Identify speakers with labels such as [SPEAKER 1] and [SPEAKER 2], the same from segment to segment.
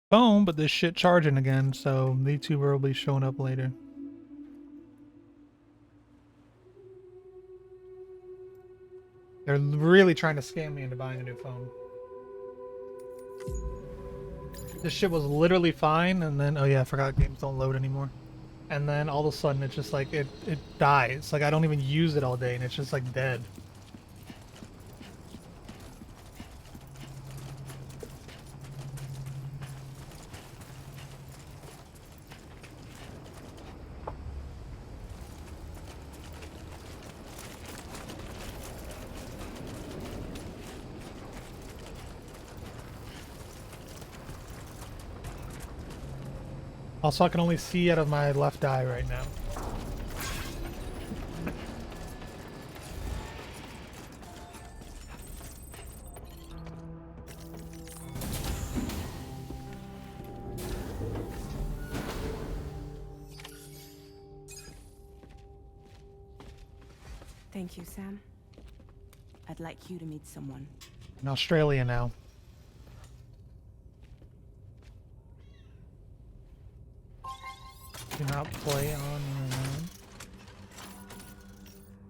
[SPEAKER 1] phone, but this shit charging again, so the YouTuber will be showing up later. They're really trying to scam me into buying a new phone. This shit was literally fine, and then, oh yeah, I forgot games don't load anymore. And then all of a sudden it's just like, it dies. Like I don't even use it all day, and it's just like dead. Also, I can only see out of my left eye right now.
[SPEAKER 2] Thank you, Sam. I'd like you to meet someone.
[SPEAKER 1] In Australia now. Do not play on your own.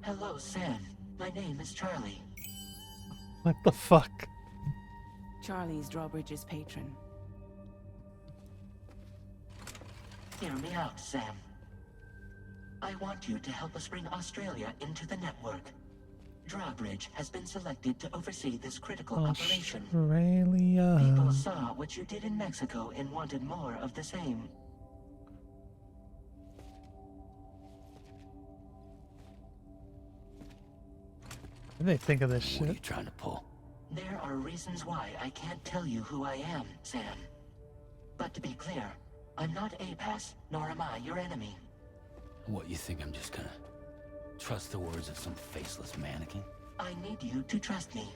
[SPEAKER 3] Hello, Sam. My name is Charlie.
[SPEAKER 1] What the fuck?
[SPEAKER 2] Charlie's Drawbridge's patron.
[SPEAKER 3] Hear me out, Sam. I want you to help us bring Australia into the network. Drawbridge has been selected to oversee this critical operation.
[SPEAKER 1] Australia.
[SPEAKER 3] People saw what you did in Mexico and wanted more of the same.
[SPEAKER 1] What do they think of this shit?
[SPEAKER 4] What are you trying to pull?
[SPEAKER 3] There are reasons why I can't tell you who I am, Sam. But to be clear, I'm not APAS, nor am I your enemy.
[SPEAKER 4] What, you think I'm just gonna trust the words of some faceless mannequin?
[SPEAKER 3] I need you to trust me.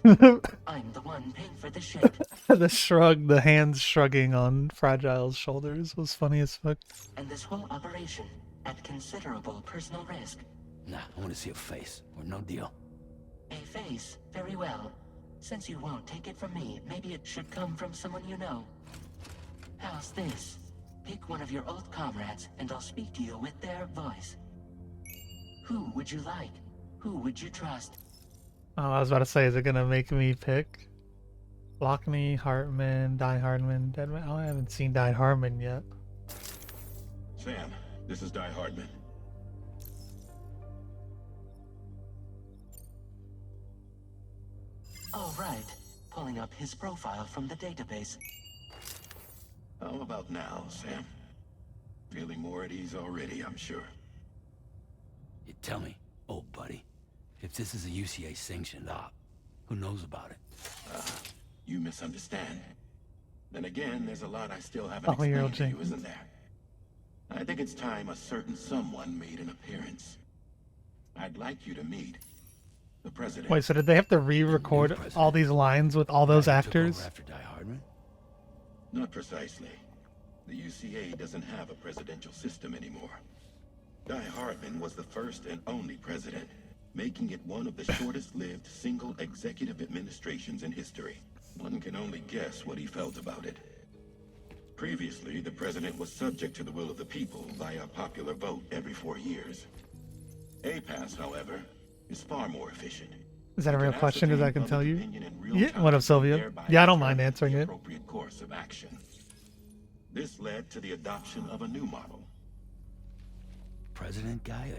[SPEAKER 3] I'm the one paying for the shit.
[SPEAKER 1] The shrug, the hands shrugging on Fragile's shoulders was funny as fuck.
[SPEAKER 3] And this whole operation at considerable personal risk.
[SPEAKER 4] Nah, I want to see a face, or no deal.
[SPEAKER 3] A face, very well. Since you won't take it from me, maybe it should come from someone you know. How's this? Pick one of your old comrades, and I'll speak to you with their voice. Who would you like? Who would you trust?
[SPEAKER 1] Oh, I was about to say, is it gonna make me pick Lockney, Hartman, Die Hardman, Deadman? Oh, I haven't seen Die Hardman yet.
[SPEAKER 5] Sam, this is Die Hardman.
[SPEAKER 3] All right. Pulling up his profile from the database.
[SPEAKER 5] How about now, Sam? Feeling more at ease already, I'm sure.
[SPEAKER 4] You tell me, old buddy, if this is a UCA sanctioned op, who knows about it?
[SPEAKER 5] You misunderstand. Then again, there's a lot I still haven't
[SPEAKER 1] Oh, you're
[SPEAKER 5] explained to
[SPEAKER 1] OJ.
[SPEAKER 5] you, isn't there? I think it's time a certain someone made an appearance. I'd like you to meet the president.
[SPEAKER 1] Wait, so did they have to re-record all these lines with all those
[SPEAKER 4] Guy who took
[SPEAKER 1] actors?
[SPEAKER 4] over after Die Hardman?
[SPEAKER 5] Not precisely. The UCA doesn't have a presidential system anymore. Die Hardman was the first and only president, making it one of the shortest-lived single executive administrations in history. One can only guess what he felt about it. Previously, the president was subject to the will of the people via popular vote every 4 years. APAS, however, is far more efficient.
[SPEAKER 1] Is that a
[SPEAKER 5] It
[SPEAKER 1] real
[SPEAKER 5] can
[SPEAKER 1] question? Because I
[SPEAKER 5] ascertain
[SPEAKER 1] can tell
[SPEAKER 5] public
[SPEAKER 1] you.
[SPEAKER 5] opinion in real
[SPEAKER 1] Yeah,
[SPEAKER 5] time
[SPEAKER 1] what up,
[SPEAKER 5] and
[SPEAKER 1] Sylvia?
[SPEAKER 5] thereby
[SPEAKER 1] Yeah, I don't mind
[SPEAKER 5] determine
[SPEAKER 1] answering
[SPEAKER 5] the
[SPEAKER 1] it.
[SPEAKER 5] appropriate course of action. This led to the adoption of a new model.
[SPEAKER 4] President guy?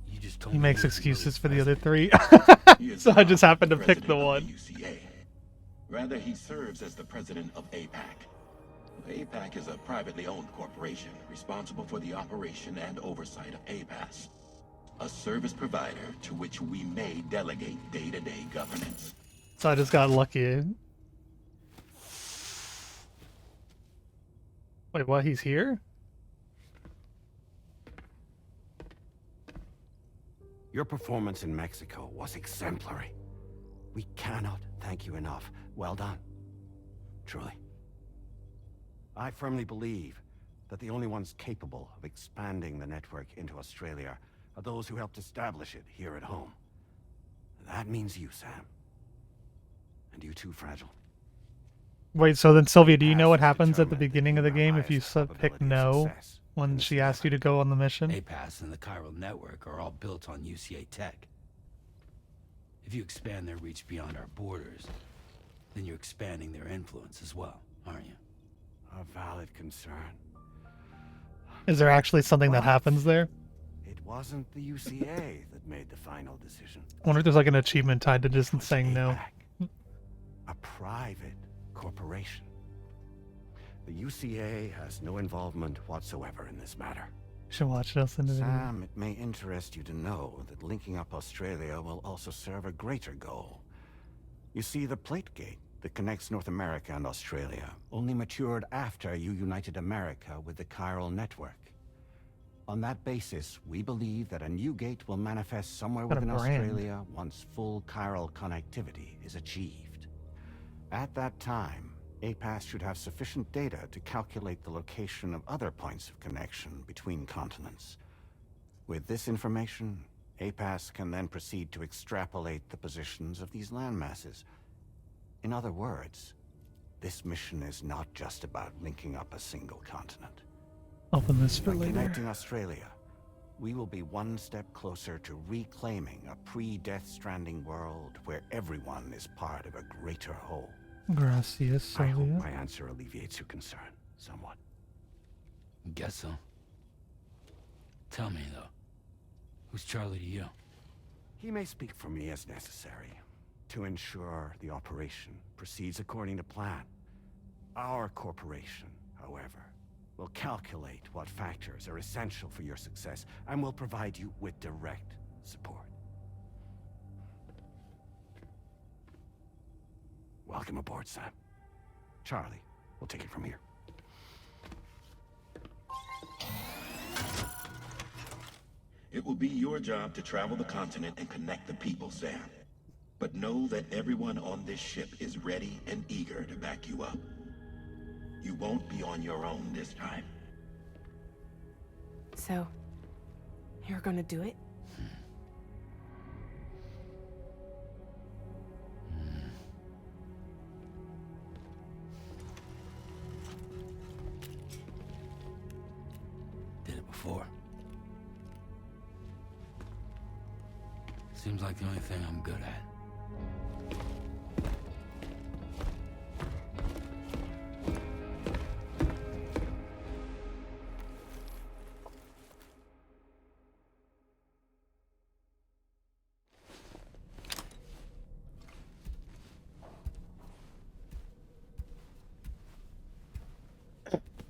[SPEAKER 4] You just told
[SPEAKER 1] He
[SPEAKER 4] me
[SPEAKER 1] makes
[SPEAKER 4] he was
[SPEAKER 1] excuses for
[SPEAKER 4] really
[SPEAKER 1] the other three.
[SPEAKER 5] He is
[SPEAKER 1] So I
[SPEAKER 5] not
[SPEAKER 1] just happened to
[SPEAKER 5] the
[SPEAKER 1] pick the
[SPEAKER 5] president
[SPEAKER 1] one.
[SPEAKER 5] of UCA. Rather, he serves as the president of APAC. APAC is a privately owned corporation responsible for the operation and oversight of APAS, a service provider to which we may delegate day-to-day governance.
[SPEAKER 1] So I just got lucky. Wait, what? He's here?
[SPEAKER 6] Your performance in Mexico was exemplary. We cannot thank you enough. Well done. Truly. I firmly believe that the only ones capable of expanding the network into Australia are those who helped establish it here at home. That means you, Sam. And you too, Fragile.
[SPEAKER 1] Wait, so then Sylvia, do you know
[SPEAKER 6] APAS
[SPEAKER 1] what
[SPEAKER 6] has
[SPEAKER 1] happens at the
[SPEAKER 6] determined that
[SPEAKER 1] beginning of
[SPEAKER 6] you
[SPEAKER 1] the
[SPEAKER 6] have
[SPEAKER 1] game if you
[SPEAKER 6] highest
[SPEAKER 1] pick
[SPEAKER 6] probability of
[SPEAKER 1] no
[SPEAKER 6] success in
[SPEAKER 1] when
[SPEAKER 6] this
[SPEAKER 1] she asks you to
[SPEAKER 6] endeavor.
[SPEAKER 1] go on the mission?
[SPEAKER 4] APAS and the chiral network are all built on UCA tech. If you expand their reach beyond our borders, then you're expanding their influence as well, aren't you?
[SPEAKER 6] A valid concern.
[SPEAKER 1] Is there actually something that
[SPEAKER 6] But
[SPEAKER 1] happens there?
[SPEAKER 6] it wasn't the UCA that made the final decision.
[SPEAKER 1] I wonder if there's like an achievement tied to
[SPEAKER 6] It
[SPEAKER 1] just
[SPEAKER 6] was
[SPEAKER 1] saying no.
[SPEAKER 6] APAC, a private corporation. The UCA has no involvement whatsoever in this matter.
[SPEAKER 1] You should watch us in the video.
[SPEAKER 6] Sam, it may interest you to know that linking up Australia will also serve a greater goal. You see, the plate gate that connects North America and Australia only matured after you united America with the chiral network. On that basis, we believe that a new gate will manifest somewhere
[SPEAKER 1] Got a
[SPEAKER 6] within
[SPEAKER 1] brand.
[SPEAKER 6] Australia once full chiral connectivity is achieved. At that time, APAS should have sufficient data to calculate the location of other points of connection between continents. With this information, APAS can then proceed to extrapolate the positions of these landmasses. In other words, this mission is not just about linking up a single continent.
[SPEAKER 1] Open this for
[SPEAKER 6] By
[SPEAKER 1] later.
[SPEAKER 6] connecting Australia, we will be one step closer to reclaiming a pre-Death Stranding world where everyone is part of a greater whole.
[SPEAKER 1] Gracias,
[SPEAKER 6] I hope
[SPEAKER 1] Sylvia.
[SPEAKER 6] my answer alleviates your concern somewhat.
[SPEAKER 4] Guess so. Tell me, though. Who's Charlie to you?
[SPEAKER 6] He may speak for me as necessary to ensure the operation proceeds according to plan. Our corporation, however, will calculate what factors are essential for your success and will provide you with direct support. Welcome aboard, Sam. Charlie, we'll take it from here.
[SPEAKER 5] It will be your job to travel the continent and connect the people, Sam. But know that everyone on this ship is ready and eager to back you up. You won't be on your own this time.
[SPEAKER 2] So, you're gonna do it?
[SPEAKER 4] Did it before. Seems like the only thing I'm good at.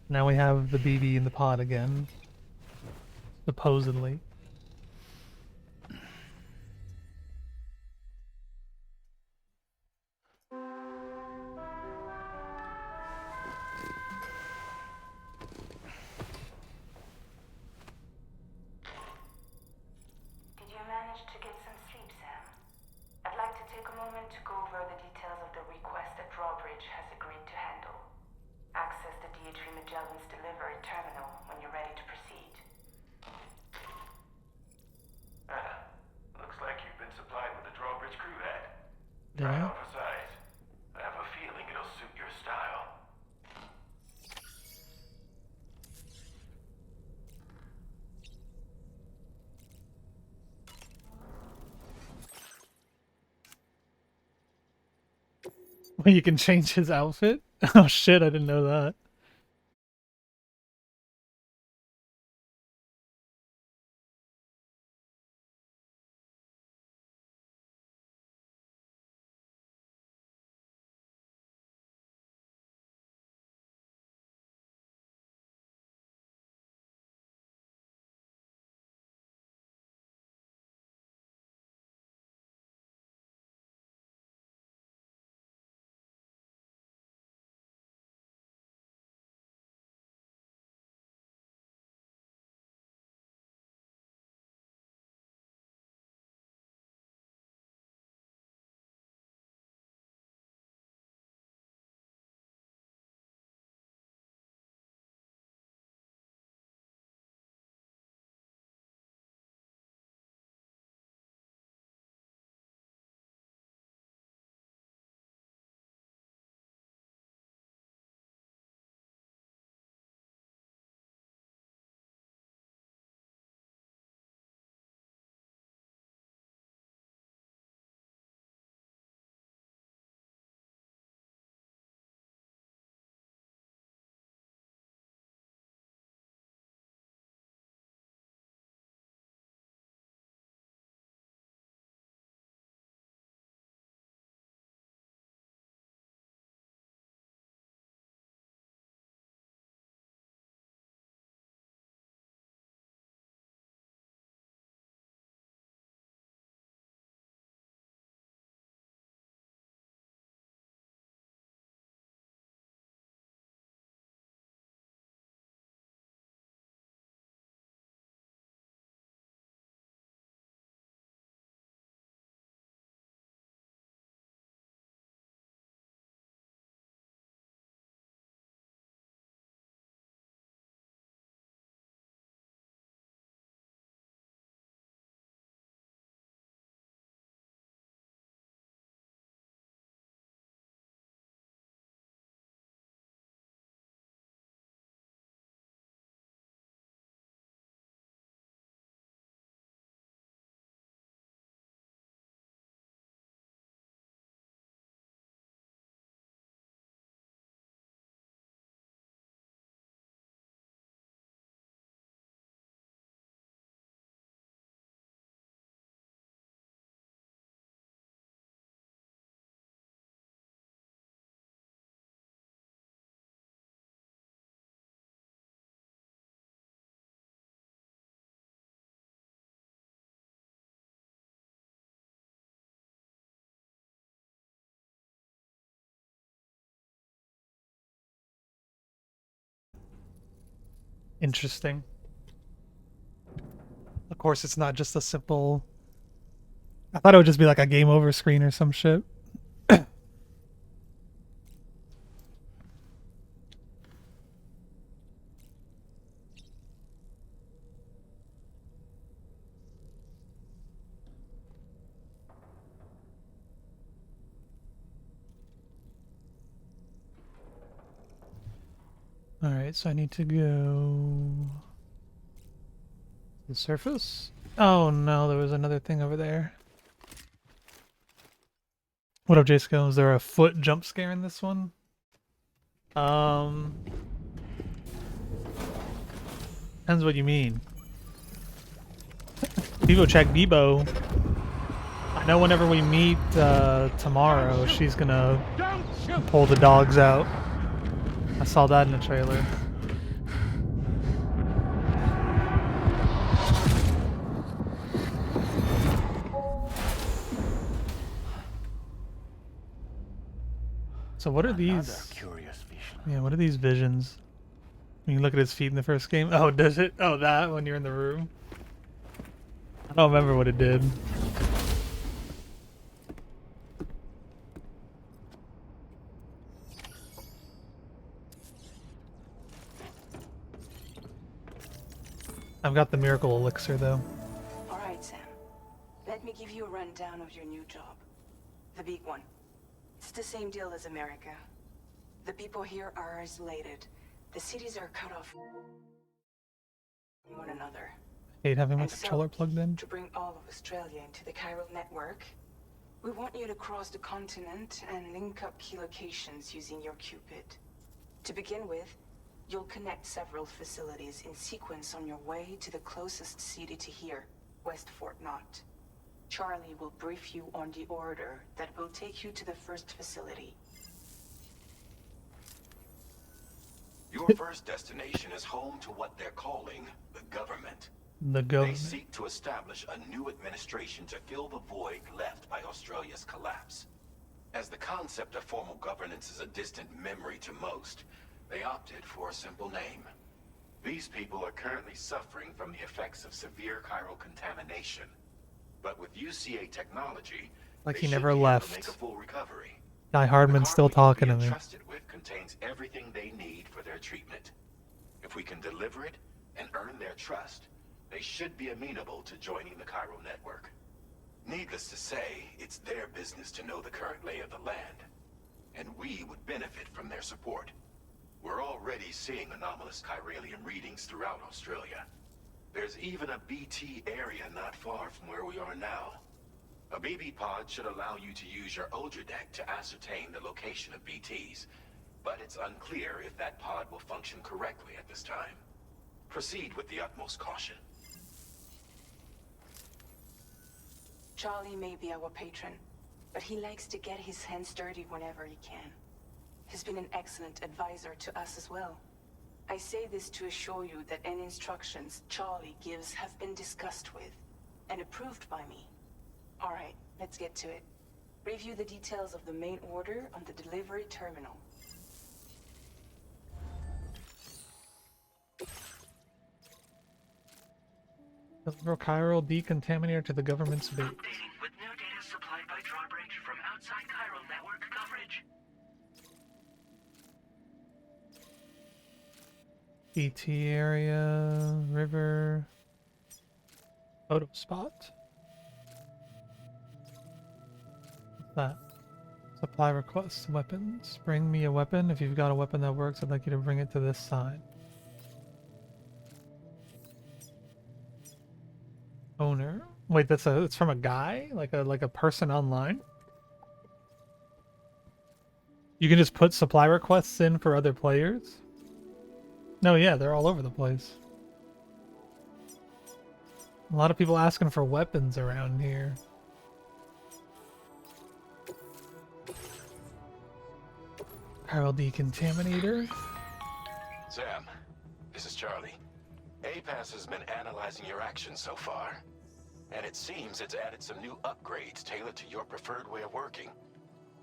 [SPEAKER 1] Now we have the BB in the pod again. Supposedly.
[SPEAKER 7] Did you manage to get some sleep, Sam? I'd like to take a moment to go over the details of the request that Drawbridge has agreed to handle. Access the D3 Magellan's delivery terminal when you're ready to proceed.
[SPEAKER 8] Looks like you've been supplied with the Drawbridge crew head.
[SPEAKER 1] Did
[SPEAKER 8] Right
[SPEAKER 1] I?
[SPEAKER 8] on for size. I have a feeling it'll suit your style.
[SPEAKER 1] Well, you can change his outfit? Oh shit, I didn't know that. Interesting. Of course, it's not just a simple... I thought it would just be like a game over screen or some shit. Alright, so I need to go... the surface? Oh no, there was another thing over there. What up, J-Sco? Is there a foot jump scare in this one? Depends what you mean. Devo check Debo. I know whenever we meet tomorrow, she's gonna pull the dogs out. I saw that in the trailer. So what are these?
[SPEAKER 6] Curious vision.
[SPEAKER 1] Yeah, what are these visions? When you look at his feet in the first game. Oh, does it? Oh, that when you're in the room. I don't remember what it did. I've got the miracle elixir though.
[SPEAKER 7] All right, Sam. Let me give you a rundown of your new job. The big one. It's the same deal as America. The people here are isolated. The cities are cut off from one another.
[SPEAKER 1] Hate having my
[SPEAKER 7] And
[SPEAKER 1] controller plugged in.
[SPEAKER 7] to bring all of Australia into the chiral network, we want you to cross the continent and link up key locations using your Cupid. To begin with, you'll connect several facilities in sequence on your way to the closest city to here, West Fort Knott. Charlie will brief you on the order that will take you to the first facility.
[SPEAKER 5] Your first destination is home to what they're calling the government.
[SPEAKER 1] The
[SPEAKER 5] They
[SPEAKER 1] government.
[SPEAKER 5] seek to establish a new administration to fill the void left by Australia's collapse. As the concept of formal governance is a distant memory to most, they opted for a simple name. These people are currently suffering from the effects of severe chiral contamination. But with UCA technology,
[SPEAKER 1] Like
[SPEAKER 5] they
[SPEAKER 1] he
[SPEAKER 5] should
[SPEAKER 1] never
[SPEAKER 5] be able to
[SPEAKER 1] left.
[SPEAKER 5] make a full recovery.
[SPEAKER 1] Guy
[SPEAKER 5] The
[SPEAKER 1] Hardman's still
[SPEAKER 5] cargo you'll
[SPEAKER 1] talking to
[SPEAKER 5] be
[SPEAKER 1] me.
[SPEAKER 5] entrusted with contains everything they need for their treatment. If we can deliver it and earn their trust, they should be amenable to joining the chiral network. Needless to say, it's their business to know the current lay of the land, and we would benefit from their support. We're already seeing anomalous chiralium readings throughout Australia. There's even a BT area not far from where we are now. A BB pod should allow you to use your Ultra deck to ascertain the location of BTs, but it's unclear if that pod will function correctly at this time. Proceed with the utmost caution.
[SPEAKER 7] Charlie may be our patron, but he likes to get his hands dirty whenever he can. He's been an excellent advisor to us as well. I say this to assure you that any instructions Charlie gives have been discussed with and approved by me. All right, let's get to it. Review the details of the main order on the delivery terminal.
[SPEAKER 1] Deliver chiral decontaminator to the government's base.
[SPEAKER 8] Updating with new data supplied by Drawbridge from outside chiral network coverage.
[SPEAKER 1] BT area, river, photo spot. What's that? Supply requests, weapons. Bring me a weapon. If you've got a weapon that works, I'd like you to bring it to this side. Owner. Wait, it's from a guy? Like a person online? You can just put supply requests in for other players? No, yeah, they're all over the place. A lot of people asking for weapons around here. Chiral decontaminator.
[SPEAKER 5] Sam, this is Charlie. APAS has been analyzing your actions so far, and it seems it's added some new upgrades tailored to your preferred way of working.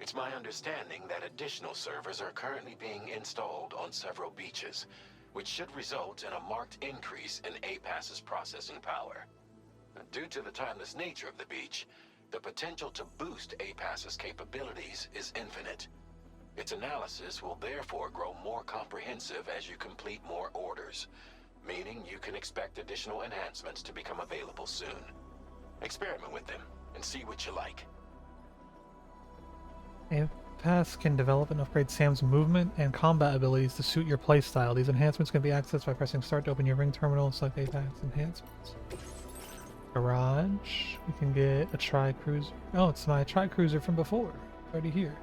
[SPEAKER 5] It's my understanding that additional servers are currently being installed on several beaches,
[SPEAKER 9] which should result in a marked increase in APAS's processing power. Due to the timeless nature of the beach, the potential to boost APAS's capabilities is infinite. Its analysis will therefore grow more comprehensive as you complete more orders, meaning you can expect additional enhancements to become available soon. Experiment with them and see what you like.
[SPEAKER 1] APAS can develop and upgrade Sam's movement and combat abilities to suit your playstyle. These enhancements can be accessed by pressing start to open your ring terminal and select APAS enhancements. Garage. We can get a tri-cruiser. Oh, it's my tri-cruiser from before. It's already here.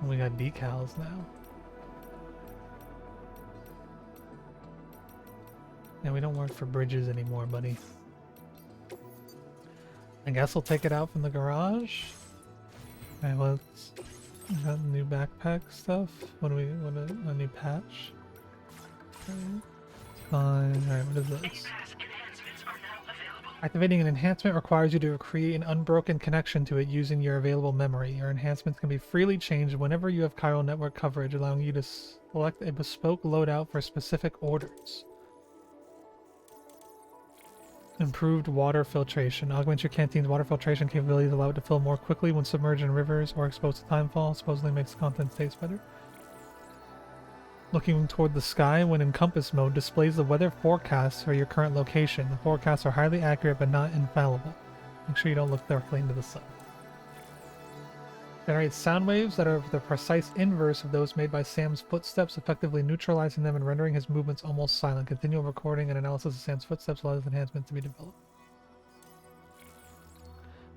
[SPEAKER 1] And we got decals now. And we don't work for bridges anymore, buddy. I guess we'll take it out from the garage. Alright, let's... We got new backpack stuff. What a new patch. Okay. Fine. Alright, what is this? Activating an enhancement requires you to create an unbroken connection to it using your available memory. Your enhancements can be freely changed whenever you have chiral network coverage, allowing you to select a bespoke loadout for specific orders. Improved water filtration. Augment your canteen's water filtration capabilities, allow it to fill more quickly when submerged in rivers or exposed to timefall. Supposedly makes the contents taste better. Looking toward the sky when in compass mode displays the weather forecasts for your current location. The forecasts are highly accurate but not infallible. Make sure you don't look directly into the sun. Generates sound waves that are the precise inverse of those made by Sam's footsteps, effectively neutralizing them and rendering his movements almost silent. Continual recording and analysis of Sam's footsteps allows enhancements to be developed.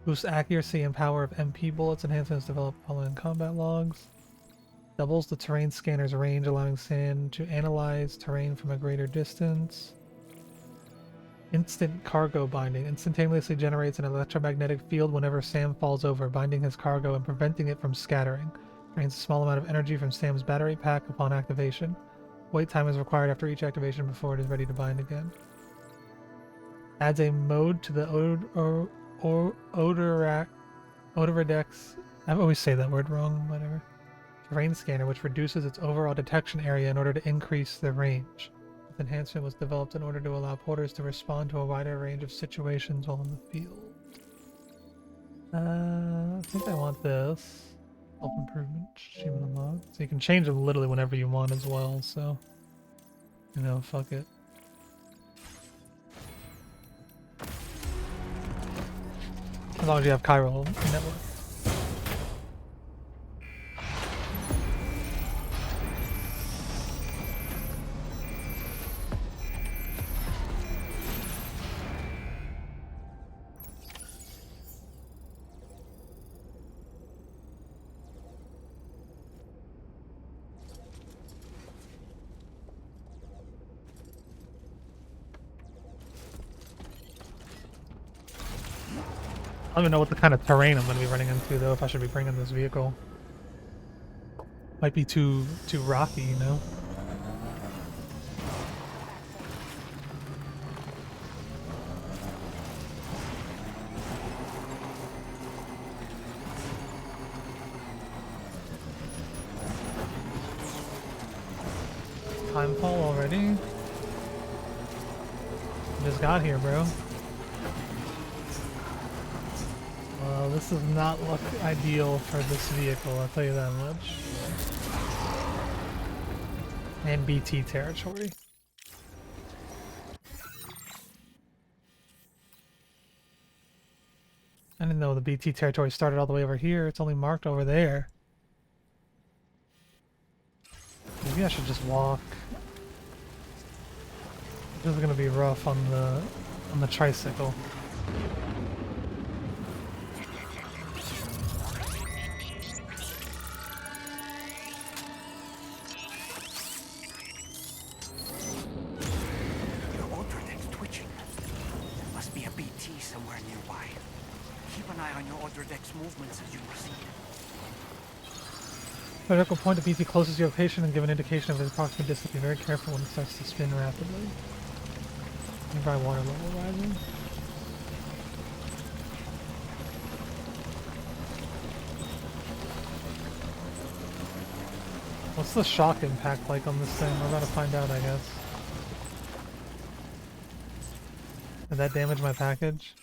[SPEAKER 1] Boosts accuracy and power of MP bullets. Enhancements developed following combat logs. Doubles the terrain scanner's range, allowing Sam to analyze terrain from a greater distance. Instant cargo binding. Instantaneously generates an electromagnetic field whenever Sam falls over, binding his cargo and preventing it from scattering. Drains a small amount of energy from Sam's battery pack upon activation. Wait time is required after each activation before it is ready to bind again. Adds a mode to the Odoridex. I always say that word wrong, whatever. Terrain scanner, which reduces its overall detection area in order to increase the range. This enhancement was developed in order to allow porters to respond to a wider range of situations while in the field. I think I want this. Self-improvement, achievement unlocked. So you can change them literally whenever you want as well, so... You know, fuck it. As long as you have chiral network. I don't even know what the kind of terrain I'm going to be running into, though, if I should be bringing this vehicle. Might be too rocky, you know? Timefall already? Just got here, bro. Well, this does not look ideal for this vehicle, I'll tell you that much. And BT territory. I didn't know the BT territory started all the way over here, it's only marked over there. Maybe I should just walk. This is gonna be rough on the tricycle. Vertical point of BT closest to your location and give an indication of its approximate distance. Be very careful when it starts to spin rapidly. Nearby water level rising. What's the shock impact like on this thing? We're about to find out, I guess. Did that damage my package?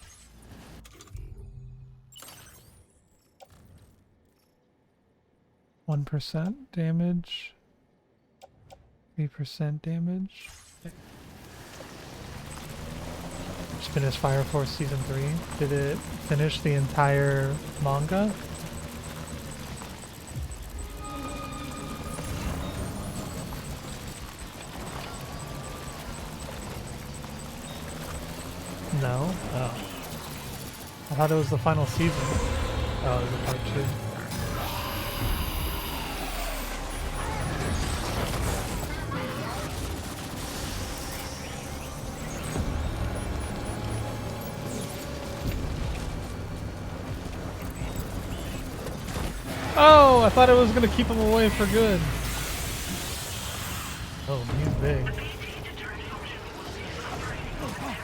[SPEAKER 1] %1 damage. 3% damage. Okay. Just finished Fire Force Season 3. Did it finish the entire manga? No? Oh. I thought it was the final season. Oh, it was a part 2. Oh, I thought it was gonna keep him away for good. Oh, he's big.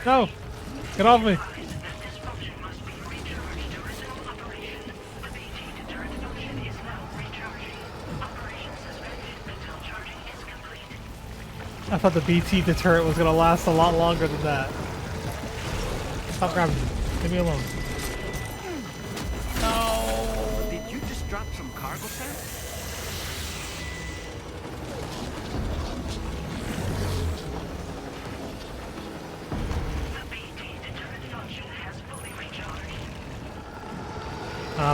[SPEAKER 1] No! Get off me! I thought the BT deterrent was gonna last a lot longer than that. Stop grabbing me. Leave me alone. No!
[SPEAKER 6] Did you just drop some cargo set?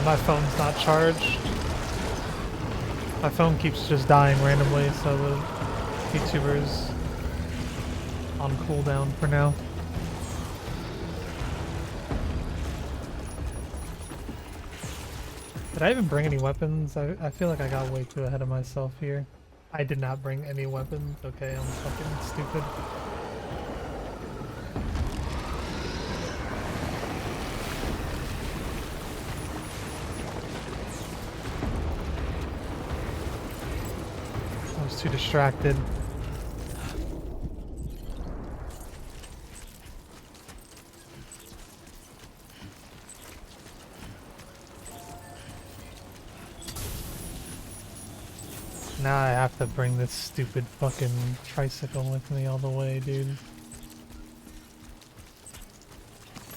[SPEAKER 1] My phone's not charged. My phone keeps just dying randomly, so the YouTuber's on cooldown for now. Did I even bring any weapons? I feel like I got way too ahead of myself here. I did not bring any weapons. Okay, I'm fucking stupid. I was too distracted. Now I have to bring this stupid fucking tricycle with me all the way, dude.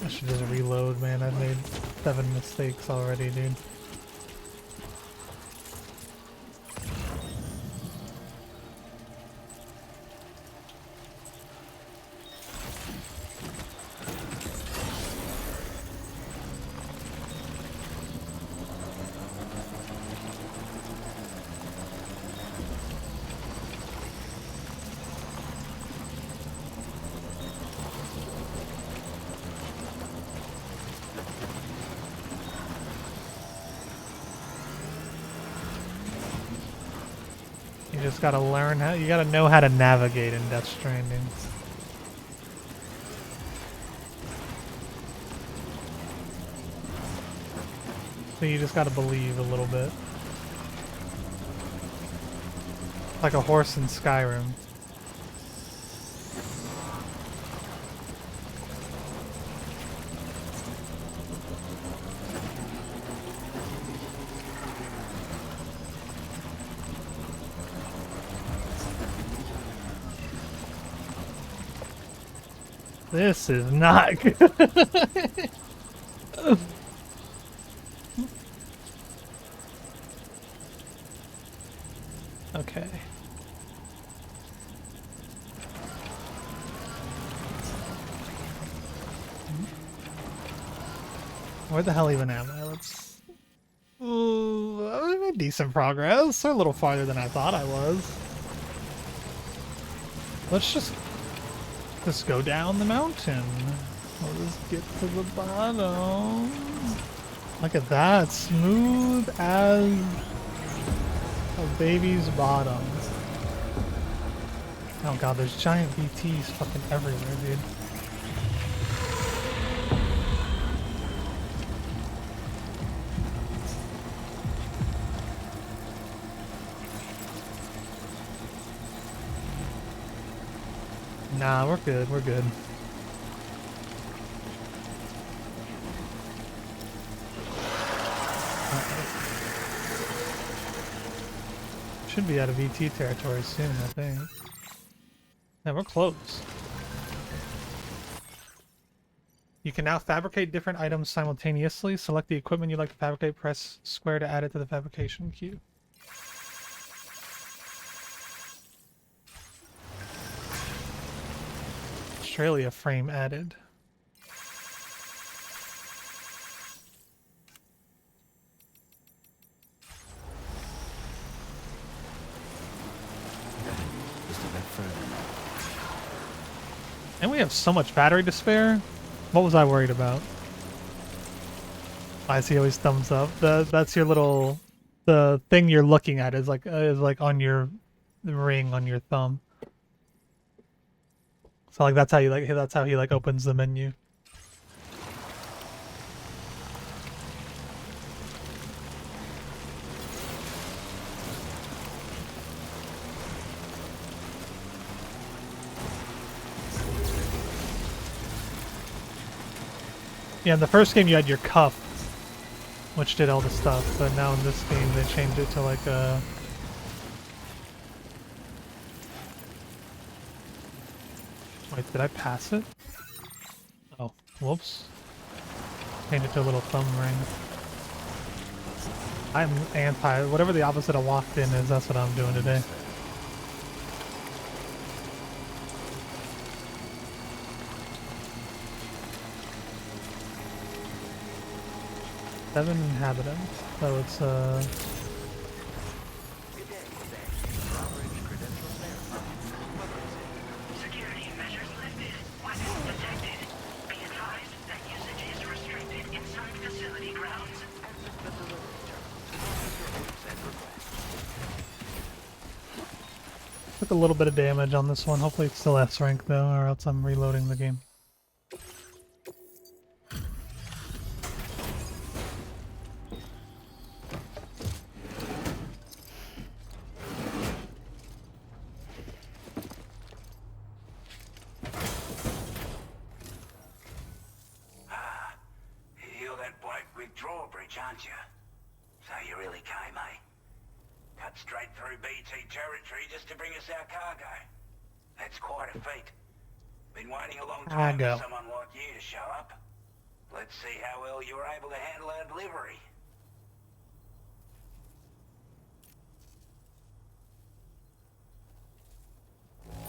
[SPEAKER 1] I should just reload, man. I've made 7 mistakes already, dude. You just gotta learn how, you gotta know how to navigate in Death Stranding. So you just gotta believe a little bit. Like a horse in Skyrim. This is not good. Okay. Where the hell even am I? Let's... Ooh, I made decent progress. We're a little farther than I thought I was. Let's just go down the mountain. We'll just get to the bottom. Look at that. Smooth as a baby's bottom. Oh god, there's giant BTs fucking everywhere, dude. Nah, we're good, we're good. Should be out of ET territory soon, I think. Yeah, we're close. You can now fabricate different items simultaneously. Select the equipment you'd like to fabricate, press square to add it to the fabrication queue. Australia frame added.
[SPEAKER 4] Just a bit further now.
[SPEAKER 1] And we have so much battery to spare. What was I worried about? I see always thumbs up. That's your little, the thing you're looking at is like on your ring on your thumb. So like that's how he like opens the menu. Yeah, in the first game you had your cuff, which did all the stuff, but now in this game they changed it to like a... Wait, did I pass it? Oh, whoops. Change it to a little thumb ring. I'm anti... Whatever the opposite of locked in is, that's what I'm doing today. Seven inhabitants, so it's
[SPEAKER 7] Security measures lifted. Weapons detected. Be advised that usage is restricted inside facility grounds.
[SPEAKER 1] took a little bit of damage on this one. Hopefully it's still S rank though, or else I'm reloading the game.
[SPEAKER 10] You're that bloke with drawbridge, aren't you? So you really came, eh? Cut straight through BT territory just to bring us our cargo. That's quite a feat. Been waiting a long time for someone like you to show up. Let's see how well you were able to handle our delivery.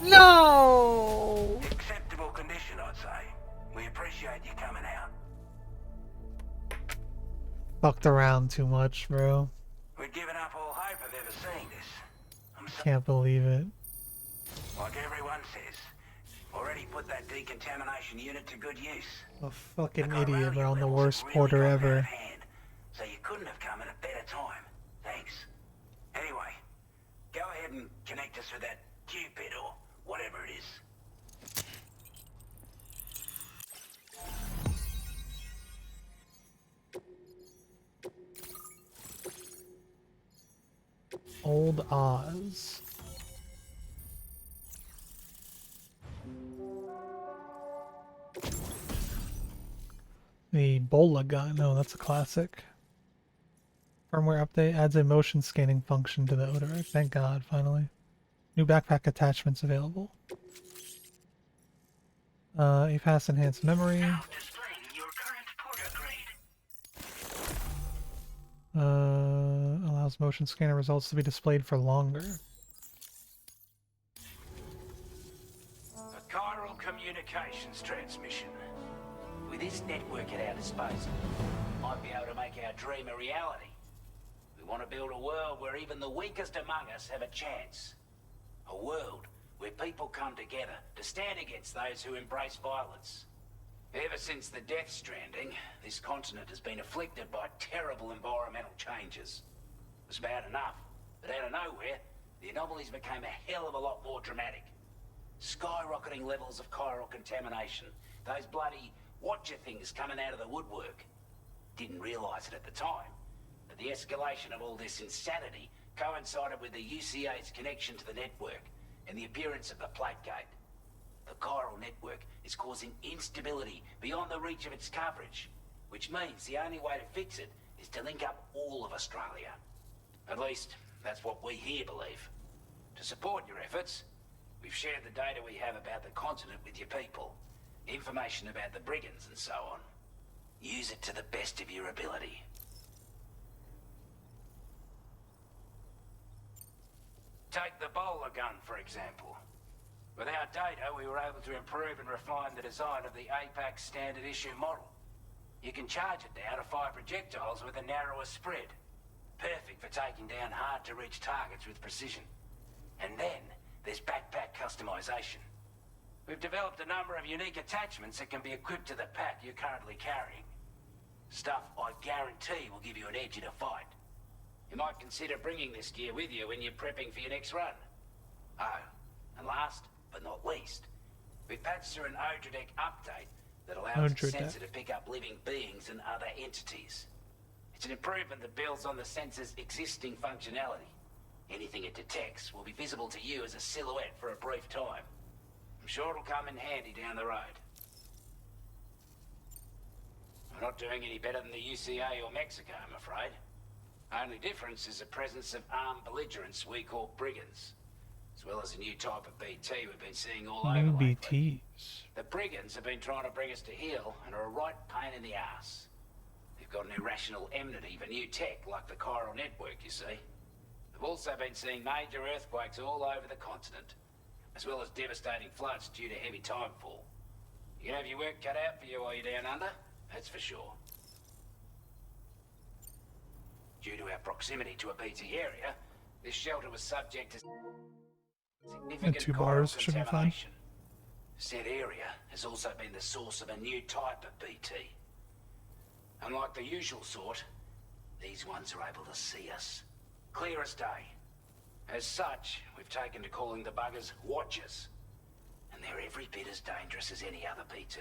[SPEAKER 1] No!
[SPEAKER 10] Acceptable condition, I'd say. We appreciate you coming out.
[SPEAKER 1] Fucked around too much, bro.
[SPEAKER 10] We'd given up all hope of ever seeing this. I'm so
[SPEAKER 1] Can't believe it.
[SPEAKER 10] like everyone says, already put that decontamination unit to good use.
[SPEAKER 1] A fucking
[SPEAKER 10] The
[SPEAKER 1] idiot, bro, on the
[SPEAKER 10] levels
[SPEAKER 1] worst
[SPEAKER 10] have
[SPEAKER 1] porter
[SPEAKER 10] really got out
[SPEAKER 1] ever.
[SPEAKER 10] of hand, so you couldn't have come at a better time. Thanks. Anyway, go ahead and connect us with that Cupid or whatever it is.
[SPEAKER 1] Old Oz. The Bola gun. No, that's a classic. Firmware update adds a motion scanning function to the Odorite. Thank God, finally. New backpack attachments available. AFAS enhanced memory.
[SPEAKER 7] Now displaying your current porter grade.
[SPEAKER 1] Allows motion scanner results to be displayed for longer.
[SPEAKER 10] A chiral communications transmission. With this network at our disposal, we might be able to make our dream a reality. We want to build a world where even the weakest among us have a chance. A world where people come together to stand against those who embrace violence. Ever since the Death Stranding, this continent has been afflicted by terrible environmental changes. It was bad enough, but out of nowhere, the anomalies became a hell of a lot more dramatic. Skyrocketing levels of chiral contamination, those bloody watcher things coming out of the woodwork. Didn't realize it at the time, but the escalation of all this insanity coincided with the UCA's connection to the network and the appearance of the Plate Gate. The chiral network is causing instability beyond the reach of its coverage, which means the only way to fix it is to link up all of Australia. At least, That's what we here believe. To support your efforts, we've shared the data we have about the continent with your people. Information about the brigands and so on. Use it to the best of your ability. Take the bowler gun, for example. With our data, we were able to improve and refine the design of the APAC standard issue model. You can charge it now to fire projectiles with a narrower spread. Perfect for taking down hard-to-reach targets with precision. And then, there's backpack customization. We've developed a number of unique attachments that can be equipped to the pack you're currently carrying. Stuff I guarantee will give you an edge in a fight. You might consider bringing this gear with you when you're prepping for your next run. Oh, and last but not least, we've patched through an Odradek update that allows the sensor to pick up living beings and other entities. It's an improvement that builds on the sensor's existing functionality. Anything it detects will be visible to you as a silhouette for a brief time. I'm sure it'll come in handy down the road. We're not doing any better than the UCA or Mexico, I'm afraid. Only difference is the presence of armed belligerents we call brigands, as well as a new type of BT we've been seeing all over lately.
[SPEAKER 1] BTs.
[SPEAKER 10] The brigands have been trying to bring us to heel and are a right pain in the ass. They've got an irrational enmity for new tech like the chiral network, you see. They've also been seeing major earthquakes all over the continent, as well as devastating floods due to heavy timefall. You can have your work cut out for you while you're down under, that's for sure. Due to our proximity to a BT area, this shelter was subject to significant
[SPEAKER 1] 2 bars
[SPEAKER 10] chiral
[SPEAKER 1] should be fine.
[SPEAKER 10] contamination. Said area has also been the source of a new type of BT. Unlike the usual sort, these ones are able to see us. Clear as day. As such, we've taken to calling the buggers Watchers. And they're every bit as dangerous as any other BT.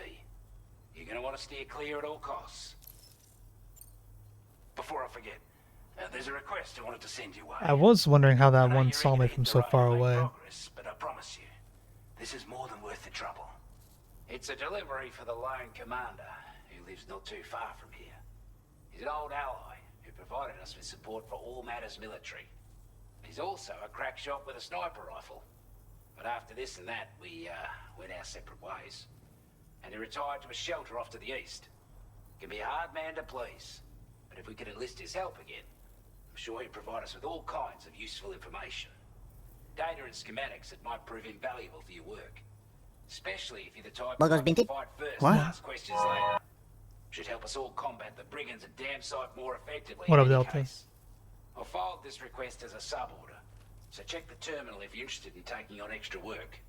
[SPEAKER 10] You're going to want to steer clear at all costs. Before I forget, there's a request I wanted to send your way.
[SPEAKER 1] I was wondering how that one
[SPEAKER 10] you're
[SPEAKER 1] saw
[SPEAKER 10] eager
[SPEAKER 1] me
[SPEAKER 10] to
[SPEAKER 1] from
[SPEAKER 10] hit the
[SPEAKER 1] so
[SPEAKER 10] road
[SPEAKER 1] far
[SPEAKER 10] and make
[SPEAKER 1] away.
[SPEAKER 10] progress, but I promise you, this is more than worth the trouble. It's a delivery for the lone commander, who lives not too far from here. He's an old ally who provided us with support for all matters military. He's also a crack shot with a sniper rifle. But after this and that, we went our separate ways. And he retired to a shelter off to the east. Can be a hard man to please, but if we could enlist his help again, I'm sure he'd provide us with all kinds of useful information. Data and schematics that might prove invaluable for your work. Especially if you're the type who likes to fight first and ask questions later. Should help us all combat the brigands a damn sight more effectively.
[SPEAKER 1] What up,
[SPEAKER 10] in any
[SPEAKER 1] Delta?
[SPEAKER 10] case. I filed this request as a sub-order, so check the terminal if you're interested in taking on extra work.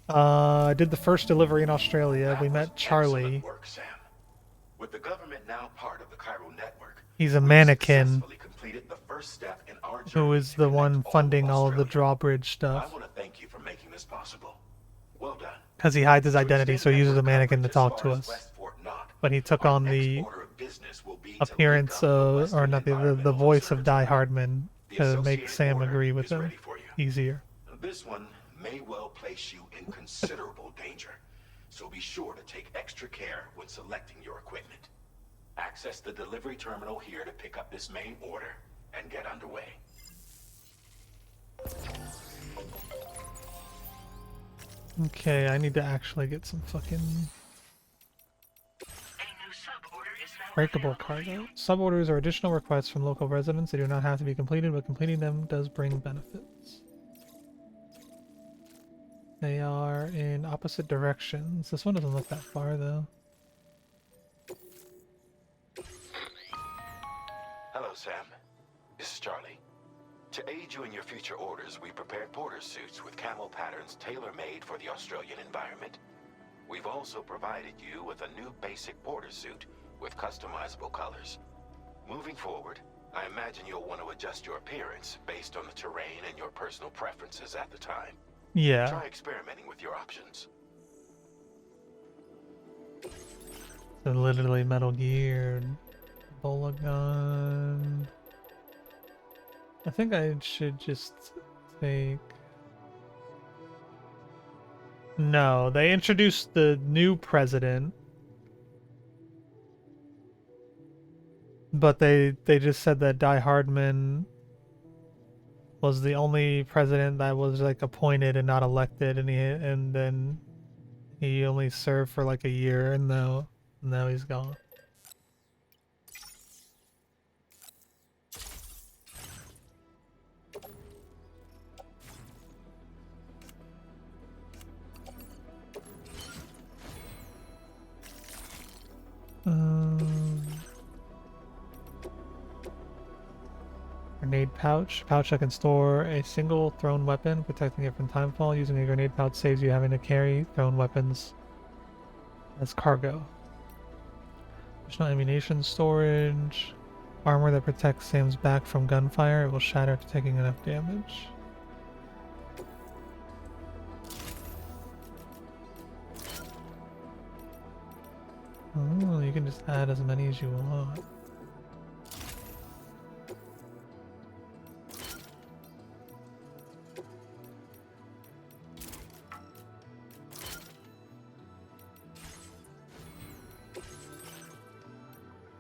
[SPEAKER 1] I did the first delivery in Australia. We met Charlie.
[SPEAKER 8] Excellent work, Sam. With the government now part of the chiral network,
[SPEAKER 1] He's a
[SPEAKER 8] we've
[SPEAKER 1] mannequin
[SPEAKER 8] successfully completed the first step in our
[SPEAKER 1] who
[SPEAKER 8] journey
[SPEAKER 1] is
[SPEAKER 8] to
[SPEAKER 1] the
[SPEAKER 8] connect
[SPEAKER 1] one funding all of the
[SPEAKER 8] Australia.
[SPEAKER 1] drawbridge
[SPEAKER 8] I
[SPEAKER 1] stuff.
[SPEAKER 8] want to thank you for making this possible. Well done.
[SPEAKER 1] Because he hides his
[SPEAKER 8] To
[SPEAKER 1] identity, so he
[SPEAKER 8] extend
[SPEAKER 1] uses a
[SPEAKER 8] network
[SPEAKER 1] mannequin to
[SPEAKER 8] coverage as
[SPEAKER 1] talk to
[SPEAKER 8] far as
[SPEAKER 1] us.
[SPEAKER 8] West Fort Knox,
[SPEAKER 1] But he took
[SPEAKER 8] our
[SPEAKER 1] on
[SPEAKER 8] next
[SPEAKER 1] the
[SPEAKER 8] order of business will be to
[SPEAKER 1] appearance
[SPEAKER 8] link up the
[SPEAKER 1] of, or
[SPEAKER 8] Western
[SPEAKER 1] not the
[SPEAKER 8] Environmental
[SPEAKER 1] voice of
[SPEAKER 8] Observatory.
[SPEAKER 1] Die Hardman
[SPEAKER 8] The
[SPEAKER 1] to make
[SPEAKER 8] associated
[SPEAKER 1] Sam
[SPEAKER 8] order
[SPEAKER 1] agree with
[SPEAKER 8] is
[SPEAKER 1] him
[SPEAKER 8] ready for you.
[SPEAKER 1] easier.
[SPEAKER 8] This one may well place you in considerable danger, so be sure to take extra care when selecting your equipment. Access the delivery terminal here to pick up this main order and get underway.
[SPEAKER 1] Okay, I need to actually get some fucking breakable cargo. Suborders are additional requests from local residents. They do not have to be completed, but completing them does bring benefits. They are in opposite directions. This one doesn't look that far, though.
[SPEAKER 8] Hello, Sam. This is Charlie. To aid you in your future orders, we prepared porter suits with camo patterns tailor-made for the Australian environment. We've also provided you with a new basic porter suit with customizable colors. Moving forward, I imagine you'll want to adjust your appearance based on the terrain and your personal preferences at the time.
[SPEAKER 1] Yeah.
[SPEAKER 8] Try experimenting with your options.
[SPEAKER 1] So literally Metal Gear, Bola gun. I think I should just take... No, they introduced the new president. But they just said that Die Hardman was the only president that was like appointed and not elected, and then he only served for like a year, and now he's gone. Grenade pouch. Pouch that can store a single thrown weapon, protecting it from timefall. Using a grenade pouch saves you having to carry thrown weapons as cargo. Additional ammunition storage. Armor that protects Sam's back from gunfire. It will shatter after taking enough damage. Oh, you can just add as many as you want.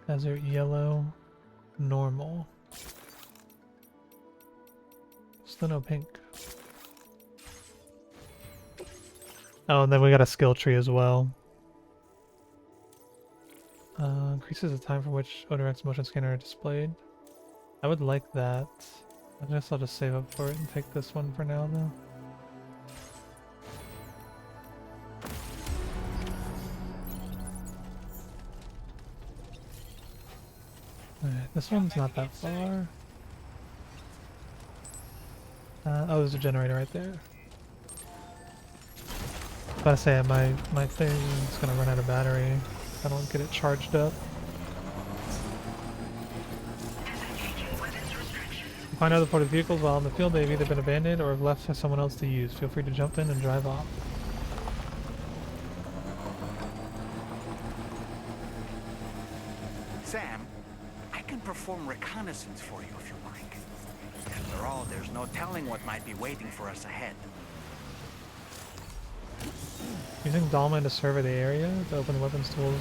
[SPEAKER 1] Desert yellow, normal. Still no pink. Oh, and then we got a skill tree as well. Increases the time for which Odorex motion scanner are displayed. I would like that. I guess I'll just save up for it and take this one for now, though. Alright, this one's not that far. Oh, there's a generator right there. I was about to say, my thing's gonna run out of battery if I don't get it charged up. Find out the ported vehicles while in the field. They've either been abandoned or have left for someone else to use. Feel free to jump in and drive off.
[SPEAKER 11] Sam, I can perform reconnaissance for you if you like. After all, there's no telling what might be waiting for us ahead.
[SPEAKER 1] Using Dahlman to survey the area to open the weapons tools.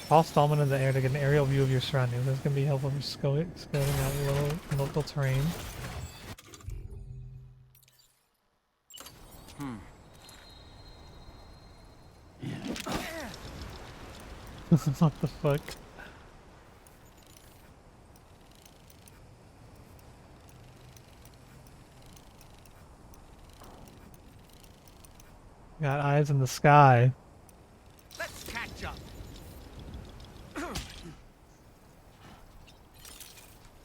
[SPEAKER 1] Toss Dahlman in the air to get an aerial view of your surroundings. This can be helpful for scouting out local terrain. What the fuck? Got eyes in the sky.
[SPEAKER 11] Let's catch up.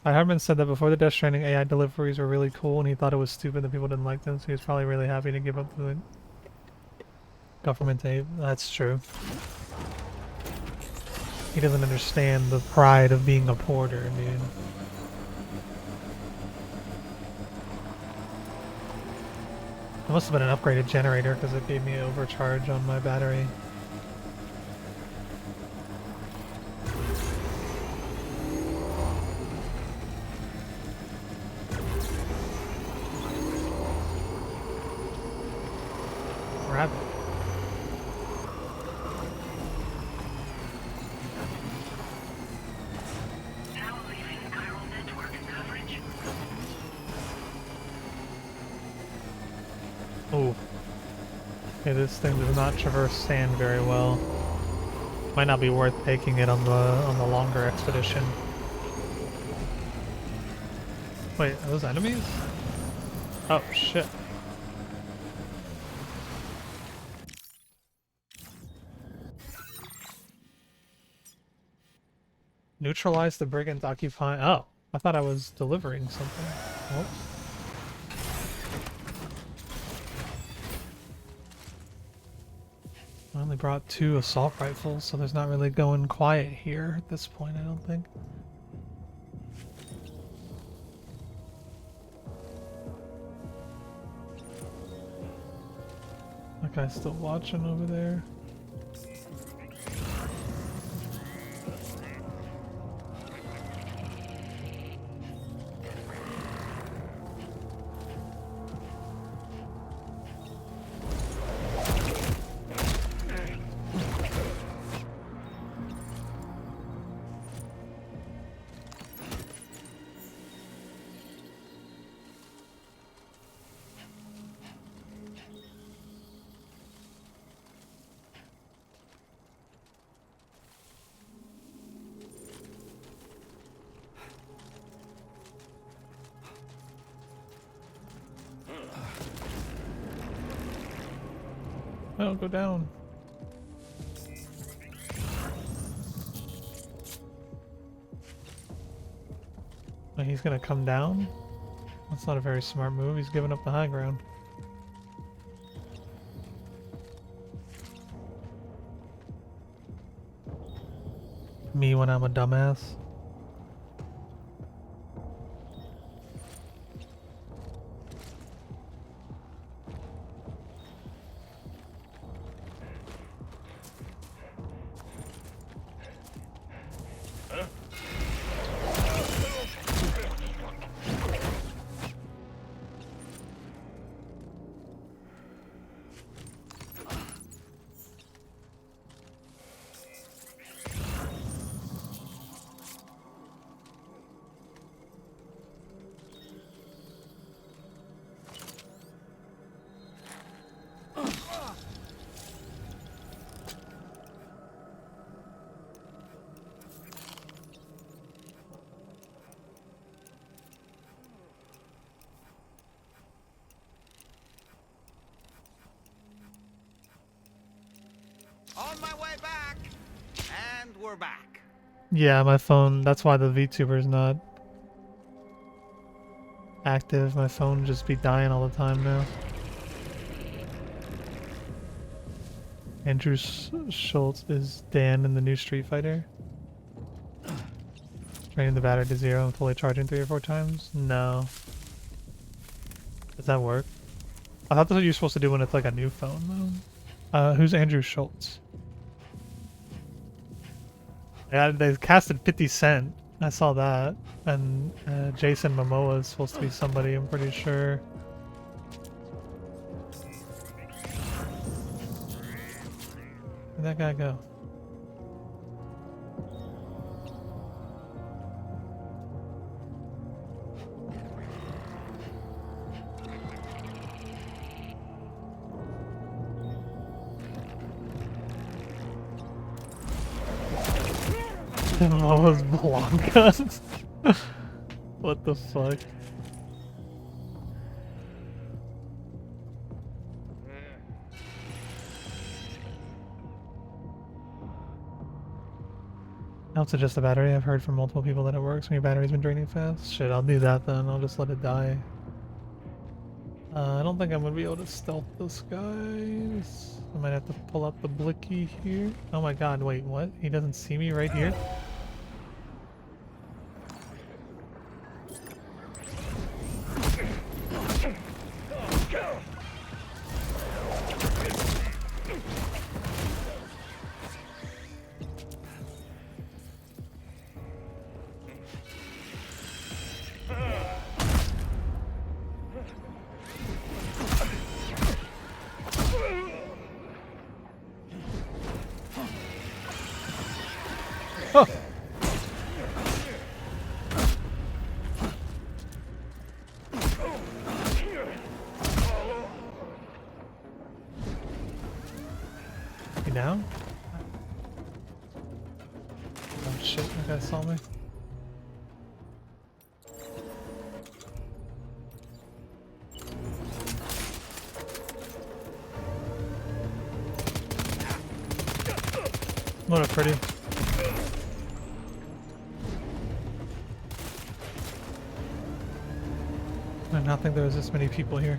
[SPEAKER 1] Hartman said that before the Death Stranding, AI deliveries were really cool, and he thought it was stupid that people didn't like them, so he was probably really happy to give up the government aid. That's true. He doesn't understand the pride of being a porter, dude. It must have been an upgraded generator because it gave me an overcharge on my battery. Rabbit. Oh. Okay, this thing does not traverse sand very well. Might not be worth taking it on the longer expedition. Wait, are those enemies? Oh shit. Neutralize the brigand occupying. Oh, I thought I was delivering something. Whoops. I only brought 2 assault rifles, so there's not really going quiet here at this point, I don't think. That guy's still watching over there. Oh, go down. Oh, he's gonna come down? That's not a very smart move. He's giving up the high ground. Me when I'm a dumbass.
[SPEAKER 11] On my way back! And we're back.
[SPEAKER 1] Yeah, my phone, that's why the VTuber is not active. My phone just be dying all the time now. Andrew Schultz is Dan in the new Street Fighter. Draining the battery to 0 and fully charging 3 or 4 times? No. Does that work? I thought that's what you're supposed to do when it's like a new phone though. Who's Andrew Schultz? Yeah, they casted 50 Cent. I saw that. And Jason Momoa is supposed to be somebody, I'm pretty sure. Where'd that guy go? Momoa's Blanca? What the fuck? Helps adjust the battery. I've heard from multiple people that it works when your battery's been draining fast. Shit, I'll do that then. I'll just let it die. I don't think I'm gonna be able to stealth this guy. I might have to pull out the blicky here. Oh my god, wait, what? He doesn't see me right here? Oh. You down? Oh shit, that guy saw me. What a pretty. I did not think there was this many people here.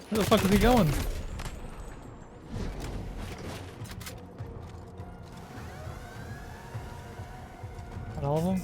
[SPEAKER 1] Where the fuck is he going? Got all of them?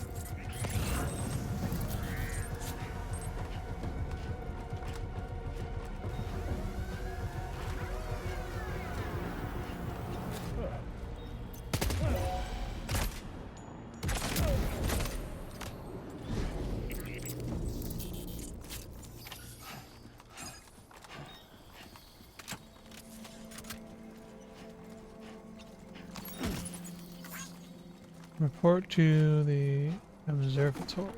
[SPEAKER 1] Report to the observatory.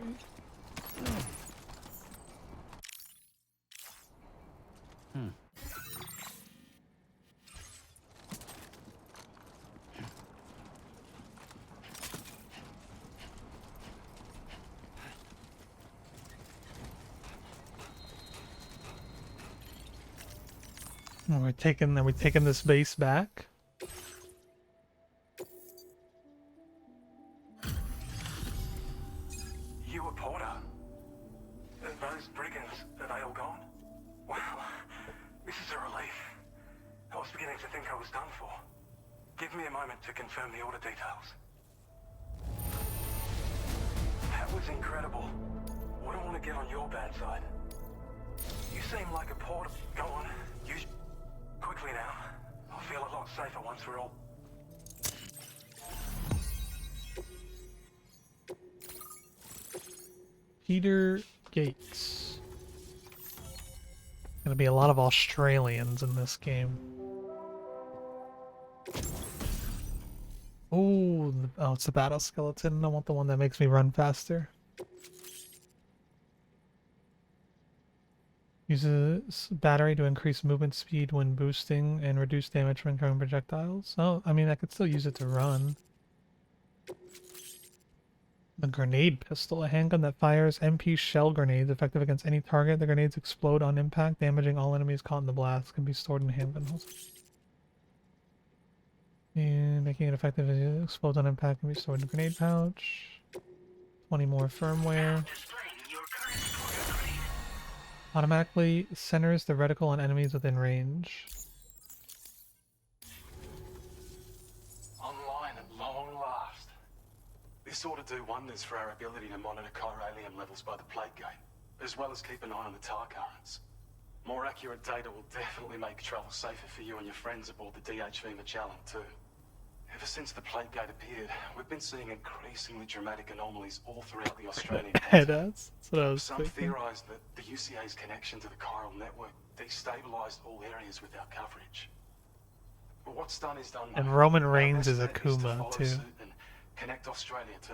[SPEAKER 1] Are we taking this base back?
[SPEAKER 12] You a Porter? Those brigands, are they all gone? Well, this is a relief. I was beginning to think I was done for. Give me a moment to confirm the order details. That was incredible. Wouldn't want to get on your bad side. You seem like a Porter. Go on, use quickly now. I'll feel a lot safer once we're all...
[SPEAKER 1] Peter Gates. Gonna be a lot of Australians in this game. Oh, it's the battle skeleton. I want the one that makes me run faster. Uses battery to increase movement speed when boosting and reduce damage from incoming projectiles. Oh, I mean, I could still use it to run. The grenade pistol, a handgun that fires MP shell grenades effective against any target. The grenades explode on impact, damaging all enemies caught in the blast. Can be stored in handgun holsters. And making it effective, it explodes on impact, can be stored in the grenade pouch. 20 more firmware. Automatically centers the reticle on enemies within range.
[SPEAKER 12] Online at long last. This ought to do wonders for our ability to monitor chiralium levels by the plague gate, as well as keep an eye on the tar currents. More accurate data will definitely make travel safer for you and your friends aboard the DHV Magellan too. Ever since the plague gate appeared, we've been seeing increasingly dramatic anomalies all throughout the Australian continent.
[SPEAKER 1] That's what I was
[SPEAKER 12] Some
[SPEAKER 1] thinking.
[SPEAKER 12] theorise that the UCA's connection to the chiral network destabilised all areas with our coverage. But what's done is done.
[SPEAKER 1] And Roman
[SPEAKER 12] Our
[SPEAKER 1] Reigns
[SPEAKER 12] best
[SPEAKER 1] is a
[SPEAKER 12] bet to
[SPEAKER 1] Kuma
[SPEAKER 12] follow
[SPEAKER 1] too.
[SPEAKER 12] suit and connect Australia too.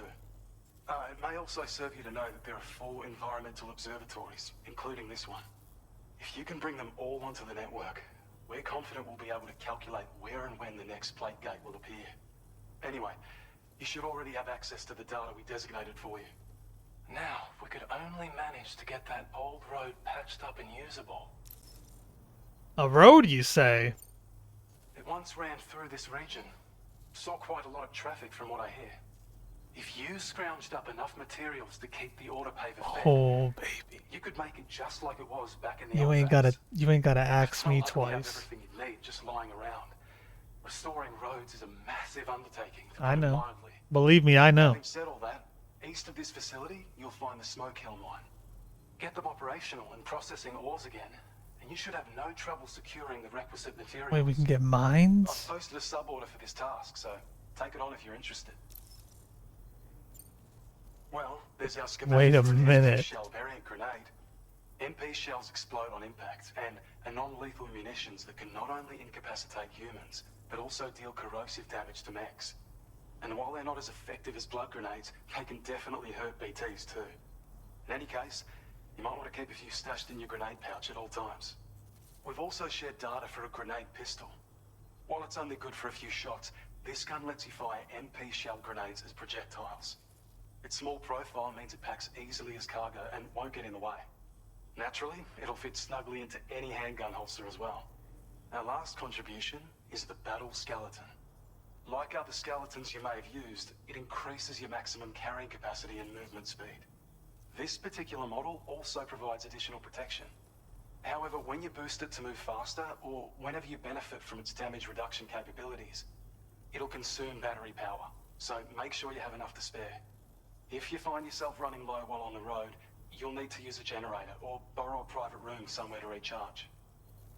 [SPEAKER 12] It may also serve you to know that there are 4 environmental observatories, including this one. If you can bring them all onto the network, we're confident we'll be able to calculate where and when the next plague gate will appear. Anyway, you should already have access to the data we designated for you. Now, if we could only manage to get that old road patched up and usable.
[SPEAKER 1] A road, you say?
[SPEAKER 12] It once ran through this region. Saw quite a lot of traffic from what I hear. If you scrounged up enough materials to keep the autopaver fed,
[SPEAKER 1] Oh, baby.
[SPEAKER 12] you could make it just like it was back in the
[SPEAKER 1] You
[SPEAKER 12] old
[SPEAKER 1] ain't
[SPEAKER 12] days.
[SPEAKER 1] gotta ask me
[SPEAKER 12] Not like we have
[SPEAKER 1] twice.
[SPEAKER 12] everything you need just lying around. Restoring roads is a massive undertaking. to
[SPEAKER 1] I
[SPEAKER 12] put it
[SPEAKER 1] know.
[SPEAKER 12] mildly.
[SPEAKER 1] Believe me, I know.
[SPEAKER 12] Having said all that, east of this facility, you'll find the Smoke Hill mine. Get them operational and processing ores again, and you should have no trouble securing the requisite materials.
[SPEAKER 1] Wait, we can get
[SPEAKER 12] I've
[SPEAKER 1] mines?
[SPEAKER 12] posted a sub-order for this task, so take it on if you're interested. Well, there's our schematic
[SPEAKER 1] Wait a
[SPEAKER 12] for an
[SPEAKER 1] minute.
[SPEAKER 12] MP shell variant grenade. MP shells explode on impact and are non-lethal munitions that can not only incapacitate humans, but also deal corrosive damage to mechs. And while they're not as effective as blood grenades, they can definitely hurt BTs too. In any case, you might want to keep a few stashed in your grenade pouch at all times. We've also shared data for a grenade pistol. While it's only good for a few shots, this gun lets you fire MP shell grenades as projectiles. Its small profile means it packs easily as cargo and won't get in the way. Naturally, it'll fit snugly into any handgun holster as well. Our last contribution is the battle skeleton. Like other skeletons you may have used, it increases your maximum carrying capacity and movement speed. This particular model also provides additional protection. However, when you boost it to move faster, or whenever you benefit from its damage reduction capabilities, it'll consume battery power, so make sure you have enough to spare. If you find yourself running low while on the road, you'll need to use a generator or borrow a private room somewhere to recharge.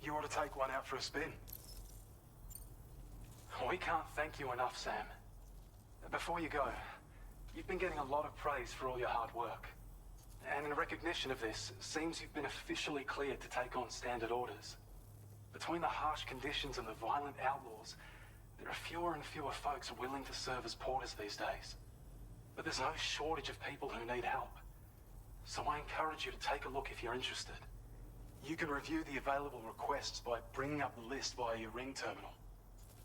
[SPEAKER 12] You ought to take one out for a spin. We can't thank you enough, Sam. Before you go, you've been getting a lot of praise for all your hard work. And in recognition of this, it seems you've been officially cleared to take on standard orders. Between the harsh conditions and the violent outlaws, there are fewer and fewer folks willing to serve as porters these days. But there's no shortage of people who need help. So I encourage you to take a look if you're interested. You can review the available requests by bringing up the list via your ring terminal.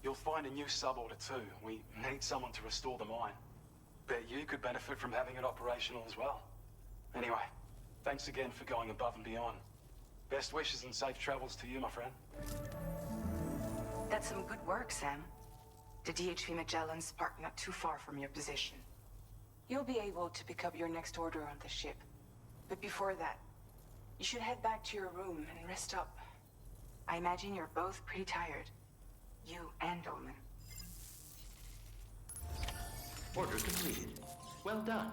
[SPEAKER 12] You'll find a new sub-order too. We need someone to restore the mine. Bet you could benefit from having it operational as well. Anyway, thanks again for going above and beyond. Best wishes and safe travels to you, my friend.
[SPEAKER 7] That's some good work, Sam. The DHV Magellan's parked not too far from your position. You'll be able to pick up your next order on the ship. But before that, you should head back to your room and rest up. I imagine you're both pretty tired. You and Dolman.
[SPEAKER 3] Order completed. Well done.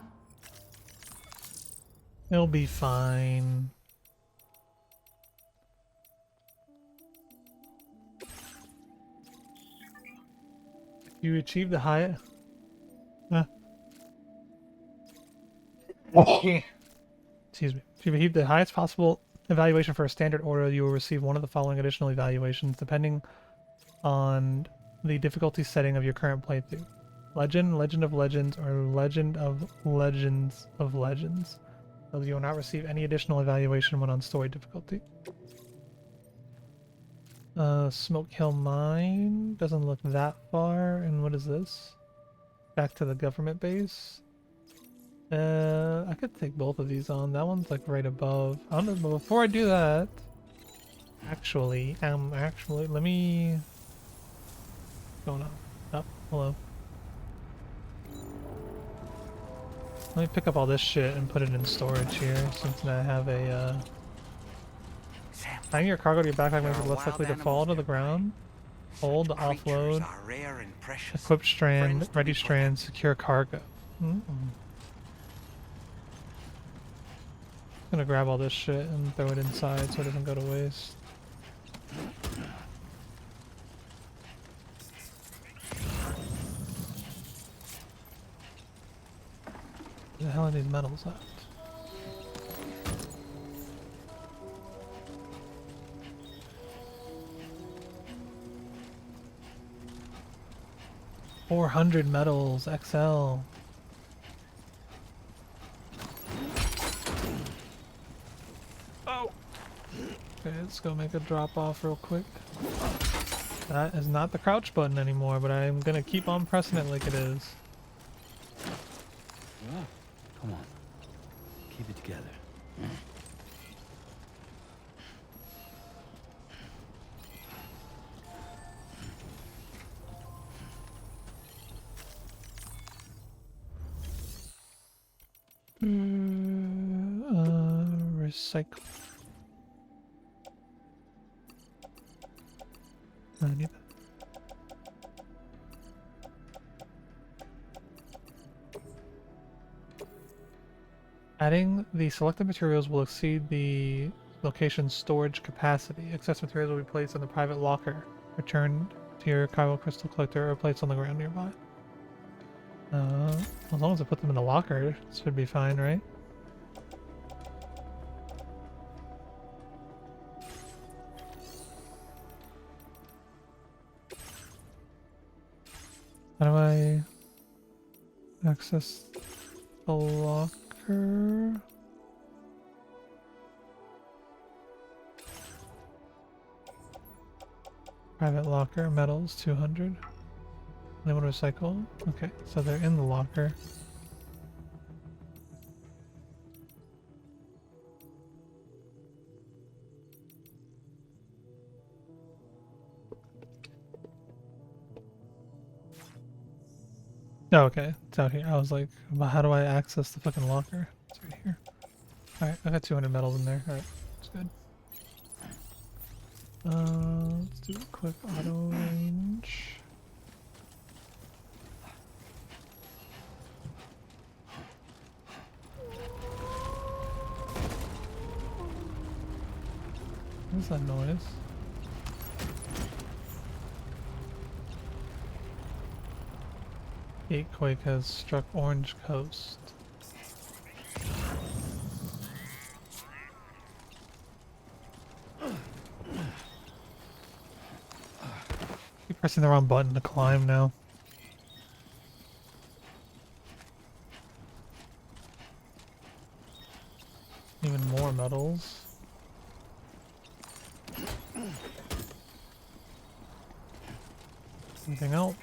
[SPEAKER 1] It'll be fine. You achieved the highest. Excuse me. If you achieve the highest possible evaluation for a standard order, you will receive one of the following additional evaluations, depending on the difficulty setting of your current playthrough: Legend, Legend of Legends, or Legend of Legends of Legends. So you will not receive any additional evaluation when on story difficulty. Smoke Hill Mine doesn't look that far. And what is this? Back to the government base. I could take both of these on. That one's like right above. I don't know, but before I do that, actually, let me. What's going on? Oh, hello. Let me pick up all this shit and put it in storage here, since I have a. Tying your cargo to your backpack makes it less likely to fall to the ground. Hold, offload, equip strand, ready strand, secure cargo. Gonna grab all this shit and throw it inside so it doesn't go to waste. Where the hell are these metals at? $400 metals, XL. Oh! Okay, let's go make a drop off real quick. That is not the crouch button anymore, but I'm gonna keep on pressing it like it is.
[SPEAKER 4] Yeah. Come on. Keep it together.
[SPEAKER 1] Recycle. I need that. Adding the selected materials will exceed the location's storage capacity. Excess materials will be placed in the private locker, returned to your Chiral crystal collector, or placed on the ground nearby. As long as I put them in the locker, this should be fine, right? How do I access the locker? Private locker, metals, 200. They want to recycle? Okay, so they're in the locker. Oh, okay, it's out here. I was like, well, how do I access the fucking locker? It's right here. Alright, I got 200 metals in there. Alright, that's good. Let's do a quick auto range. What's that noise? Quake has struck Orange Coast. Keep pressing the wrong button to climb now. Even more metals. Anything else?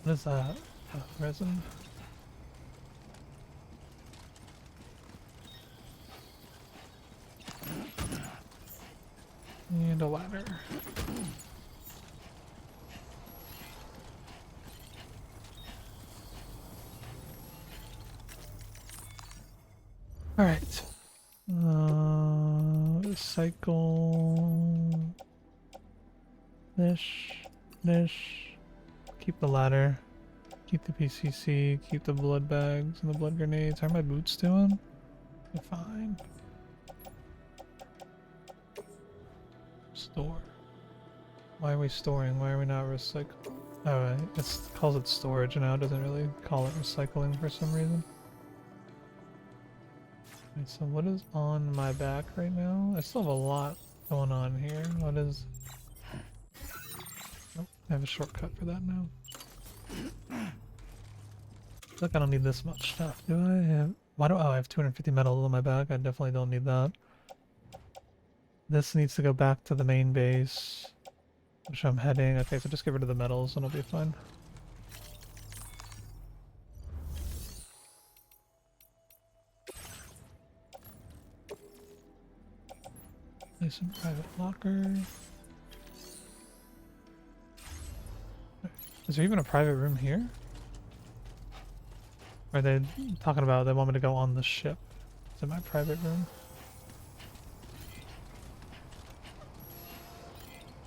[SPEAKER 1] What is that? Resin? And a ladder. Alright. Recycle. This. Keep the ladder. Keep the PCC. Keep the blood bags and the blood grenades. How are my boots doing? They're fine. Store. Why are we storing? Why are we not recycling? Oh, right. It calls it storage now. It doesn't really call it recycling for some reason. Okay, so what is on my back right now? I still have a lot going on here. What is... Nope, I have a shortcut for that now. Look, I don't need this much stuff, do I? Why do... Oh, I have 250 metal on my back. I definitely don't need that. This needs to go back to the main base, which I'm heading. Okay, so just get rid of the metals and it'll be fine. Place some private locker. Is there even a private room here? Or are they talking about they want me to go on the ship? Is it my private room?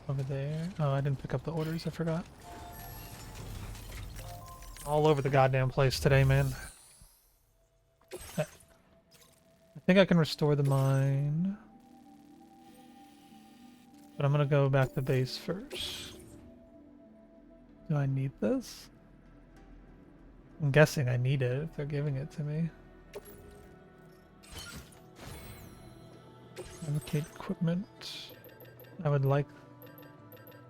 [SPEAKER 1] Over there. Oh, I didn't pick up the orders, I forgot. All over the goddamn place today, man. I think I can restore the mine. But I'm gonna go back to base first. Do I need this? I'm guessing I need it if they're giving it to me. Allocate equipment. I would like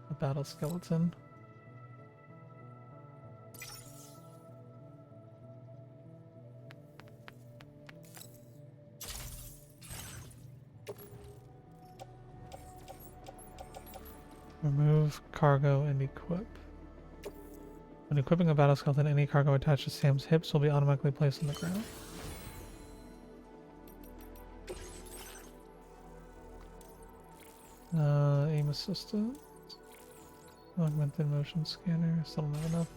[SPEAKER 1] a battle skeleton. Remove cargo and equip. When equipping a battle skeleton, any cargo attached to Sam's hips will be automatically placed on the ground. Aim assistant. Augmented motion scanner. Still don't have enough.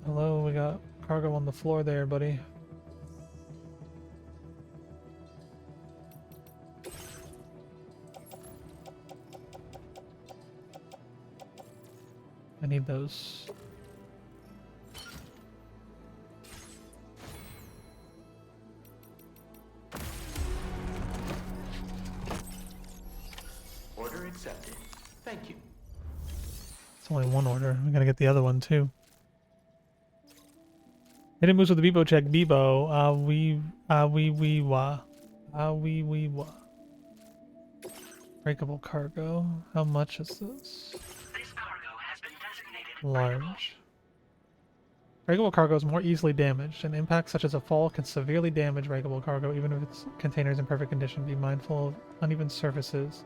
[SPEAKER 1] Hello, we got cargo on the floor there, buddy. I need those.
[SPEAKER 8] Order accepted. Thank you.
[SPEAKER 1] It's only one order. We gotta get the other one too. Hidden moves with the Bebo check. Bebo. Wee wah. Wee wah. Breakable cargo. How much is this?
[SPEAKER 10] This cargo has been designated
[SPEAKER 1] Large. Breakable cargo is more easily damaged. An impact such as a fall can severely damage breakable cargo even if its container is in perfect condition. Be mindful of uneven surfaces.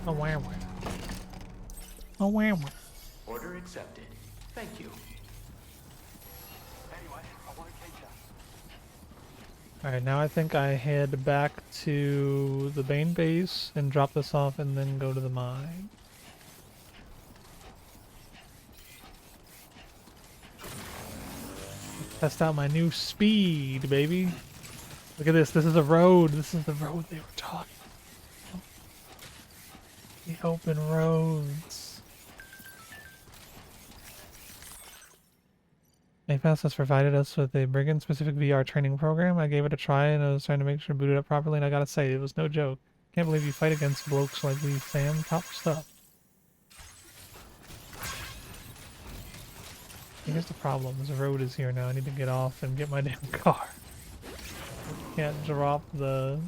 [SPEAKER 1] Oh wow. Oh wow.
[SPEAKER 8] Order accepted. Thank you.
[SPEAKER 12] Anyway, I won't keep you.
[SPEAKER 1] Alright, now I think I head back to the main base and drop this off and then go to the mine. Test out my new speed, baby. Look at this. This is a road. This is the road they were talking about. The open roads. APAS has provided us with a brigand-specific VR training program. I gave it a try and I was trying to make sure it booted up properly, and I gotta say, it was no joke. Can't believe you fight against blokes like these, Sam. Top stuff. Here's the problem. This road is here now. I need to get off and get my damn car. Can't drop the...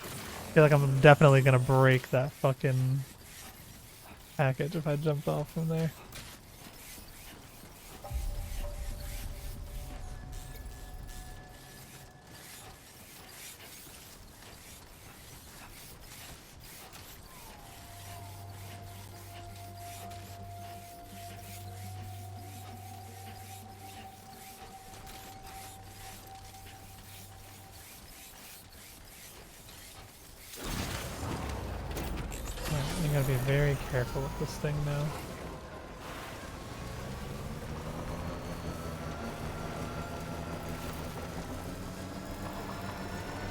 [SPEAKER 1] I feel like I'm definitely gonna break that fucking package if I jumped off from there. Gotta be very careful with this thing now.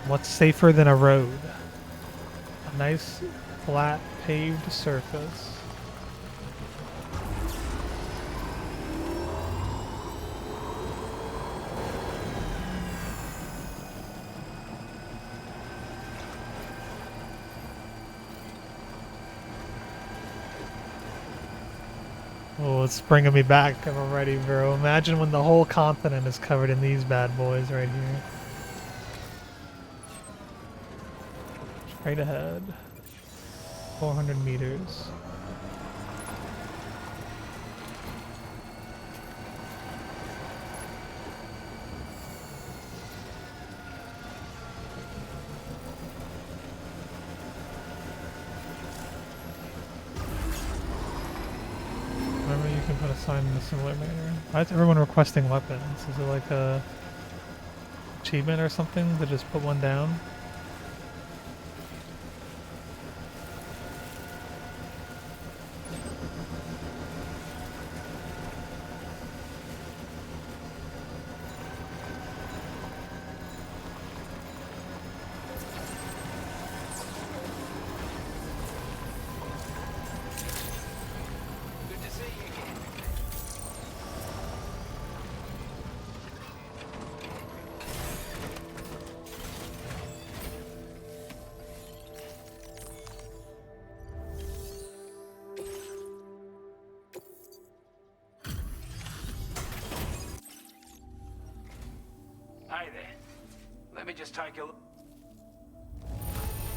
[SPEAKER 1] What's safer than a road? A nice, flat, paved surface. Oh, it's bringing me back. I'm ready, bro. Imagine when the whole continent is covered in these bad boys right here. Straight ahead. 400 meters. Remember, you can put a sign in a similar manner. Why is everyone requesting weapons? Is it like a achievement or something to just put one down?
[SPEAKER 10] Hey there. Let me just take a look.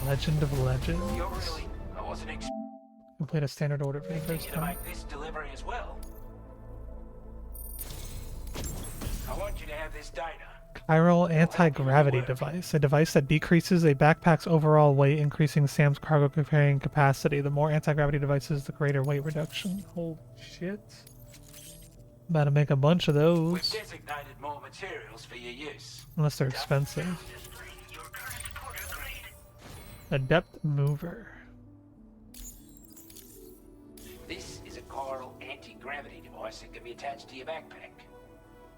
[SPEAKER 1] Legend of Legends.
[SPEAKER 10] You're really... I wasn't
[SPEAKER 1] Complete a standard order for the
[SPEAKER 10] expecting
[SPEAKER 1] first
[SPEAKER 10] you to
[SPEAKER 1] time.
[SPEAKER 10] make this delivery as well. I want you to have this data.
[SPEAKER 1] Chiral anti-gravity device. A device that decreases a backpack's overall weight, increasing Sam's cargo carrying capacity. The more anti-gravity devices, the greater weight reduction. Holy shit. About to make a bunch of
[SPEAKER 10] We've
[SPEAKER 1] those.
[SPEAKER 10] designated more materials for your use.
[SPEAKER 1] Unless they're expensive. Adept mover.
[SPEAKER 10] This is a chiral anti-gravity device that can be attached to your backpack.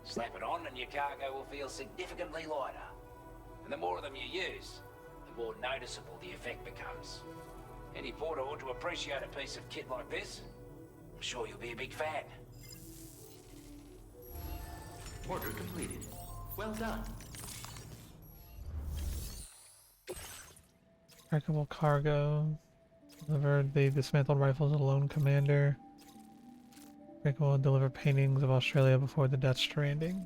[SPEAKER 10] Slap it on and your cargo will feel significantly lighter. And the more of them you use, the more noticeable the effect becomes. Any porter ought to appreciate a piece of kit like this. I'm sure you'll be a big fan.
[SPEAKER 3] Order completed. Well done.
[SPEAKER 1] Trackable cargo. Delivered the dismantled rifles of the lone commander. Trackable deliver paintings of Australia before the Death Stranding.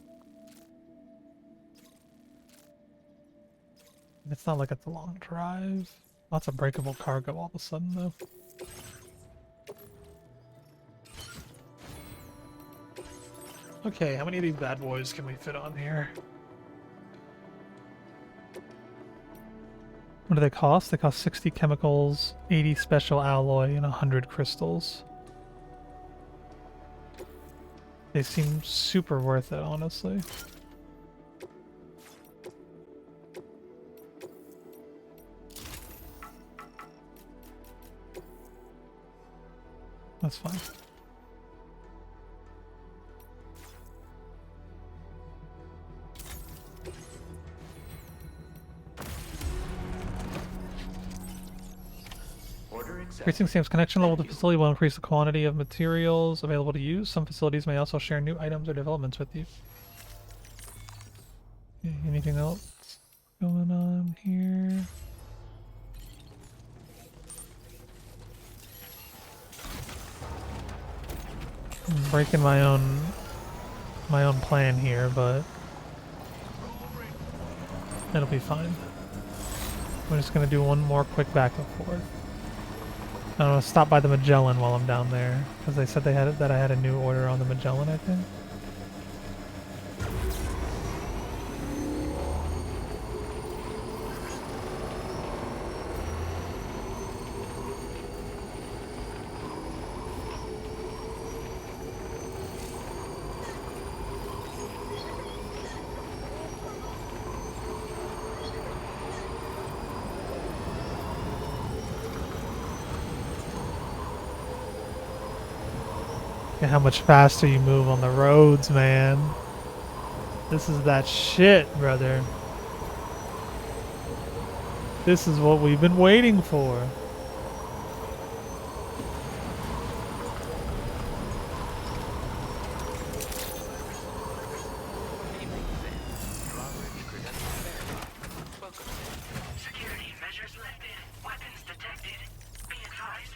[SPEAKER 1] It's not like it's a long drive. Lots of breakable cargo all of a sudden though. Okay, how many of these bad boys can we fit on here? What do they cost? They cost 60 chemicals, 80 special alloy, and 100 crystals. They seem super worth it, honestly. That's fine. Increasing Sam's connection level to the facility will increase the quantity of materials available to use. Some facilities may also share new items or developments with you. Okay, anything else going on here? I'm breaking my own plan here, but it'll be fine. I'm just gonna do one more quick back and forth. I'm gonna stop by the Magellan while I'm down there, because they said that I had a new order on the Magellan, I think. Look at how much faster you move on the roads, man. This is that shit, brother. This is what we've been waiting for.
[SPEAKER 7] Security measures lifted. Weapons detected. Be advised.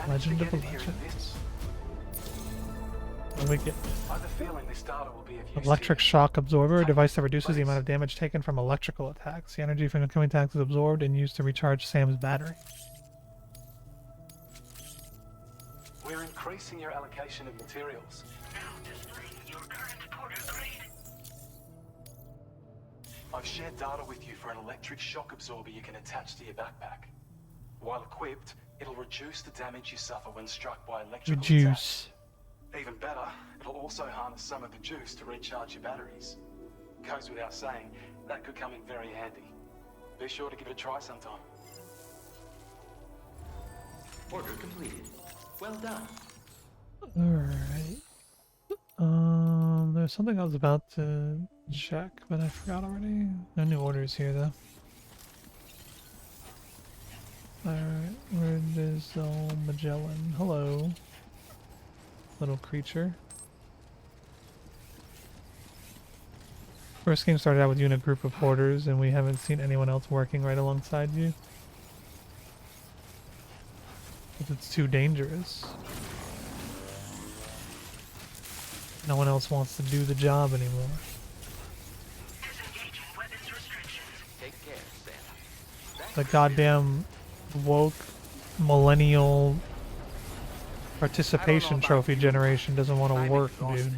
[SPEAKER 1] Legend of the
[SPEAKER 12] Get it here in
[SPEAKER 1] Legend.
[SPEAKER 12] this.
[SPEAKER 1] What do we get?
[SPEAKER 12] I have a feeling this data will be of use
[SPEAKER 1] Electric
[SPEAKER 12] to you.
[SPEAKER 1] shock absorber, a
[SPEAKER 12] Take
[SPEAKER 1] device
[SPEAKER 12] it,
[SPEAKER 1] that reduces the amount of
[SPEAKER 12] please.
[SPEAKER 1] damage taken from electrical attacks. The energy from incoming attacks is absorbed and used to recharge Sam's battery.
[SPEAKER 12] We're increasing your allocation of materials.
[SPEAKER 7] Now displaying your current porter grade.
[SPEAKER 12] I've shared data with you for an electric shock absorber you can attach to your backpack. While equipped, it'll reduce the damage you suffer when struck by electrical attacks.
[SPEAKER 1] Reduce.
[SPEAKER 12] Even better, it'll also harness some of the juice to recharge your batteries. Goes without saying, that could come in very handy. Be sure to give it a try sometime.
[SPEAKER 3] Order completed. Well done.
[SPEAKER 1] Alright. There's something I was about to check, but I forgot already. No new orders here, though. Alright, where is Magellan? Hello. Little creature. First game started out with you in a group of porters, and we haven't seen anyone else working right alongside you. Because it's too dangerous. No one else wants to do the job anymore.
[SPEAKER 7] Disengaging weapons restrictions.
[SPEAKER 3] Take care, Sam.
[SPEAKER 1] The goddamn woke millennial participation trophy generation doesn't want to work, dude.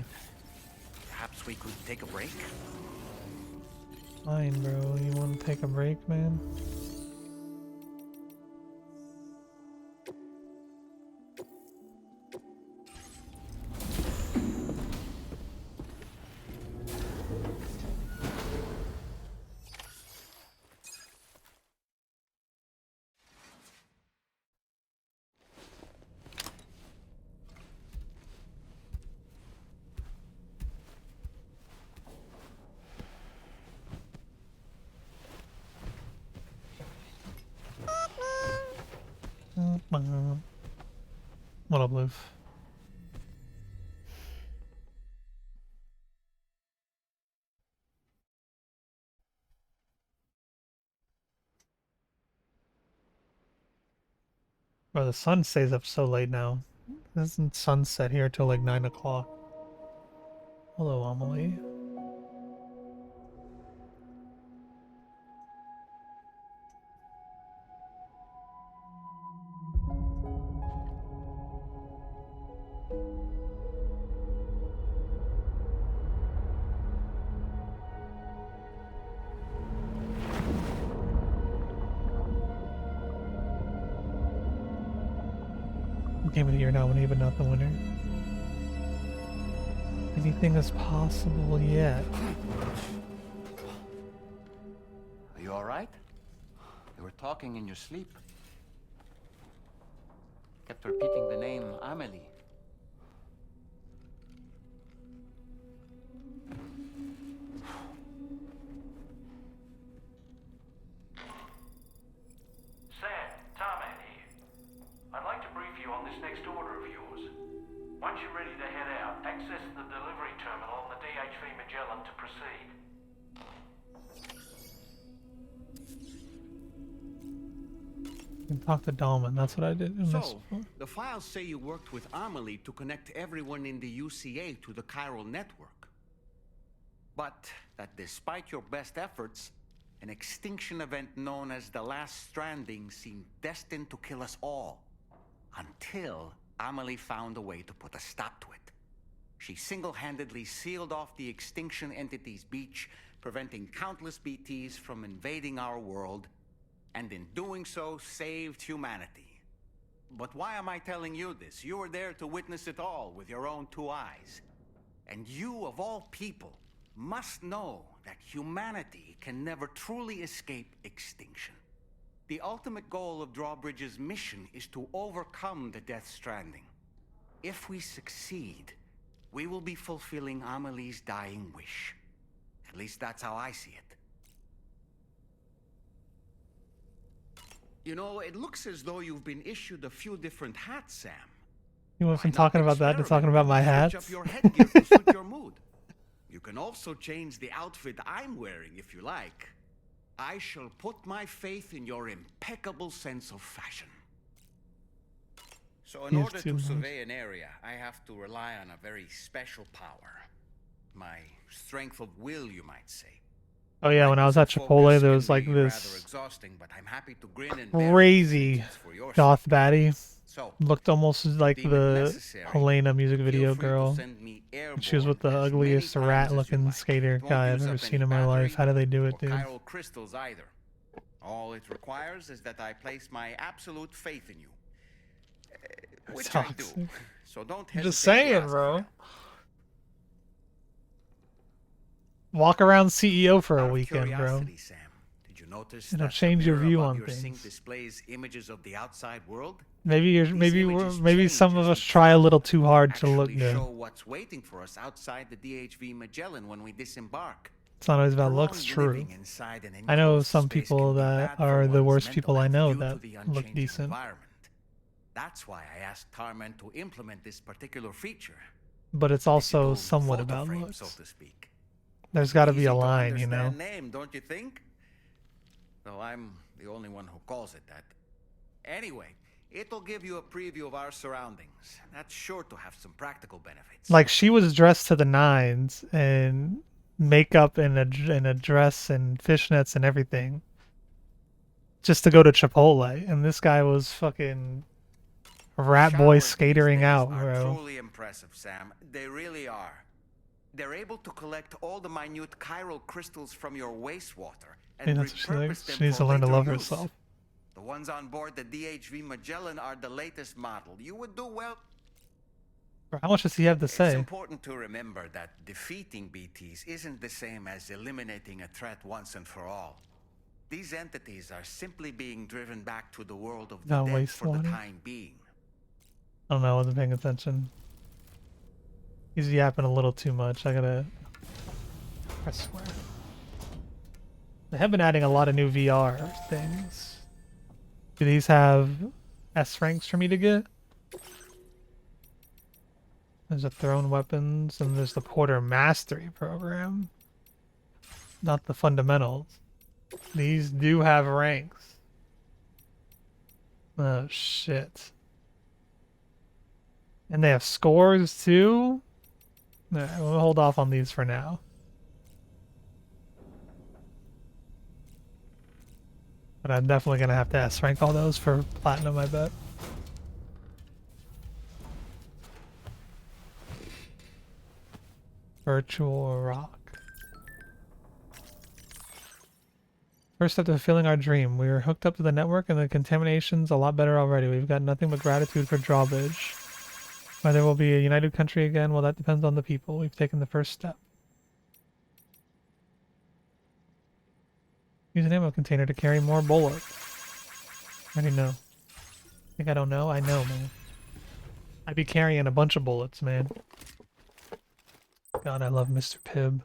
[SPEAKER 11] Perhaps we could take a break?
[SPEAKER 1] Fine, bro. You want to take a break, man? What up, Liv? Bro, the sun stays up so late now. It doesn't sunset here till like 9 o'clock. Hello, Amelie. Game of the Year nominee, but not the winner. Anything is possible yet.
[SPEAKER 11] Are you alright? You were talking in your sleep. Kept repeating the name Amelie.
[SPEAKER 10] Sam, Tarman here. I'd like to brief you on this next order of yours. Once you're ready to head out, access the delivery terminal on the DHV Magellan to proceed.
[SPEAKER 1] You can talk to Dalman. That's what I did in this
[SPEAKER 13] So,
[SPEAKER 1] one.
[SPEAKER 13] the files say you worked with Amelie to connect everyone in the UCA to the chiral network. But that despite your best efforts, an extinction event known as the Last Stranding seemed destined to kill us all. Until Amelie found a way to put a stop to it. She single-handedly sealed off the extinction entity's beach, preventing countless BTs from invading our world, and in doing so, saved humanity. But why am I telling you this? You were there to witness it all with your own two eyes. And you, of all people, must know that humanity can never truly escape extinction. The ultimate goal of Drawbridge's mission is to overcome the Death Stranding. If we succeed, we will be fulfilling Amelie's dying wish. At least that's how I see it. You know, it looks as though you've been issued a few different hats, Sam.
[SPEAKER 1] You went from talking about that to talking about my
[SPEAKER 13] Switch
[SPEAKER 1] hats?
[SPEAKER 13] up your headgear to suit your mood. You can also change the outfit I'm wearing if you like. I shall put my faith in your impeccable sense of fashion. So in order to survey an area, I have to rely on a very special power. My strength of will, you might say.
[SPEAKER 1] Oh yeah, when I was at Chipotle, there was like this crazy goth baddie. Looked almost like the Helena music video girl. She was with the ugliest rat-looking skater guy I've ever seen in my life. How do they do it, dude?
[SPEAKER 13] Chiral crystals either. All it requires is that I place my absolute faith in you. Which I do. So don't hesitate.
[SPEAKER 1] I'm just saying, bro. Walk around CEO for a weekend, bro.
[SPEAKER 13] Sam, did you notice
[SPEAKER 1] it'll change your view on things.
[SPEAKER 13] Displays images of the outside world?
[SPEAKER 1] Maybe some of us try a little too hard to look good.
[SPEAKER 13] Show what's waiting for us outside the DHV Magellan when we disembark.
[SPEAKER 1] It's not always about looks, true. I know some people that are the worst people I know that look decent.
[SPEAKER 13] That's why I asked Tarman to implement this particular feature.
[SPEAKER 1] But it's also somewhat about looks.
[SPEAKER 13] So to speak.
[SPEAKER 1] There's got to be a line, you know.
[SPEAKER 13] Name, don't you think? Though I'm the only one who calls it that. Anyway, it'll give you a preview of our surroundings. That's sure to have some practical benefits.
[SPEAKER 1] Like, she was dressed to the nines and makeup and a dress and fishnets and everything just to go to Chipotle, and this guy was fucking rat boy skatering out, bro.
[SPEAKER 13] Truly impressive, Sam. They really are. They're able to collect all the minute chiral crystals from your wastewater and repurpose them.
[SPEAKER 1] She needs to learn to love herself.
[SPEAKER 13] The ones on board the DHV Magellan are the latest model. You would do well.
[SPEAKER 1] How much does he have to say?
[SPEAKER 13] It's important to remember that defeating BTs isn't the same as eliminating a threat once and for all. These entities are simply being driven back to the world of the dead for the time being.
[SPEAKER 1] I don't know, I wasn't paying attention. He's yapping a little too much. I swear. They have been adding a lot of new VR things. Do these have S ranks for me to get? There's a thrown weapons, and there's the Porter Mastery program. Not the fundamentals. These do have ranks. Oh shit. And they have scores too? Alright, we'll hold off on these for now. But I'm definitely gonna have to S rank all those for platinum, I bet. Virtual rock. First step to fulfilling our dream. We are hooked up to the network and the contamination's a lot better already. We've got nothing but gratitude for Drawbridge. Whether we'll be a united country again, well, that depends on the people. We've taken the first step. Use an ammo container to carry more bullets. I already know. Think I don't know? I know, man. I'd be carrying a bunch of bullets, man. God, I love Mr. Pibb.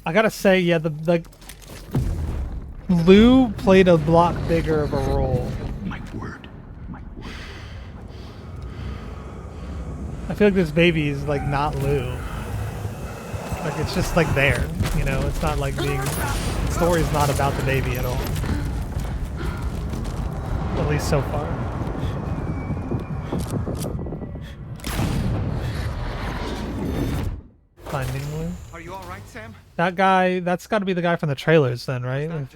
[SPEAKER 1] I gotta say, yeah, the Lou played a lot bigger of a role.
[SPEAKER 14] My word.
[SPEAKER 1] I feel like this baby is like not Lou. Like it's just like there, you know. It's not like being. The story's not about the baby at all. At least so far. Finding Lou.
[SPEAKER 13] Are you all right, Sam?
[SPEAKER 1] That guy, that's got to be the guy from the trailers then, right? If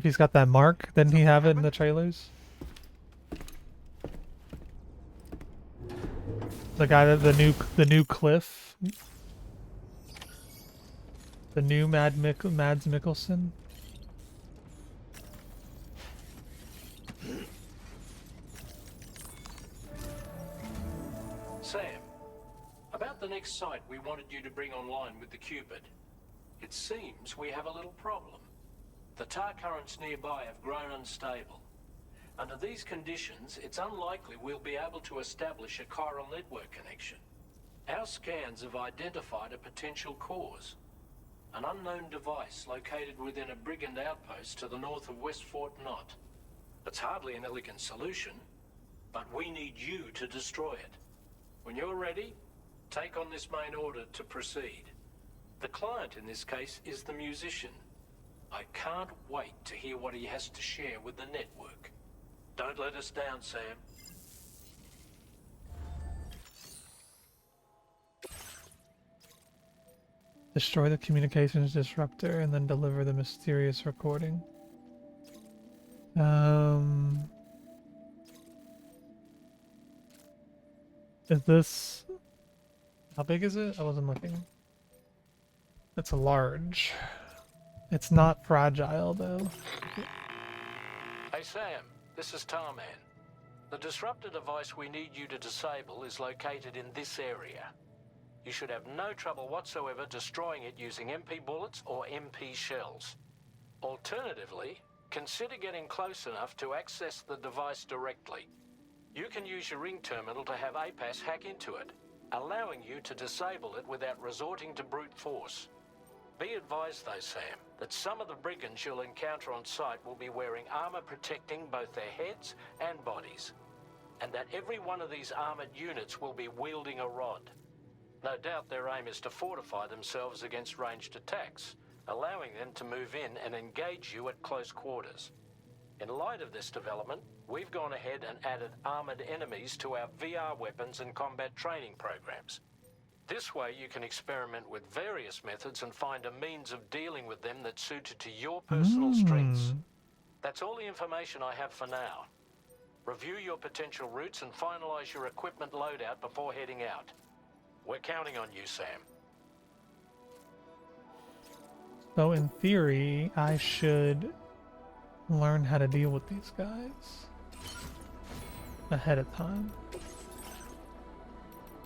[SPEAKER 1] he's got that mark, didn't he have it in the trailers? The guy that the new Cliff, the new Mads Mikkelsen.
[SPEAKER 14] to bring online with the Cupid. It seems we have a little problem. The tar currents nearby have grown unstable. Under these conditions, it's unlikely we'll be able to establish a chiral network connection. Our scans have identified a potential cause. An unknown device located within a brigand outpost to the north of West Fort Knot. It's hardly an elegant solution, but we need you to destroy it. When you're ready, take on this main order to proceed. The client in this case is the musician. I can't wait to hear what he has to share with the network. Don't let us down, Sam.
[SPEAKER 1] Destroy the communications disruptor and then deliver the mysterious recording. Is this... How big is it? I wasn't looking. It's large. It's not fragile, though.
[SPEAKER 14] Hey, Sam. This is Tarman. The disruptor device we need you to disable is located in this area. You should have no trouble whatsoever destroying it using MP bullets or MP shells. Alternatively, consider getting close enough to access the device directly. You can use your ring terminal to have APAS hack into it, allowing you to disable it without resorting to brute force. Be advised though, Sam, that some of the brigands you'll encounter on site will be wearing armor protecting both their heads and bodies, and that every one of these armored units will be wielding a rod. No doubt their aim is to fortify themselves against ranged attacks, allowing them to move in and engage you at close quarters. In light of this development, we've gone ahead and added armored enemies to our VR weapons and combat training programs. This way you can experiment with various methods and find a means of dealing with them that's suited to your personal strengths. That's all the information I have for now. Review your potential routes and finalize your equipment loadout before heading out. We're counting on you, Sam.
[SPEAKER 1] So in theory, I should learn how to deal with these guys ahead of time.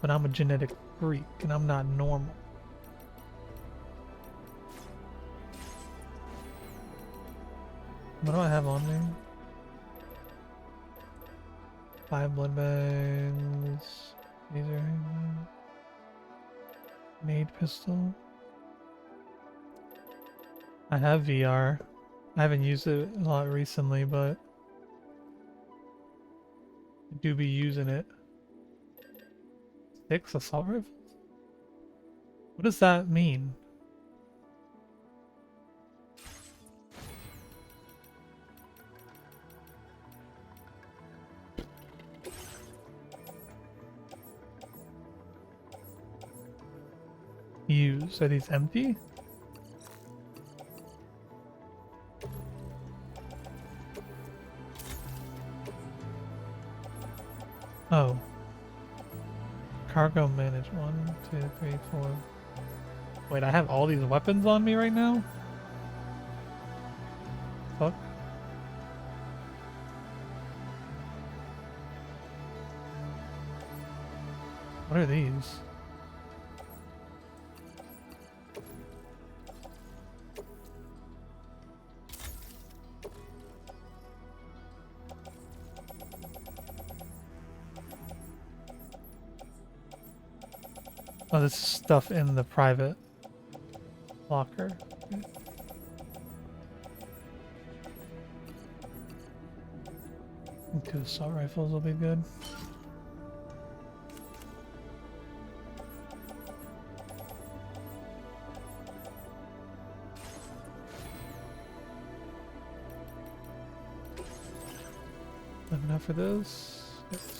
[SPEAKER 1] But I'm a genetic freak and I'm not normal. What do I have on me? 5 blood bags, laser hammer, nade pistol. I have VR. I haven't used it a lot recently, but I do be using it. 6 assault rifles? What does that mean? Use. Are these empty? Oh. Cargo manage. 1, 2, 3, 4. Wait, I have all these weapons on me right now? Fuck. What are these? Oh, this is stuff in the private locker. Okay. Two assault rifles will be good. Enough for those. Yes.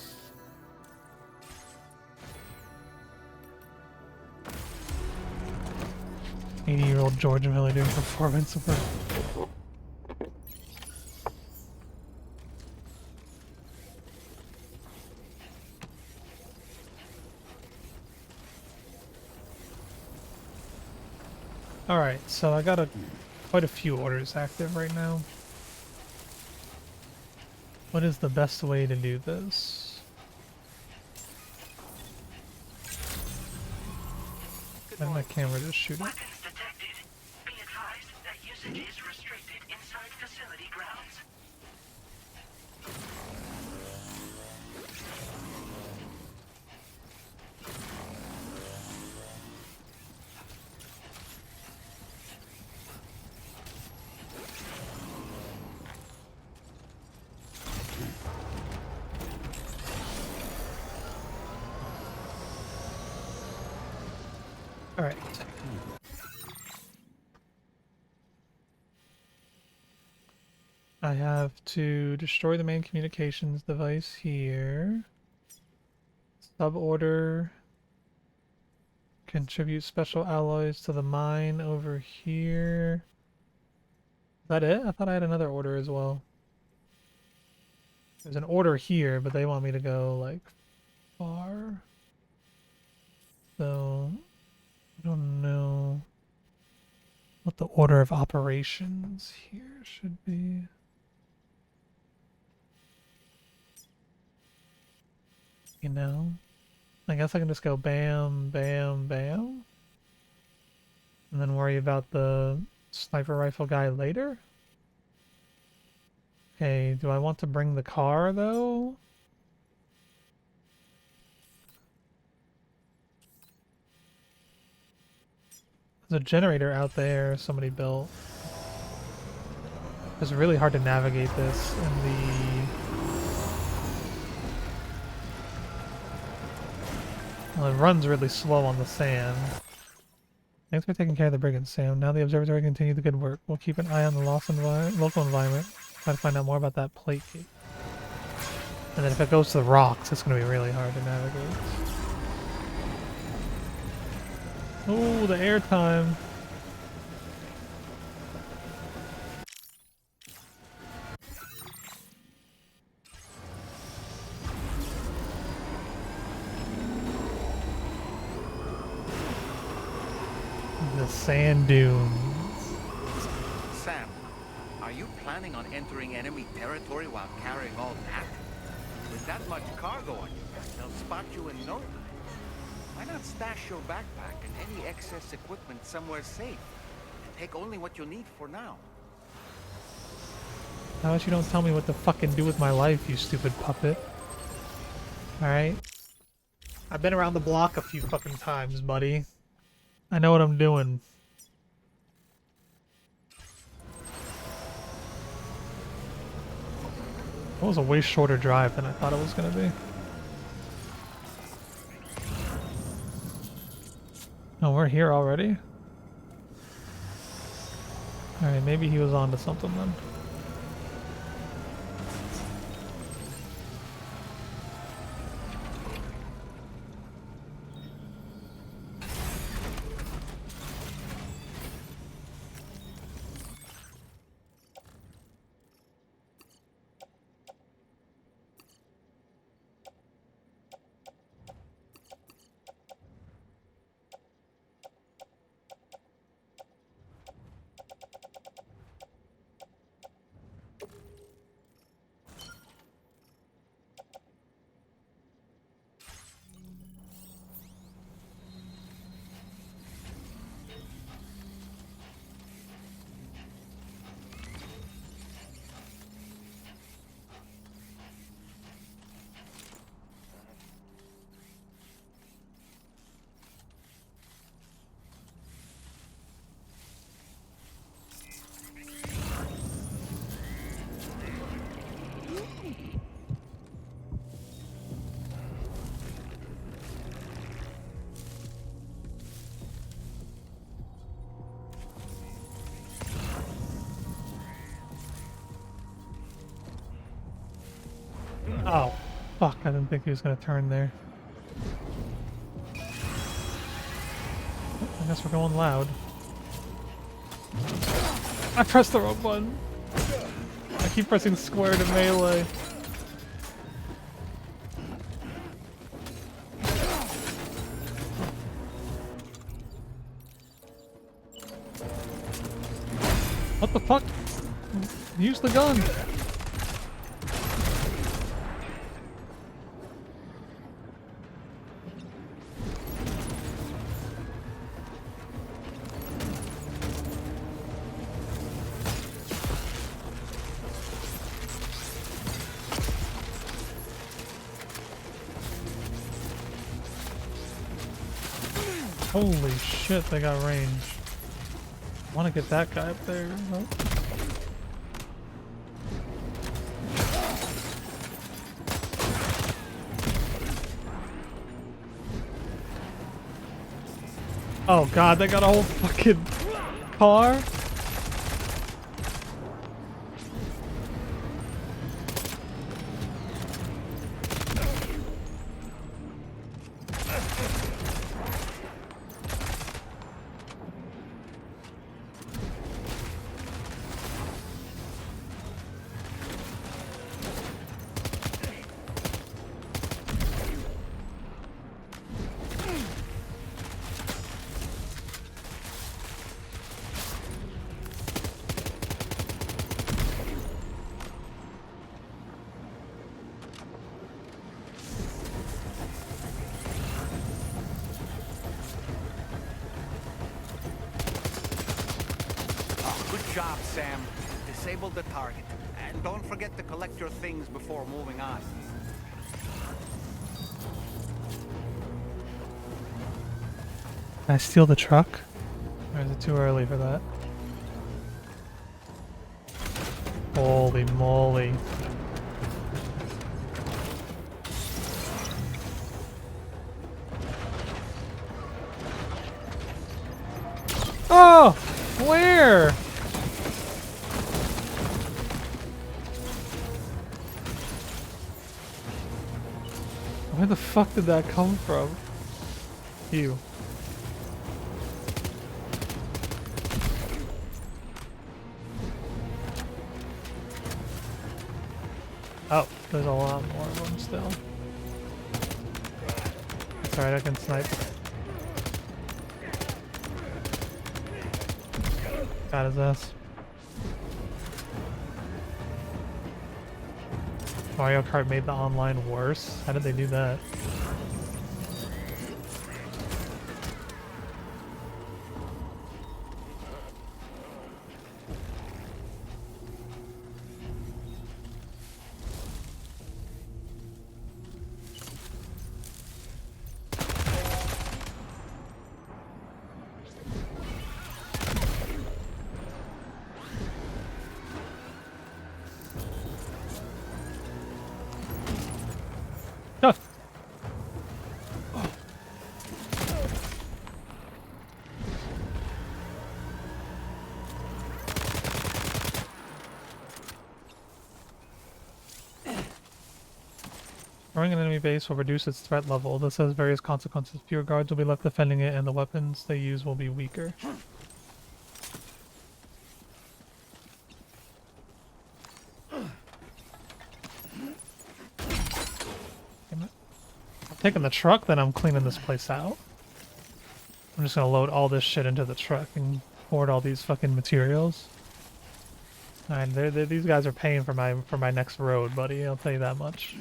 [SPEAKER 1] '80-year-old George Miller doing performance of her. Alright, so I got quite a few orders active right now. What is the best way to do this?
[SPEAKER 11] Good
[SPEAKER 1] Why did my camera just shoot it?
[SPEAKER 10] Weapons detected. Be advised that usage is restricted inside facility grounds.
[SPEAKER 1] All right. I have to destroy the main communications device here. Suborder. Contribute special alloys to the mine over here. Is that it? I thought I had another order as well. There's an order here, but they want me to go, like, far. So, I don't know what the order of operations here should be. You know? I guess I can just go bam, bam, bam. And then worry about the sniper rifle guy later? Okay, do I want to bring the car, though? There's a generator out there somebody built. It's really hard to navigate this in the... Well, it runs really slow on the sand. Thanks for taking care of the brigands, Sam. Now the observatory continue the good work. We'll keep an eye on the local environment. Try to find out more about that plate gate. And then if it goes to the rocks, it's going to be really hard to navigate. Oh, the airtime. The sand dunes.
[SPEAKER 11] Sam, are you planning on entering enemy territory while carrying all that? With that much cargo on you, they'll spot you in no time. Why not stash your backpack and any excess equipment somewhere safe? And take only what you need for now.
[SPEAKER 1] How about you don't tell me what to fucking do with my life, you stupid puppet? Alright? I've been around the block a few fucking times, buddy. I know what I'm doing. That was a way shorter drive than I thought it was gonna be. Oh, we're here already? Alright, maybe he was on to something then. Oh, fuck, I didn't think he was gonna turn there. I guess we're going loud. I pressed the wrong button. I keep pressing square to melee. What the fuck? Use the gun! Holy shit, they got range. I want to get that guy up there. Oh. Oh god, they got a whole fucking car?
[SPEAKER 13] Good job, Sam. Disable the target. And don't forget to collect your things before moving on.
[SPEAKER 1] Can I steal the truck? Or is it too early for that? Holy moly. Oh! Where? Where the fuck did that come from? You. Oh, there's a lot more of them still. It's alright, I can snipe. Got his ass. Mario Kart made the online worse? How did they do that? Ah. Destroying an enemy base will reduce its threat level. This has various consequences. Fewer guards will be left defending it, and the weapons they use will be weaker. Damn it. I'm taking the truck, then I'm cleaning this place out. I'm just gonna load all this shit into the truck and hoard all these fucking materials. And these guys are paying for my next road, buddy. I'll tell you that much.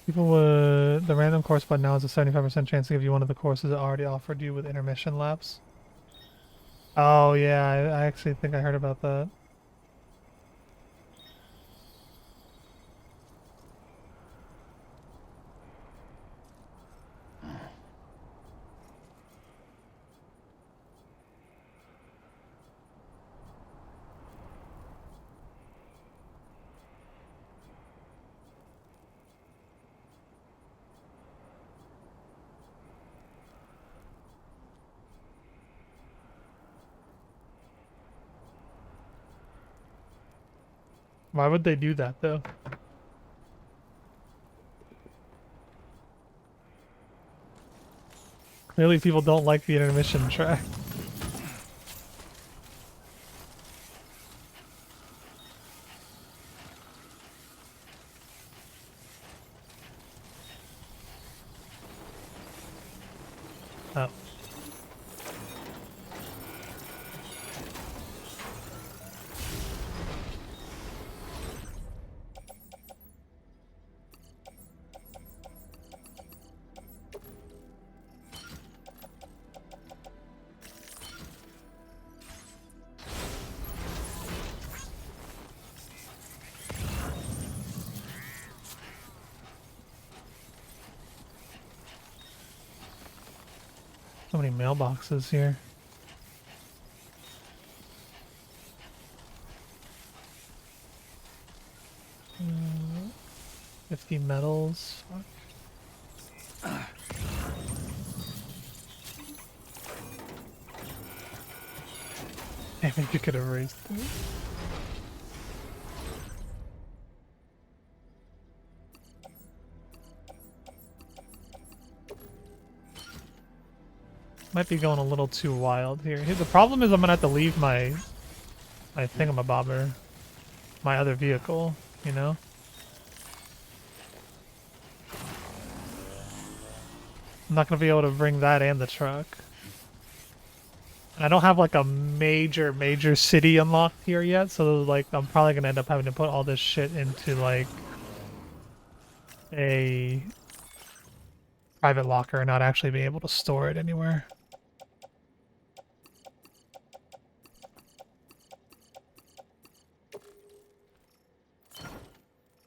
[SPEAKER 1] People would... The random course button now has a 75% chance to give you one of the courses it already offered you with intermission laps. Oh yeah, I actually think I heard about that. Why would they do that though? Clearly people don't like the intermission track. many mailboxes here. 50 metals. Fuck. Damn it, you could have raised it. Might be going a little too wild here. The problem is I'm gonna have to leave my thingamabobber, my other vehicle, you know? I'm not gonna be able to bring that and the truck. And I don't have like a major city unlocked here yet, so like I'm probably gonna end up having to put all this shit into like a private locker and not actually be able to store it anywhere.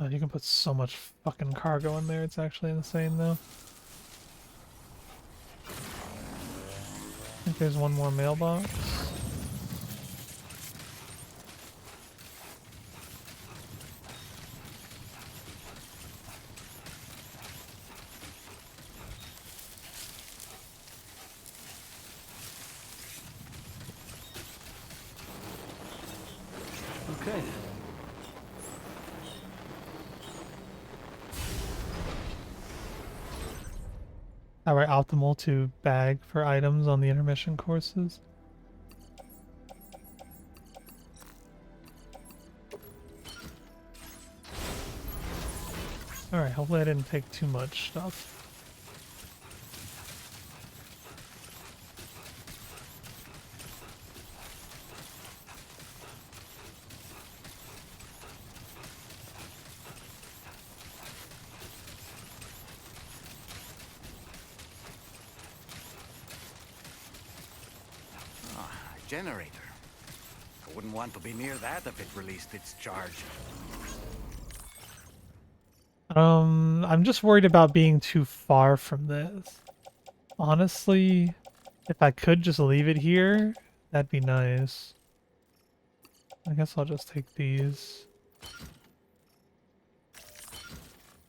[SPEAKER 1] Oh, you can put so much fucking cargo in there, it's actually insane though. I think there's one more mailbox.
[SPEAKER 4] Okay.
[SPEAKER 1] Alright, optimal to bag for items on the intermission courses. Alright, hopefully I didn't take too much stuff.
[SPEAKER 13] Generator. I wouldn't want to be near that if it released its charge.
[SPEAKER 1] I'm just worried about being too far from this. Honestly, if I could just leave it here, that'd be nice. I guess I'll just take these.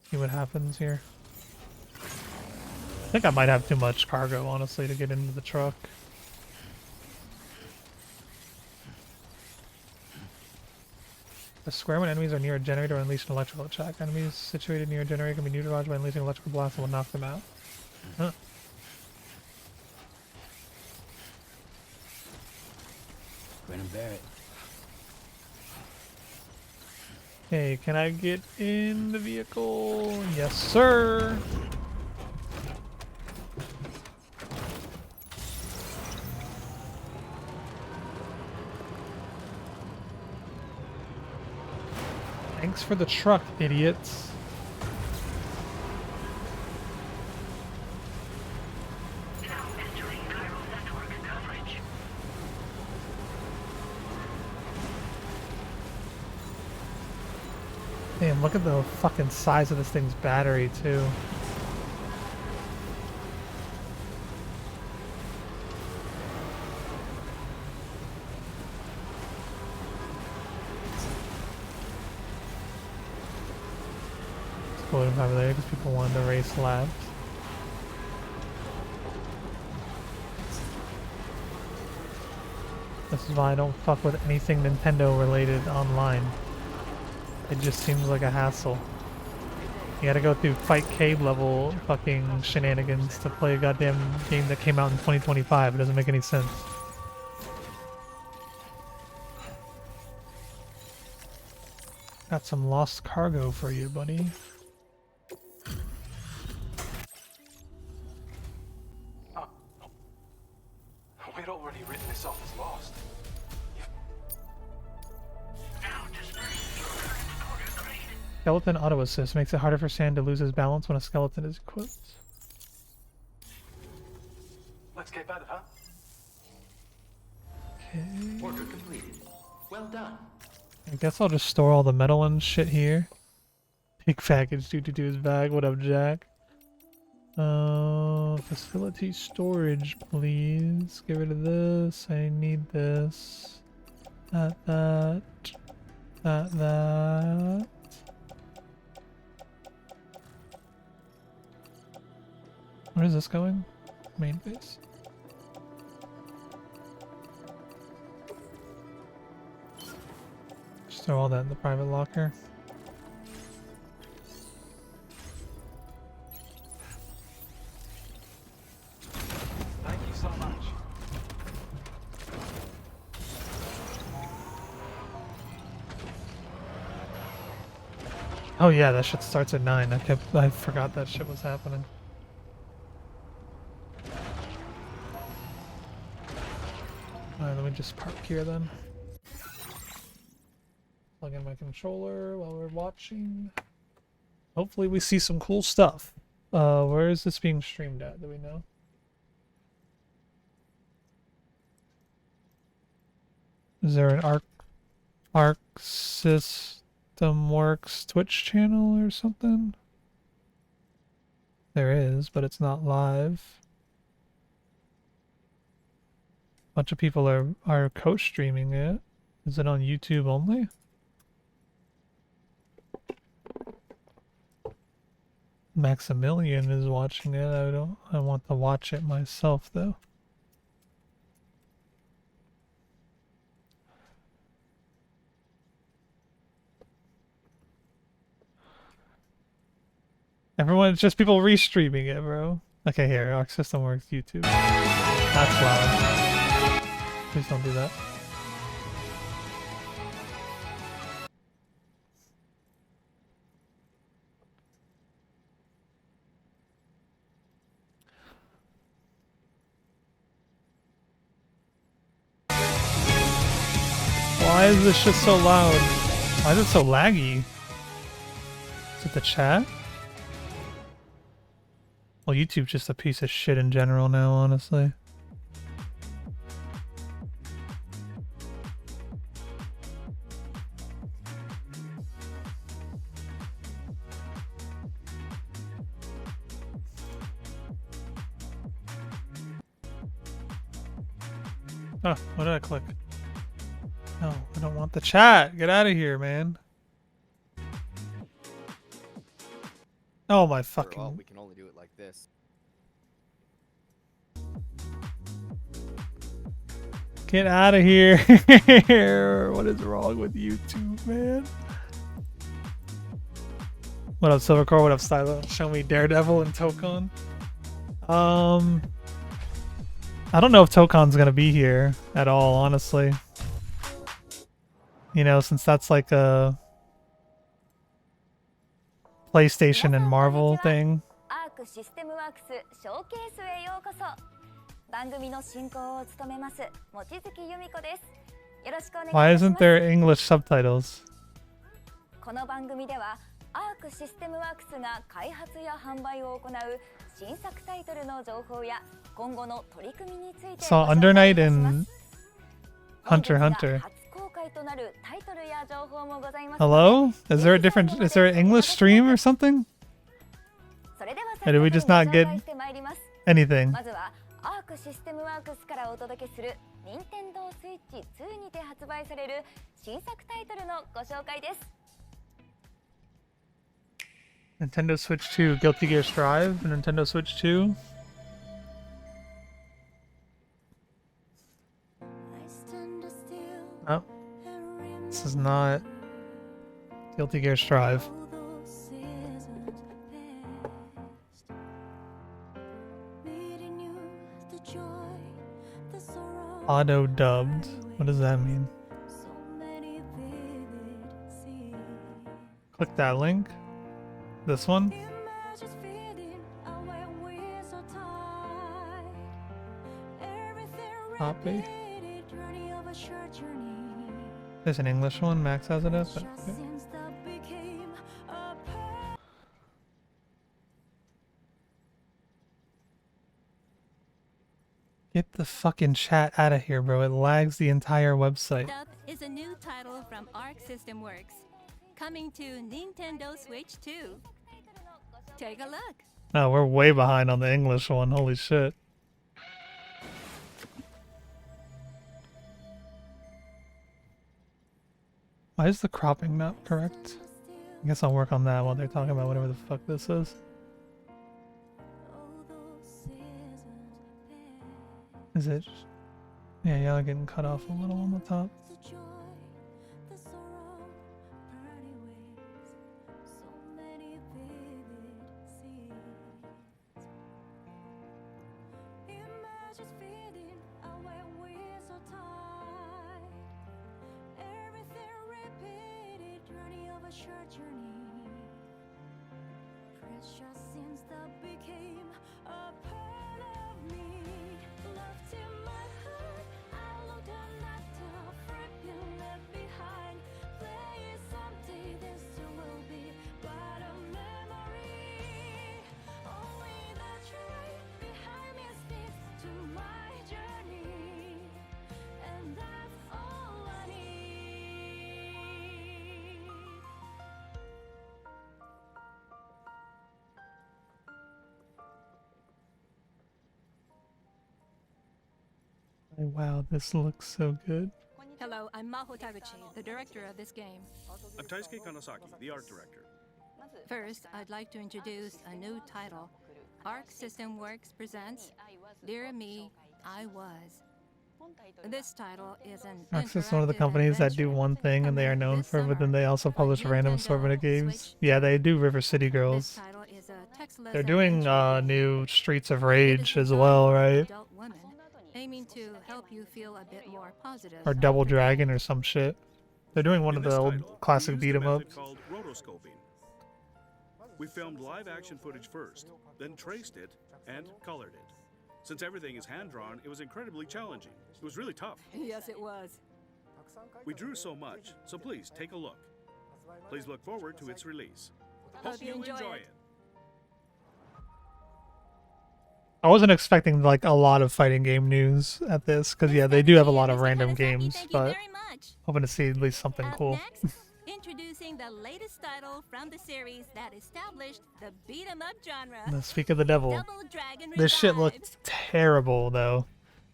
[SPEAKER 1] See what happens here. I think I might have too much cargo, honestly, to get into the truck. The square when enemies are near a generator or unleash an electrical attack. Enemies situated near a generator can be neutralized by unleashing an electrical blast that will knock them out. Huh.
[SPEAKER 4] Grin and bear it.
[SPEAKER 1] Hey, can I get in the vehicle? Yes, sir! Thanks for the truck, idiots. Damn, look at the fucking size of this thing's battery, too. Over there because people wanted to race laps. This is why I don't fuck with anything Nintendo related online. It just seems like a hassle. You gotta go through Fight Cave level fucking shenanigans to play a goddamn game that came out in 2025. It doesn't make any sense. Got some lost cargo for you, buddy.
[SPEAKER 12] We'd already written this off as lost.
[SPEAKER 1] Skeleton auto assist makes it harder for Sand to lose his balance when a skeleton is equipped.
[SPEAKER 12] Let's get at it, huh?
[SPEAKER 1] Okay.
[SPEAKER 3] Order completed. Well done.
[SPEAKER 1] I guess I'll just store all the metal and shit here. Big package, 222's bag. What up, Jack? Facility storage, please. Get rid of this. I need this. That. Where is this going? Main base. Just throw all that in the private locker.
[SPEAKER 12] Thank you so much.
[SPEAKER 1] Oh yeah, that shit starts at 9. I forgot that shit was happening. Alright, let me just park here then. Plug in my controller while we're watching. Hopefully we see some cool stuff. Where is this being streamed at? Do we know? Is there an Arc System Works Twitch channel or something? There is, but it's not live. A bunch of people are co-streaming it. Is it on YouTube only? Maximilian is watching it. I want to watch it myself though. Everyone, it's just people restreaming it, bro. Okay, here, Arc System Works YouTube. That's loud. Please don't do that. Why is this shit so loud? Why is it so laggy? Is it the chat? Well, YouTube's just a piece of shit in general now, honestly. Oh, what did I click? No, I don't want the chat. Get out of here, man. Oh my fucking.
[SPEAKER 15] Well, we can only do it like this.
[SPEAKER 1] Get out of here. What is wrong with YouTube, man? What up, Silvercore? What up, Stylo? Show me Daredevil and Tokon. I don't know if Tokon's gonna be here at all, honestly. You know, since that's like a PlayStation and Marvel thing. Why isn't there English subtitles?
[SPEAKER 16] この番組ではアークシステムワークスが開発や販売を行う新作タイトルの情報や今後の取り組みについて
[SPEAKER 1] Saw Under Night and Hunter x Hunter. Hello? Is there an English stream or something? Or did we just not get anything?
[SPEAKER 16] まずはアークシステムワークスからお届けする任天堂スイッチ2にて発売される新作タイトルのご紹介です。
[SPEAKER 1] Nintendo Switch 2, Guilty Gear Strive, Nintendo Switch 2. Oh, this is not Guilty Gear Strive. Auto dubbed. What does that mean? Click that link. This one? Copy. There's an English one. Max has it up. But, okay. Get the fucking chat out of here, bro. It lags the entire website.
[SPEAKER 17] Up is a new title from Arc System Works, coming to Nintendo Switch 2. Take a look.
[SPEAKER 1] Oh, we're way behind on the English one. Holy shit. Why is the cropping not correct? I guess I'll work on that while they're talking about whatever the fuck this is. Is it? Yeah, y'all are getting cut off a little on the top. Wow, this looks so good.
[SPEAKER 17] Hello, I'm Maho Taguchi, the director of this game.
[SPEAKER 15] I'm Taisuke Kanasaki, the art director.
[SPEAKER 17] First, I'd like to introduce a new title. Arc System Works presents Dear Me, I Was. This title is an
[SPEAKER 1] Arc is one of the companies that do one thing and they are known for, but then they also publish a random assortment of games. Yeah, they do River City Girls. They're doing new Streets of Rage as well, right?
[SPEAKER 17] Aiming to help you feel a bit more positive.
[SPEAKER 1] Or Double Dragon or some shit. They're doing one of the old classic beat 'em ups.
[SPEAKER 15] Called rotoscoping. We filmed live action footage first, then traced it and colored it. Since everything is hand drawn, it was incredibly challenging. It was really tough.
[SPEAKER 17] Yes, it was.
[SPEAKER 15] We drew so much, so please take a look. Please look forward to its release.
[SPEAKER 17] Hope you enjoy it.
[SPEAKER 1] I wasn't expecting like a lot of fighting game news at this, because yeah, they do have a lot of random games, but hoping to see at least something cool.
[SPEAKER 17] Introducing the latest title from the series that established the beat 'em up genre.
[SPEAKER 1] Now, speak of the devil.
[SPEAKER 17] Double Dragon
[SPEAKER 1] This shit
[SPEAKER 17] Revive.
[SPEAKER 1] looked terrible though.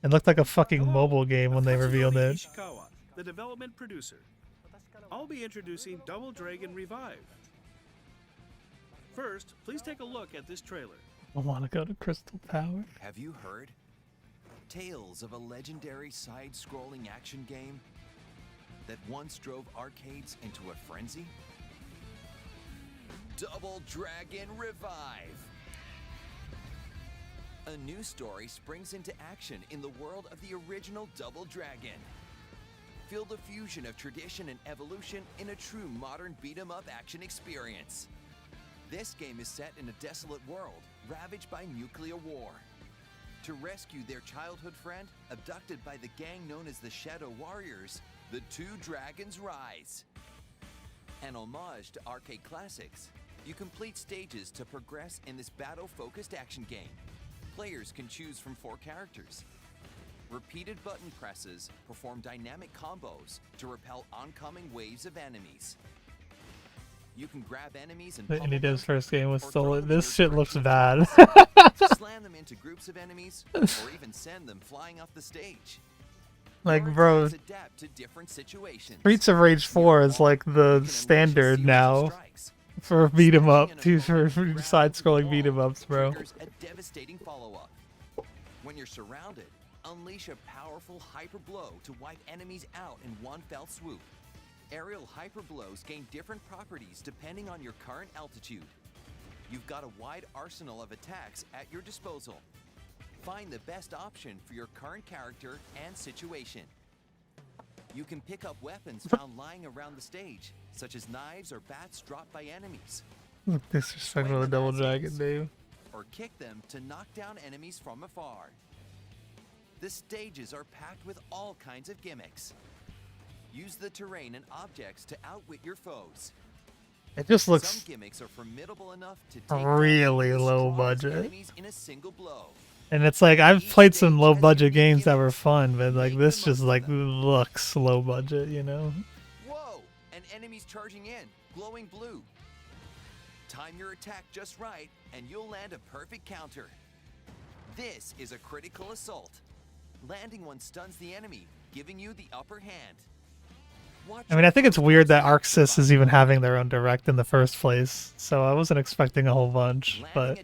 [SPEAKER 1] It looked like a fucking mobile game when they revealed it.
[SPEAKER 15] Ishikawa, the development producer. I'll be introducing Double Dragon Revive. First, please take a look at this trailer.
[SPEAKER 1] I want to go to Crystal Tower.
[SPEAKER 18] Have you heard? Tales of a legendary side-scrolling action game that once drove arcades into a frenzy? Double Dragon Revive! A new story springs into action in the world of the original Double Dragon. Feel the fusion of tradition and evolution in a true modern beat-em-up action experience. This game is set in a desolate world, ravaged by nuclear war. To rescue their childhood friend, abducted by the gang known as the Shadow Warriors, the two dragons rise. An homage to arcade classics, you complete stages to progress in this battle-focused action game. Players can choose from 4 characters. Repeated button presses perform dynamic combos to repel oncoming waves of enemies. You can grab enemies and
[SPEAKER 1] Any Dev's first game was stolen. This shit looks bad.
[SPEAKER 18] slam them into groups of enemies, or even send them flying off the stage.
[SPEAKER 1] Like, bro,
[SPEAKER 18] Adapt to different situations.
[SPEAKER 1] Streets of Rage 4 is like the standard now for beat 'em up, for side-scrolling beat 'em ups, bro.
[SPEAKER 18] A devastating follow-up. When you're surrounded, unleash a powerful hyper blow to wipe enemies out in one fell swoop. Aerial hyper blows gain different properties depending on your current altitude. You've got a wide arsenal of attacks at your disposal. Find the best option for your current character and situation. You can pick up weapons found lying around the stage, such as knives or bats dropped by enemies.
[SPEAKER 1] Look disrespectful to the Double Dragon, Dave.
[SPEAKER 18] Or kick them to knock down enemies from afar. The stages are packed with all kinds of gimmicks. Use the terrain and objects to outwit your foes.
[SPEAKER 1] It just looks
[SPEAKER 18] Some gimmicks are formidable enough to take
[SPEAKER 1] really
[SPEAKER 18] down
[SPEAKER 1] low
[SPEAKER 18] the strongest
[SPEAKER 1] budget.
[SPEAKER 18] enemies in a single blow.
[SPEAKER 1] And it's like, I've played some low budget games that were fun, but like this just like looks low budget, you know?
[SPEAKER 18] Whoa! An enemy's charging in, glowing blue. time your attack just right, and you'll land a perfect counter. This is a critical assault. Landing one stuns the enemy, giving you the upper hand.
[SPEAKER 1] I mean, I think it's weird that ArcSys is even having their own direct in the first place, so I wasn't expecting a whole bunch, but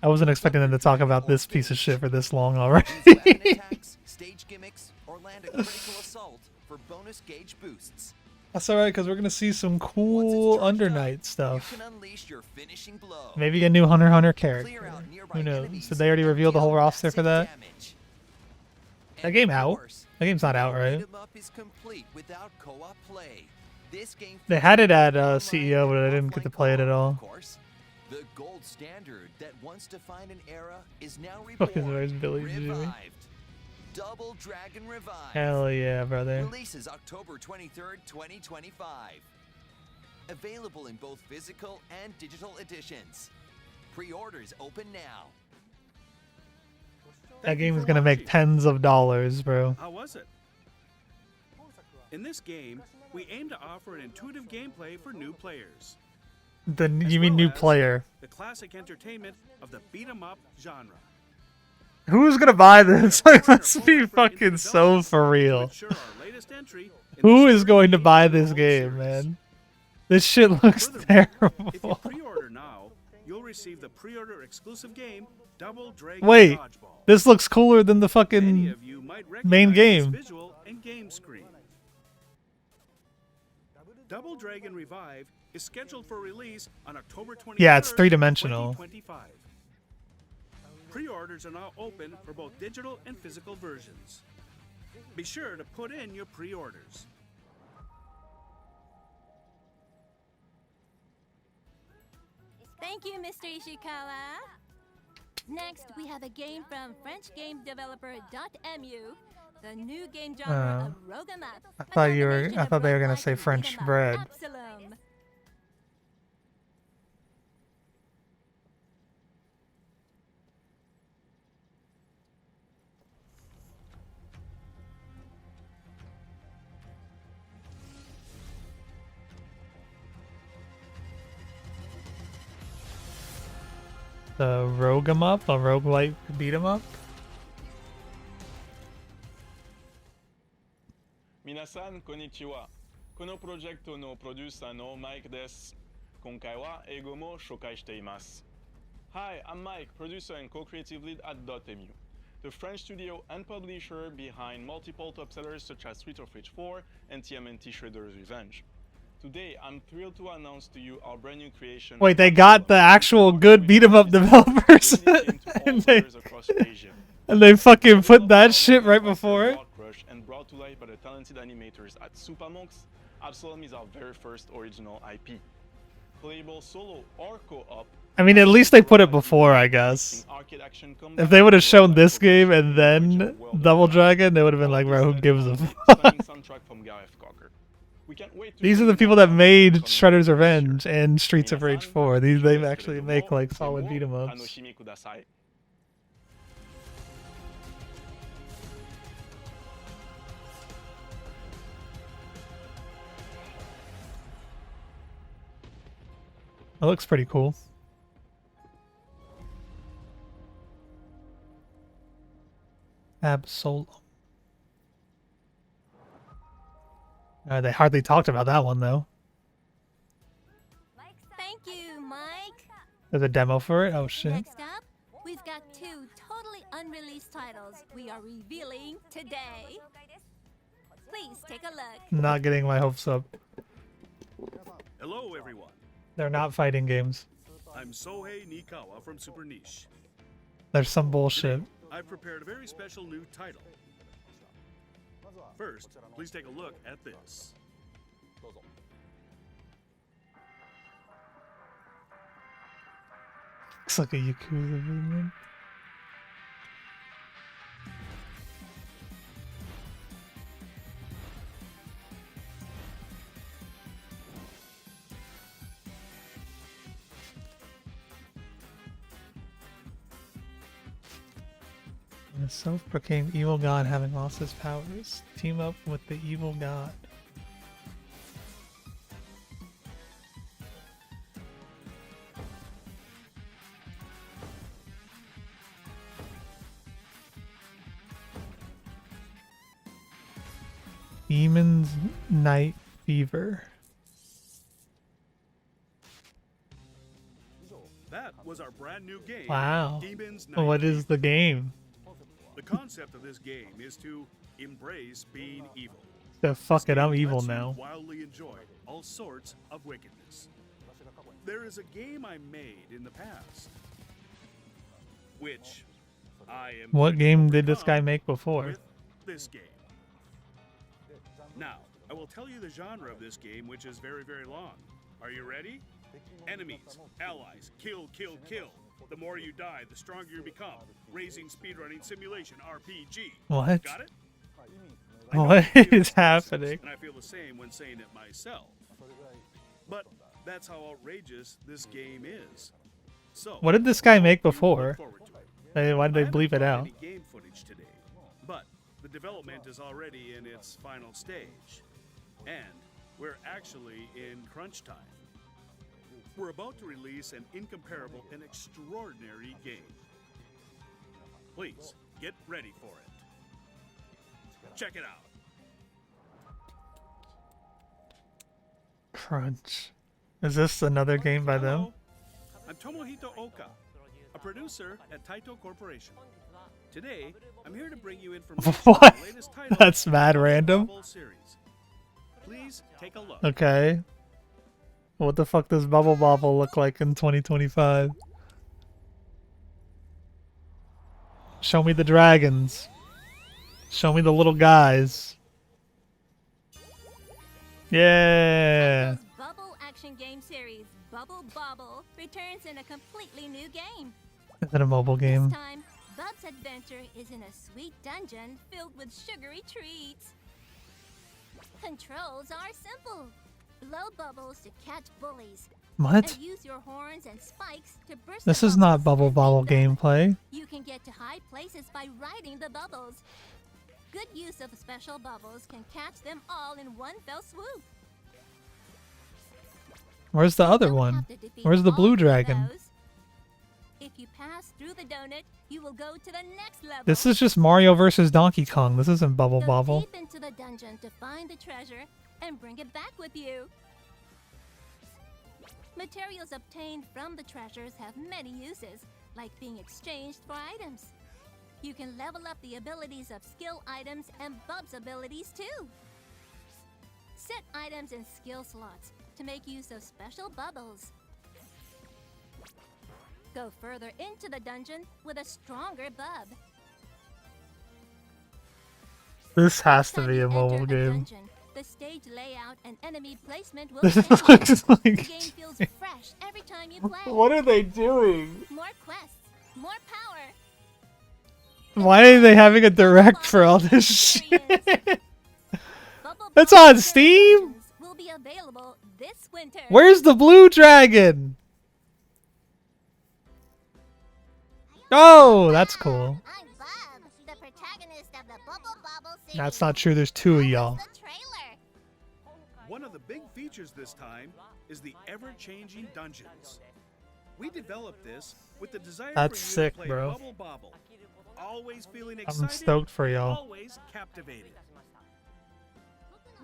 [SPEAKER 1] I wasn't expecting them to talk about this piece of shit for this long already.
[SPEAKER 18] Stage gimmicks, or land a critical assault for bonus gauge boosts.
[SPEAKER 1] That's alright, because we're going to see some cool Under Night stuff. Maybe a new Hunter x Hunter character. Who knows? Did they already reveal the whole roster for that? That game out? That game's not out, right? They had it at CEO, but I didn't get to play it at all.
[SPEAKER 18] The gold standard that once defined an era is now
[SPEAKER 1] Fucking where's Billy Jimmy?
[SPEAKER 18] Double Dragon Revive.
[SPEAKER 1] Hell yeah, brother.
[SPEAKER 18] Releases October 23rd, 2025. Available in both physical and digital editions. Pre-orders open now.
[SPEAKER 1] That game is gonna make tens of dollars, bro.
[SPEAKER 15] How was it? In this game, we aim to offer an intuitive gameplay for new players.
[SPEAKER 1] You mean new player?
[SPEAKER 15] The classic entertainment of the beat 'em up genre.
[SPEAKER 1] Who's gonna buy this? Like, let's be fucking so for real. Who is going to buy this game, man? This shit looks terrible.
[SPEAKER 15] If you pre-order now, you'll receive the pre-order exclusive game Double Dragon
[SPEAKER 1] Wait,
[SPEAKER 15] Dodgeball.
[SPEAKER 1] this looks cooler than the fucking main game.
[SPEAKER 15] Visual and game screen. Double Dragon Revive is scheduled for release on October 23rd,
[SPEAKER 1] Yeah, it's three-dimensional.
[SPEAKER 15] 2025. Pre-orders are now open for both digital and physical versions. Be sure to put in your pre-orders.
[SPEAKER 17] Thank you, Mr. Ishikawa. Next, we have a game from French game developer .mu, the new game genre of Rogue 'em Up.
[SPEAKER 1] I thought they were gonna say French bread.
[SPEAKER 17] Absalom.
[SPEAKER 1] The Rogue 'em Up, a roguelike beat 'em up.
[SPEAKER 19] Minasan konnichiwa. Kono projecto no producer no Mike desu. Konkai wa eigo mo shokai shite imasu. Hi, I'm Mike, producer and co-creative lead at .mu, the French studio and publisher behind multiple top sellers such as Street of Rage 4 and TMNT Shredder's Revenge. Today, I'm thrilled to announce to you our brand new creation.
[SPEAKER 1] Wait, they got the actual good beat 'em up developers, and they fucking put that shit right before it.
[SPEAKER 19] And brought to life by the talented animators at Supamonks, Absalom is our very first original IP. Playable solo or co-op.
[SPEAKER 1] I mean, at least they put it before, I guess. If they would have shown this game and then Double Dragon, they would have been like, bro, who gives a fuck? These are the people that made Shredder's Revenge and Streets of Rage 4. They actually make like solid beat 'em ups. It looks pretty cool. Absol. They hardly talked about that one though.
[SPEAKER 17] Thank you, Mike.
[SPEAKER 1] There's a demo for it? Oh shit.
[SPEAKER 17] Next up, we've got two totally unreleased titles we are revealing today. Please take a look.
[SPEAKER 1] Not getting my hopes up.
[SPEAKER 15] Hello, everyone.
[SPEAKER 1] They're not fighting games.
[SPEAKER 15] I'm Sohei Nikawa from Super Niche.
[SPEAKER 1] There's some bullshit.
[SPEAKER 15] I've prepared a very special new title. First, please take a look at this.
[SPEAKER 1] Looks like a Yakuza villain. A self-proclaimed evil god having lost his powers. Team up with the evil god. Demon's Night Fever.
[SPEAKER 15] That was our brand new game.
[SPEAKER 1] Wow.
[SPEAKER 15] Demon's Night
[SPEAKER 1] What is the game?
[SPEAKER 15] The concept of this game is to embrace being evil.
[SPEAKER 1] The fuck it, I'm
[SPEAKER 15] This game
[SPEAKER 1] evil
[SPEAKER 15] lets you
[SPEAKER 1] now.
[SPEAKER 15] wildly enjoy all sorts of wickedness. There is a game I made in the past, which I am.
[SPEAKER 1] What game did this guy make before?
[SPEAKER 15] With this game. Now, I will tell you the genre of this game, which is very, very long. Are you ready? Enemies, allies, kill, kill, kill. The more you die, the stronger you become. Raising speedrunning simulation RPG.
[SPEAKER 1] What?
[SPEAKER 15] Got it?
[SPEAKER 1] What is happening?
[SPEAKER 15] And I feel the same when saying it myself. But that's how outrageous this game is. So,
[SPEAKER 1] What did this guy make before? Hey, why did they bleep it out?
[SPEAKER 15] any game footage today, but the development is already in its final stage, and we're actually in crunch time. We're about to release an incomparable and extraordinary game. Please, get ready for it. Check it out.
[SPEAKER 1] Crunch. Is this another game by them?
[SPEAKER 15] I'm Tomohito Oka, a producer at Taito Corporation. Today, I'm here to bring you information
[SPEAKER 1] What?
[SPEAKER 15] on the latest title
[SPEAKER 1] That's
[SPEAKER 15] of
[SPEAKER 1] mad
[SPEAKER 15] the
[SPEAKER 1] random.
[SPEAKER 15] Bubble series. Please take a look.
[SPEAKER 1] Okay. What the fuck does Bubble Bobble look like in 2025? Show me the dragons. Show me the little guys. Yeah.
[SPEAKER 17] Bubble action game series Bubble Bobble returns in a completely new game.
[SPEAKER 1] Is it a mobile game?
[SPEAKER 17] This time, Bub's adventure is in a sweet dungeon filled with sugary treats. Controls are simple. Blow bubbles to catch bullies.
[SPEAKER 1] What?
[SPEAKER 17] And use your horns and spikes to burst
[SPEAKER 1] This
[SPEAKER 17] the
[SPEAKER 1] is not Bubble Bobble gameplay.
[SPEAKER 17] You can get to high places by riding the bubbles. Good use of special bubbles can catch them all in one fell swoop.
[SPEAKER 1] Where's the other one? Where's the blue dragon?
[SPEAKER 17] If you pass through the donut, you will go to the next level.
[SPEAKER 1] This is just Mario versus Donkey Kong. This isn't Bubble
[SPEAKER 17] Go
[SPEAKER 1] Bobble.
[SPEAKER 17] deep into the dungeon to find the treasure and bring it back with you. Materials obtained from the treasures have many uses, like being exchanged for items. You can level up the abilities of skill items and Bub's abilities too. Set items in skill slots to make use of special bubbles. Go further into the dungeon with a stronger Bub.
[SPEAKER 1] This has to be a mobile game.
[SPEAKER 17] Dungeon, the stage layout and enemy placement will
[SPEAKER 1] This
[SPEAKER 17] change.
[SPEAKER 1] looks like-
[SPEAKER 17] The game feels fresh every time you play.
[SPEAKER 1] What are they doing?
[SPEAKER 17] More quests, more power.
[SPEAKER 1] Why are they having a direct for all this shit? It's on Steam?
[SPEAKER 17] Will be available this winter.
[SPEAKER 1] Where's the blue dragon? Oh, that's cool.
[SPEAKER 17] I'm Bub, the protagonist of the Bubble Bobble series.
[SPEAKER 1] That's not true. There's two of y'all.
[SPEAKER 15] One of the big features this time is the ever-changing dungeons. We developed this with the desire
[SPEAKER 1] That's
[SPEAKER 15] for you
[SPEAKER 1] sick,
[SPEAKER 15] to play
[SPEAKER 1] bro.
[SPEAKER 15] Bubble Bobble. Always feeling excited,
[SPEAKER 1] I'm stoked for y'all.
[SPEAKER 15] always captivated.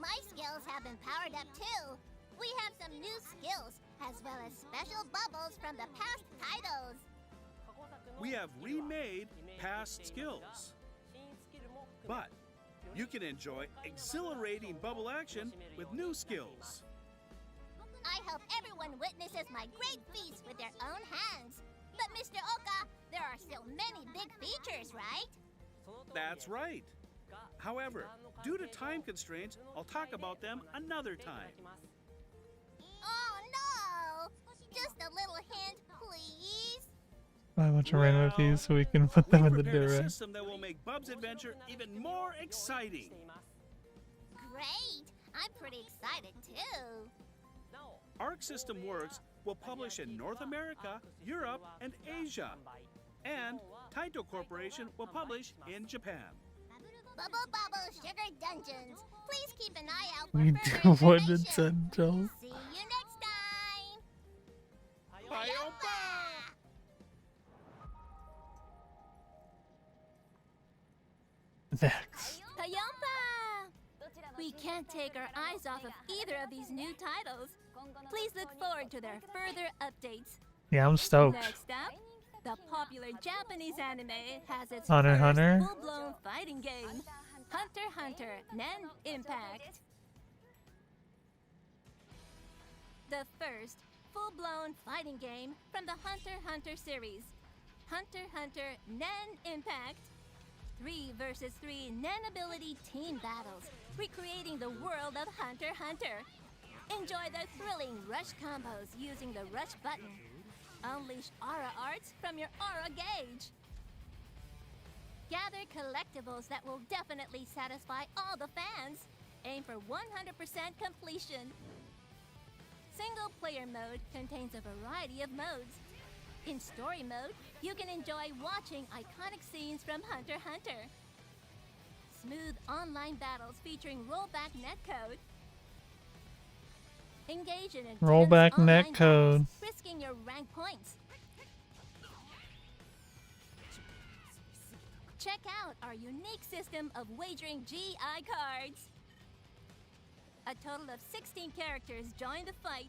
[SPEAKER 20] My skills have been powered up too. We have some new skills, as well as special bubbles from the past titles.
[SPEAKER 15] We have remade past skills. But you can enjoy exhilarating bubble action with new skills.
[SPEAKER 20] I hope everyone witnesses my great feats with their own hands. But Mr. Oka, there are still many big features, right?
[SPEAKER 15] That's right. However, due to time constraints, I'll talk about them another time.
[SPEAKER 20] Oh no! Just a little hint, please.
[SPEAKER 1] Buy a bunch of random of these so we can put them in the
[SPEAKER 15] Prepared a
[SPEAKER 1] direct.
[SPEAKER 15] system that will make Bub's adventure even more exciting.
[SPEAKER 20] Great! I'm pretty excited too.
[SPEAKER 15] Arc System Works will publish in North America, Europe, and Asia. And Taito Corporation will publish in Japan.
[SPEAKER 20] Bubble Bobble Sugar Dungeons. Please keep an eye out for
[SPEAKER 1] We
[SPEAKER 20] further
[SPEAKER 1] do want
[SPEAKER 20] information.
[SPEAKER 1] Nintendo.
[SPEAKER 20] See you next time.
[SPEAKER 1] Next.
[SPEAKER 17] Kayompa! We can't take our eyes off of either of these new titles. Please look forward to their further updates.
[SPEAKER 1] Yeah, I'm stoked.
[SPEAKER 17] Next up, the popular Japanese anime has its
[SPEAKER 1] Hunter x
[SPEAKER 17] first
[SPEAKER 1] Hunter.
[SPEAKER 17] full-blown fighting game, Hunter x Hunter Nen Impact. The first full-blown fighting game from the Hunter x Hunter series, Hunter x Hunter Nen Impact. 3 versus 3 Nen ability team battles, recreating the world of Hunter x Hunter. Enjoy the thrilling rush combos using the rush button. Unleash aura arts from your aura gauge. Gather collectibles that will definitely satisfy all the fans. Aim for 100% completion. Single player mode contains a variety of modes. In story mode, you can enjoy watching iconic scenes from Hunter x Hunter. Smooth online battles featuring rollback netcode. Engage in intense
[SPEAKER 1] Rollback
[SPEAKER 17] online
[SPEAKER 1] netcode.
[SPEAKER 17] battles, risking your rank points. Check out our unique system of wagering GI cards. A total of 16 characters join the fight.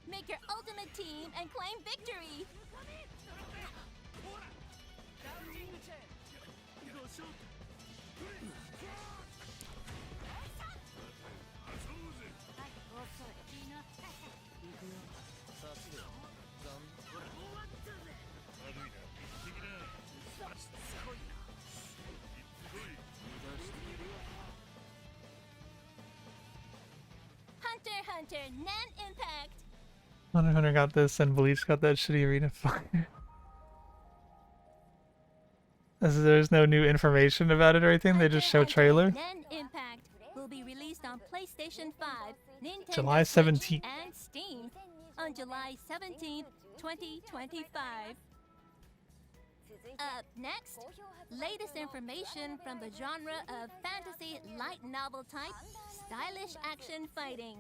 [SPEAKER 17] Make your ultimate team and claim victory. Hunter x Hunter Nen Impact.
[SPEAKER 1] Hunter x Hunter got this, and Bleach got that shitty arena fire. There's no new information about it or anything. They just show trailer.
[SPEAKER 17] Nen Impact will be released on PlayStation 5, Nintendo
[SPEAKER 1] July
[SPEAKER 17] Switch,
[SPEAKER 1] 17th.
[SPEAKER 17] and Steam on July 17th, 2025. Up next, latest information from the genre of fantasy light novel type, stylish action fighting.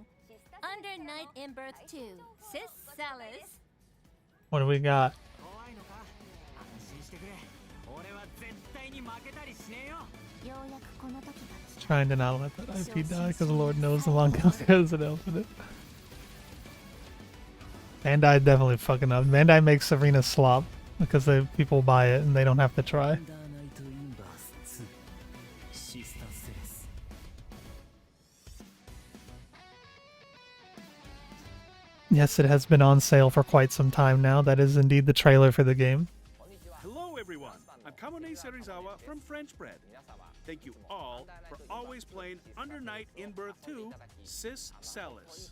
[SPEAKER 17] Under Night in Birth 2, Sis Salis.
[SPEAKER 1] What do we got? Trying to not let that IP die, because Lord knows the manga has an infinite. Bandai definitely fucking up. Bandai makes Arena slop because people buy it and they don't have to try. Yes, it has been on sale for quite some time now. That is indeed the trailer for the game.
[SPEAKER 15] Hello, everyone. I'm Kamone Serizawa from French Bread. Thank you all for always playing Under Night in Birth 2, Sis Salis.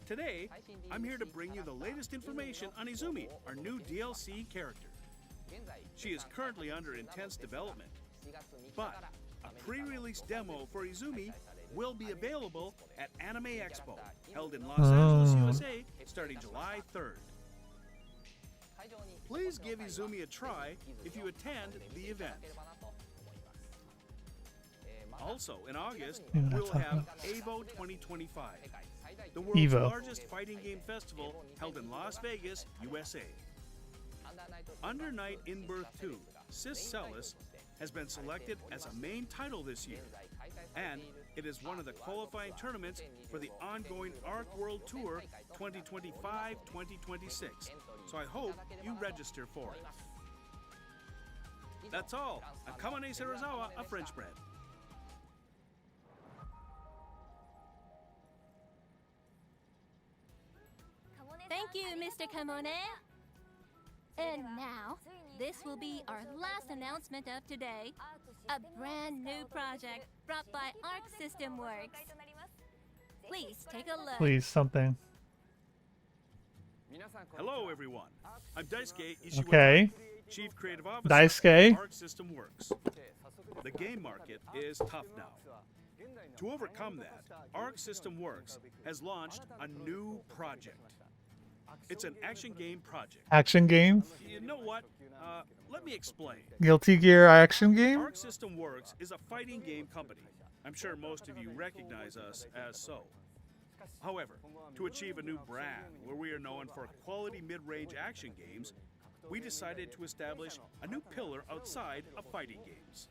[SPEAKER 15] Today, I'm here to bring you the latest information on Izumi, our new DLC character. She is currently under intense development, but a pre-release demo for Izumi will be available at Anime Expo, held in Los Angeles, USA, starting July 3rd. Please give Izumi a try if you attend the event. Also, in August, we'll have EVO 2025, the world's largest fighting game festival held in Las Vegas, USA. Under Night in Birth 2, Sis Salis has been selected as a main title this year, and it is one of the qualifying tournaments for the ongoing Arc World Tour 2025-2026, so I hope you register for it. That's all. I'm Kamane Serizawa of French Bread.
[SPEAKER 17] Thank you, Mr. Kamone. And now, this will be our last announcement of today. A brand new project brought by Arc System Works. Please take a look.
[SPEAKER 1] Please, something.
[SPEAKER 15] Hello, everyone. I'm Daisuke Ishiwata,
[SPEAKER 1] Okay.
[SPEAKER 15] Chief Creative Officer
[SPEAKER 1] Daisuke.
[SPEAKER 15] of Arc System Works. The game market is tough now. To overcome that, Arc System Works has launched a new project. It's an action game project.
[SPEAKER 1] Action game?
[SPEAKER 15] You know what? Let me explain.
[SPEAKER 1] Guilty Gear action game?
[SPEAKER 15] Arc System Works is a fighting game company. I'm sure most of you recognize us as so. However, to achieve a new brand where we are known for quality mid-range action games, we decided to establish a new pillar outside of fighting games.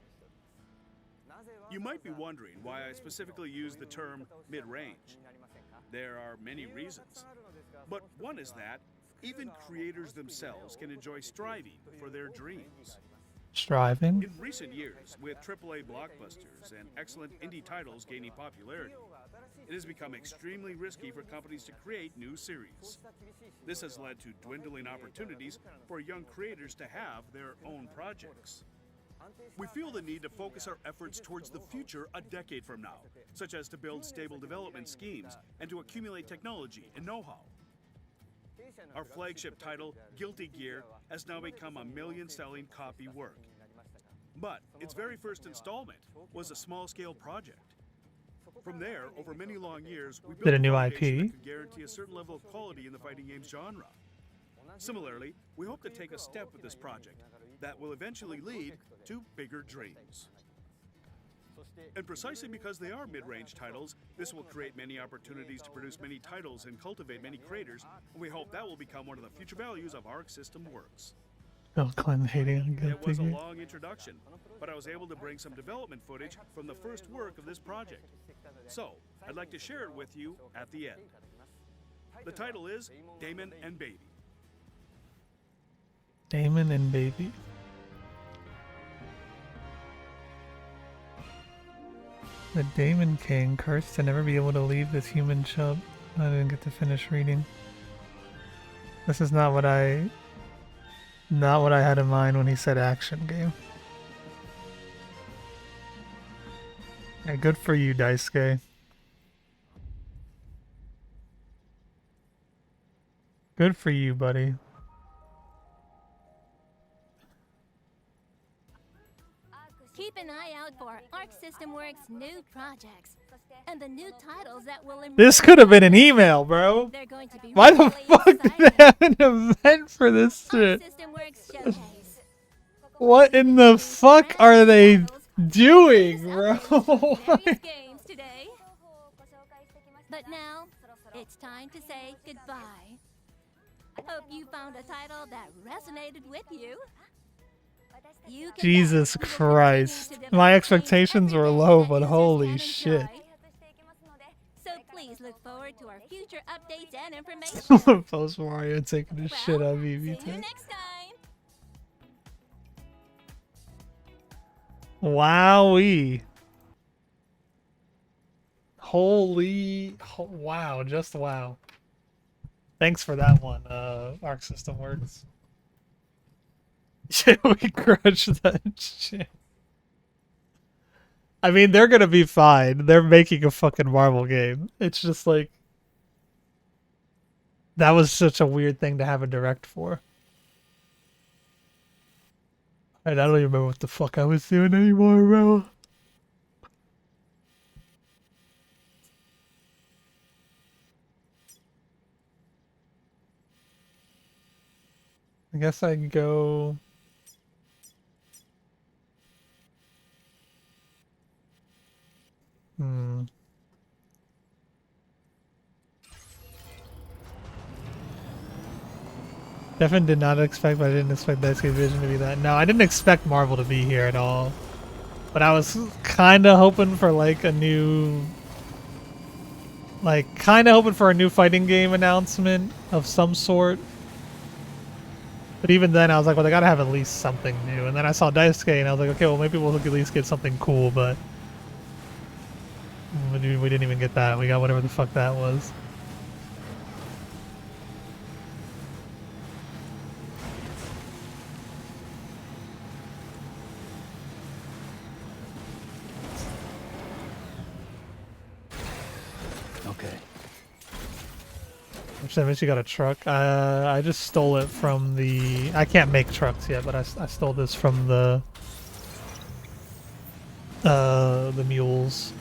[SPEAKER 15] You might be wondering why I specifically use the term mid-range. There are many reasons. But one is that even creators themselves can enjoy striving for their dreams.
[SPEAKER 1] Striving?
[SPEAKER 15] In recent years, with AAA blockbusters and excellent indie titles gaining popularity, it has become extremely risky for companies to create new series. This has led to dwindling opportunities for young creators to have their own projects. We feel the need to focus our efforts towards the future a decade from now, such as to build stable development schemes and to accumulate technology and know-how. Our flagship title, Guilty Gear, has now become a million-selling copy work. But its very first installment was a small-scale project. From there, over many long years, we built
[SPEAKER 1] a new
[SPEAKER 15] foundation
[SPEAKER 1] IP?
[SPEAKER 15] that could guarantee a certain level of quality in the fighting games genre. Similarly, we hope to take a step with this project that will eventually lead to bigger dreams. And precisely because they are mid-range titles, this will create many opportunities to produce many titles and cultivate many creators, and we hope that will become one of the future values of Arc System Works.
[SPEAKER 1] Bill Clinton hating on
[SPEAKER 15] It was a
[SPEAKER 1] Guilty Gear.
[SPEAKER 15] long introduction, but I was able to bring some development footage from the first work of this project. So, I'd like to share it with you at the end. The title is Damon and Baby.
[SPEAKER 1] Damon and Baby. The Damon King, cursed to never be able to leave this human chub. I didn't get to finish reading. This is not what I had in mind when he said action game. Yeah, good for you, Daisuke. Good for you, buddy.
[SPEAKER 17] Keep an eye out for Arc System Works' new projects and the new titles that will emerge.
[SPEAKER 1] This could have been an email, bro.
[SPEAKER 17] They're going to be
[SPEAKER 1] Why the
[SPEAKER 17] really
[SPEAKER 1] fuck did they have an event for this shit?
[SPEAKER 17] System Works Showcase.
[SPEAKER 1] What in the fuck are they doing, bro?
[SPEAKER 17] Games today. But now, it's time to say goodbye. Hope you found a title that resonated with you. You can
[SPEAKER 1] Jesus Christ. My expectations were low, but holy shit.
[SPEAKER 17] So please look forward to our future updates and information.
[SPEAKER 1] Post Mario taking a shit on me.
[SPEAKER 17] See you next time.
[SPEAKER 1] Wowee. Holy. Wow. Just wow. Thanks for that one, Arc System Works. Yeah, we crushed that shit. I mean, they're gonna be fine. They're making a fucking Marvel game. It's just like... That was such a weird thing to have a direct for. And I don't even remember what the fuck I was doing anymore, bro. I guess I can go... Definitely did not expect, but I didn't expect Daisuke's vision to be that. No, I didn't expect Marvel to be here at all. But I was kind of hoping for like a new... Like, kind of hoping for a new fighting game announcement of some sort. But even then, I was like, well, they gotta have at least something new. And then I saw Daisuke, and I was like, okay, well, maybe we'll at least get something cool, but... We didn't even get that. We got whatever the fuck that was.
[SPEAKER 4] Okay.
[SPEAKER 1] Which that means you got a truck. I just stole it from the... I can't make trucks yet, but I stole this from the mules.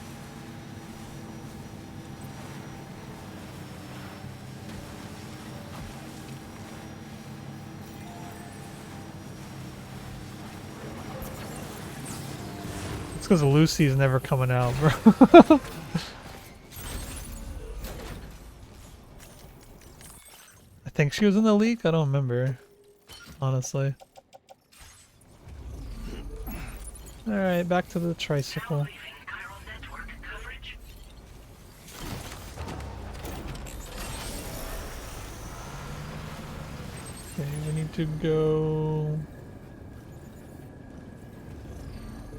[SPEAKER 1] It's because Lucy's never coming out, bro. I think she was in the leak. I don't remember, honestly. Alright, back to the tricycle. Okay, we need to go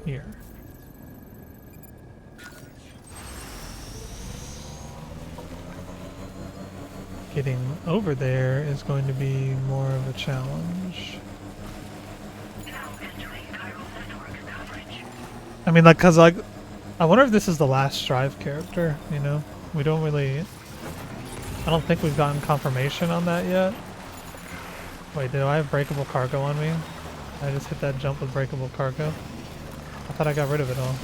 [SPEAKER 1] here. Getting over there is going to be more of a challenge. I mean, like, cause like, I wonder if this is the last Strive character, you know? We don't really, I don't think we've gotten confirmation on that yet. Wait, do I have breakable cargo on me? I just hit that jump with breakable cargo. I thought I got rid of it all.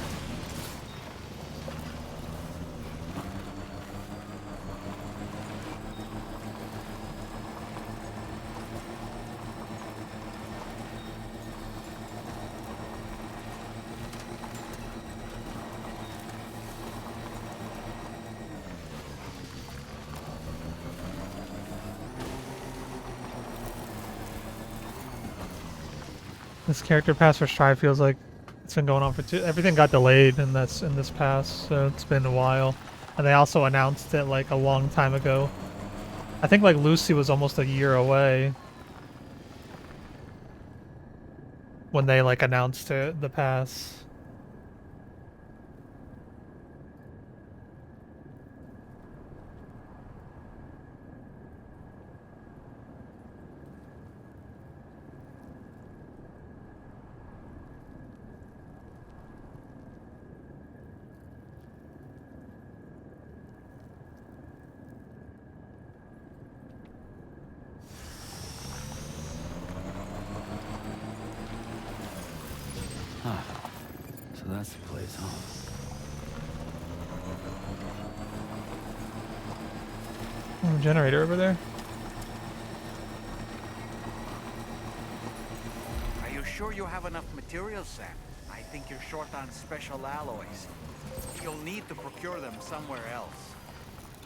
[SPEAKER 1] This character pass for Strive feels like it's been going on for everything got delayed in this pass, so it's been a while. And they also announced it like a long time ago. I think like Lucy was almost a year away when they like announced it, the pass.
[SPEAKER 4] Ah, so that's the place, huh?
[SPEAKER 1] Oh, generator over there.
[SPEAKER 13] Are you sure you have enough materials, Sam? I think you're short on special alloys. You'll need to procure them somewhere else.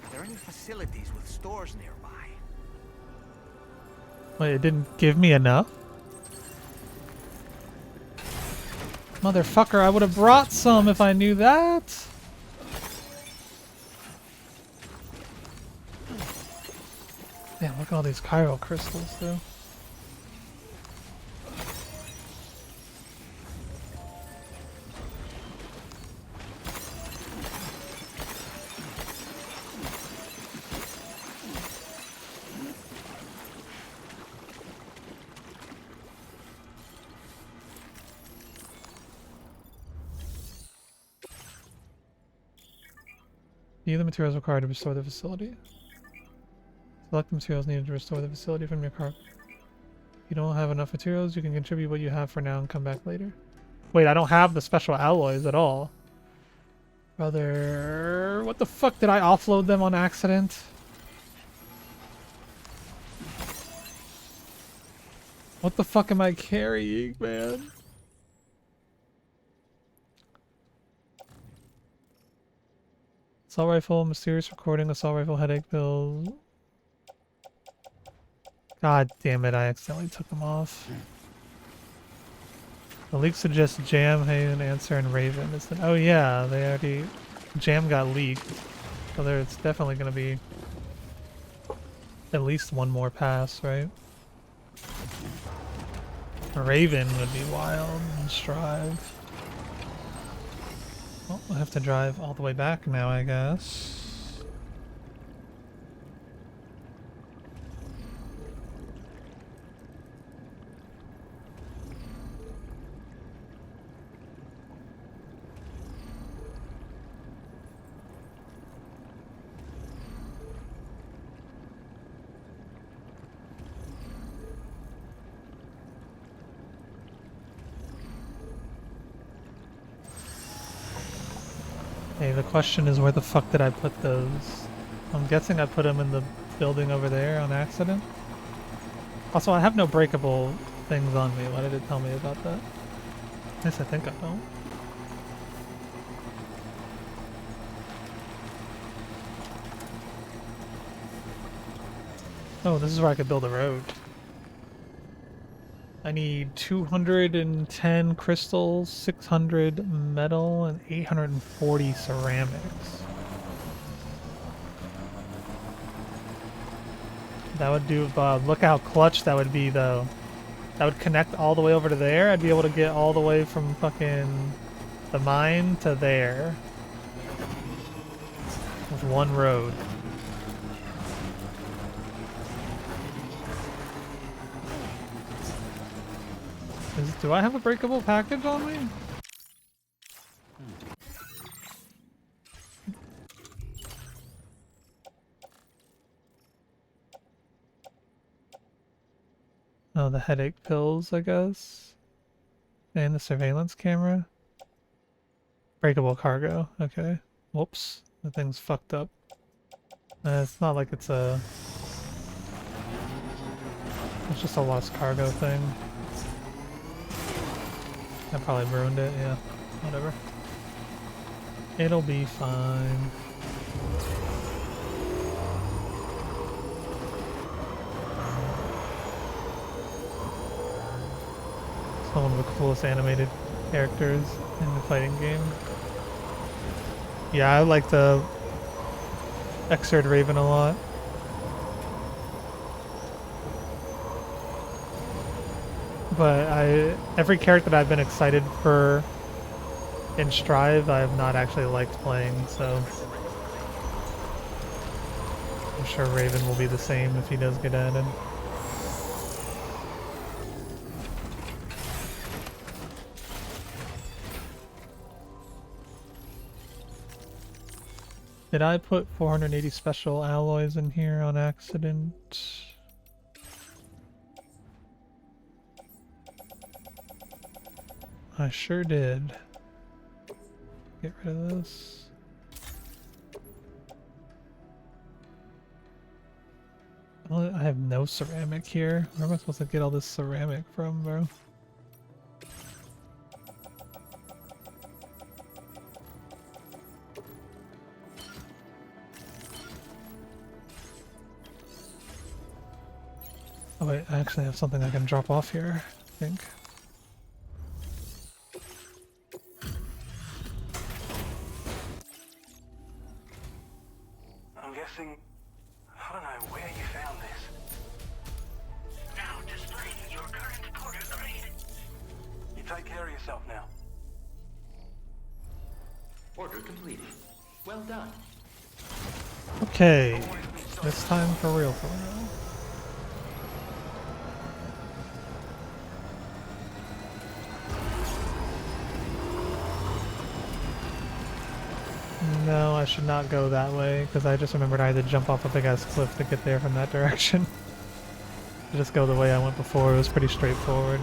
[SPEAKER 13] Are there any facilities with stores nearby?
[SPEAKER 1] Wait, it didn't give me enough? Motherfucker, I would have brought some if I knew that. Damn, look at all these chiral crystals, though. View the materials required to restore the facility. Select the materials needed to restore the facility from your cart. If you don't have enough materials, you can contribute what you have for now and come back later. Wait, I don't have the special alloys at all. Brother, what the fuck, did I offload them on accident? What the fuck am I carrying, man? Assault rifle, mysterious recording, assault rifle, headache pills. God damn it, I accidentally took them off. The leak suggests Jam, Haven, Answer, and Raven. Oh yeah, they already... Jam got leaked. So there's definitely going to be at least one more pass, right? Raven would be wild and Strive. Well, we'll have to drive all the way back now, I guess. Hey, the question is where the fuck did I put those? I'm guessing I put them in the building over there on accident. Also, I have no breakable things on me. Why did it tell me about that? At least I think I don't. Oh, this is where I could build a road. I need 210 crystals, 600 metal, and 840 ceramics. That would do, look how clutch that would be, though. That would connect all the way over to there. I'd be able to get all the way from fucking the mine to there. With one road. Do I have a breakable package on me? Oh, the headache pills, I guess. And the surveillance camera. Breakable cargo, okay. Whoops, the thing's fucked up. It's not like it's a... It's just a lost cargo thing. I probably ruined it, yeah. Whatever. It'll be fine. It's one of the coolest animated characters in the fighting game. Yeah, I like the Xrd Raven a lot. But every character that I've been excited for in Strive, I have not actually liked playing, so I'm sure Raven will be the same if he does get added. Did I put 480 special alloys in here on accident? I sure did. Get rid of this. Well, I have no ceramic here. Where am I supposed to get all this ceramic from, bro? Oh wait, I actually have something I can drop off here, I think.
[SPEAKER 12] I'm guessing... I don't know where you found this.
[SPEAKER 10] Now displaying your current porter grade.
[SPEAKER 12] You take care of yourself now.
[SPEAKER 10] Order completed. Well done.
[SPEAKER 1] Okay, this time for real. No, I should not go that way, because I just remembered I had to jump off a big-ass cliff to get there from that direction. Just go the way I went before, it was pretty straightforward.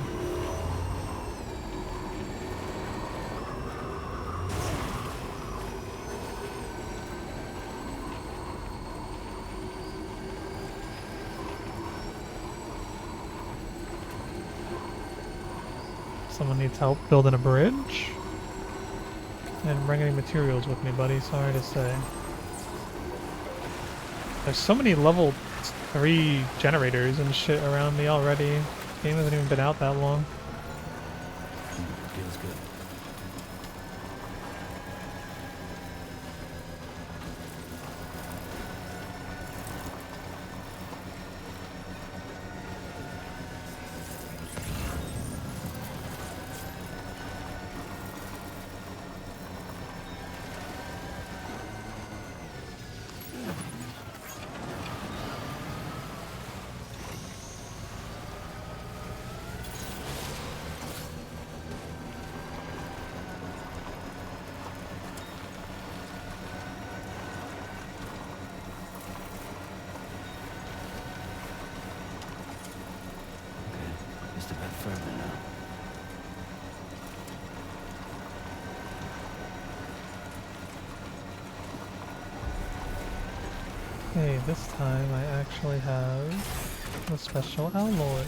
[SPEAKER 1] Someone needs help building a bridge? I didn't bring any materials with me, buddy, sorry to say. There's so many level 3 generators and shit around me already. This game hasn't even been out that long.
[SPEAKER 4] Feels good. Just a bit further now.
[SPEAKER 1] Okay, this time I actually have the special alloys.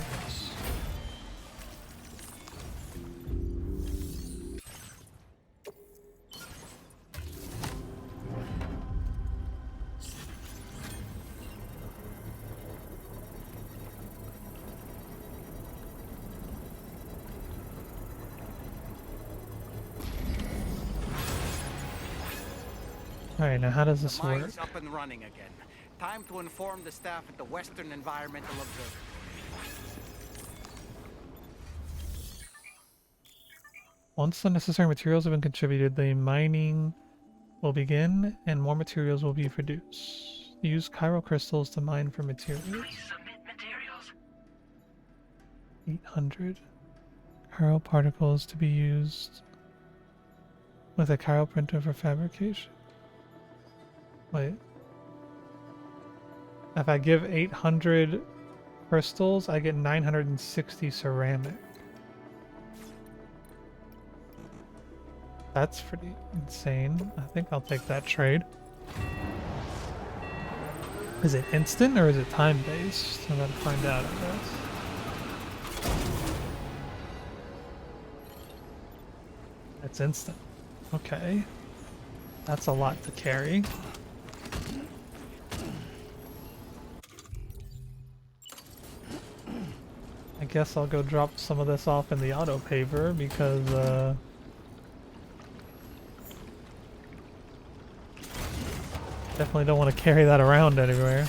[SPEAKER 1] Alright, now how does this
[SPEAKER 13] The
[SPEAKER 1] work?
[SPEAKER 13] mine's up and running again. Time to inform the staff at the Western Environmental Observatory.
[SPEAKER 1] Once the necessary materials have been contributed, the mining will begin and more materials will be produced. Use chiral crystals to mine for materials. 800 chiral particles to be used with a chiral printer for fabrication. Wait. If I give 800 crystals, I get 960 ceramic. That's pretty insane. I think I'll take that trade. Is it instant or is it time-based? I'm gonna find out, I guess. It's instant. Okay. That's a lot to carry. I guess I'll go drop some of this off in the auto paver because definitely don't want to carry that around anywhere.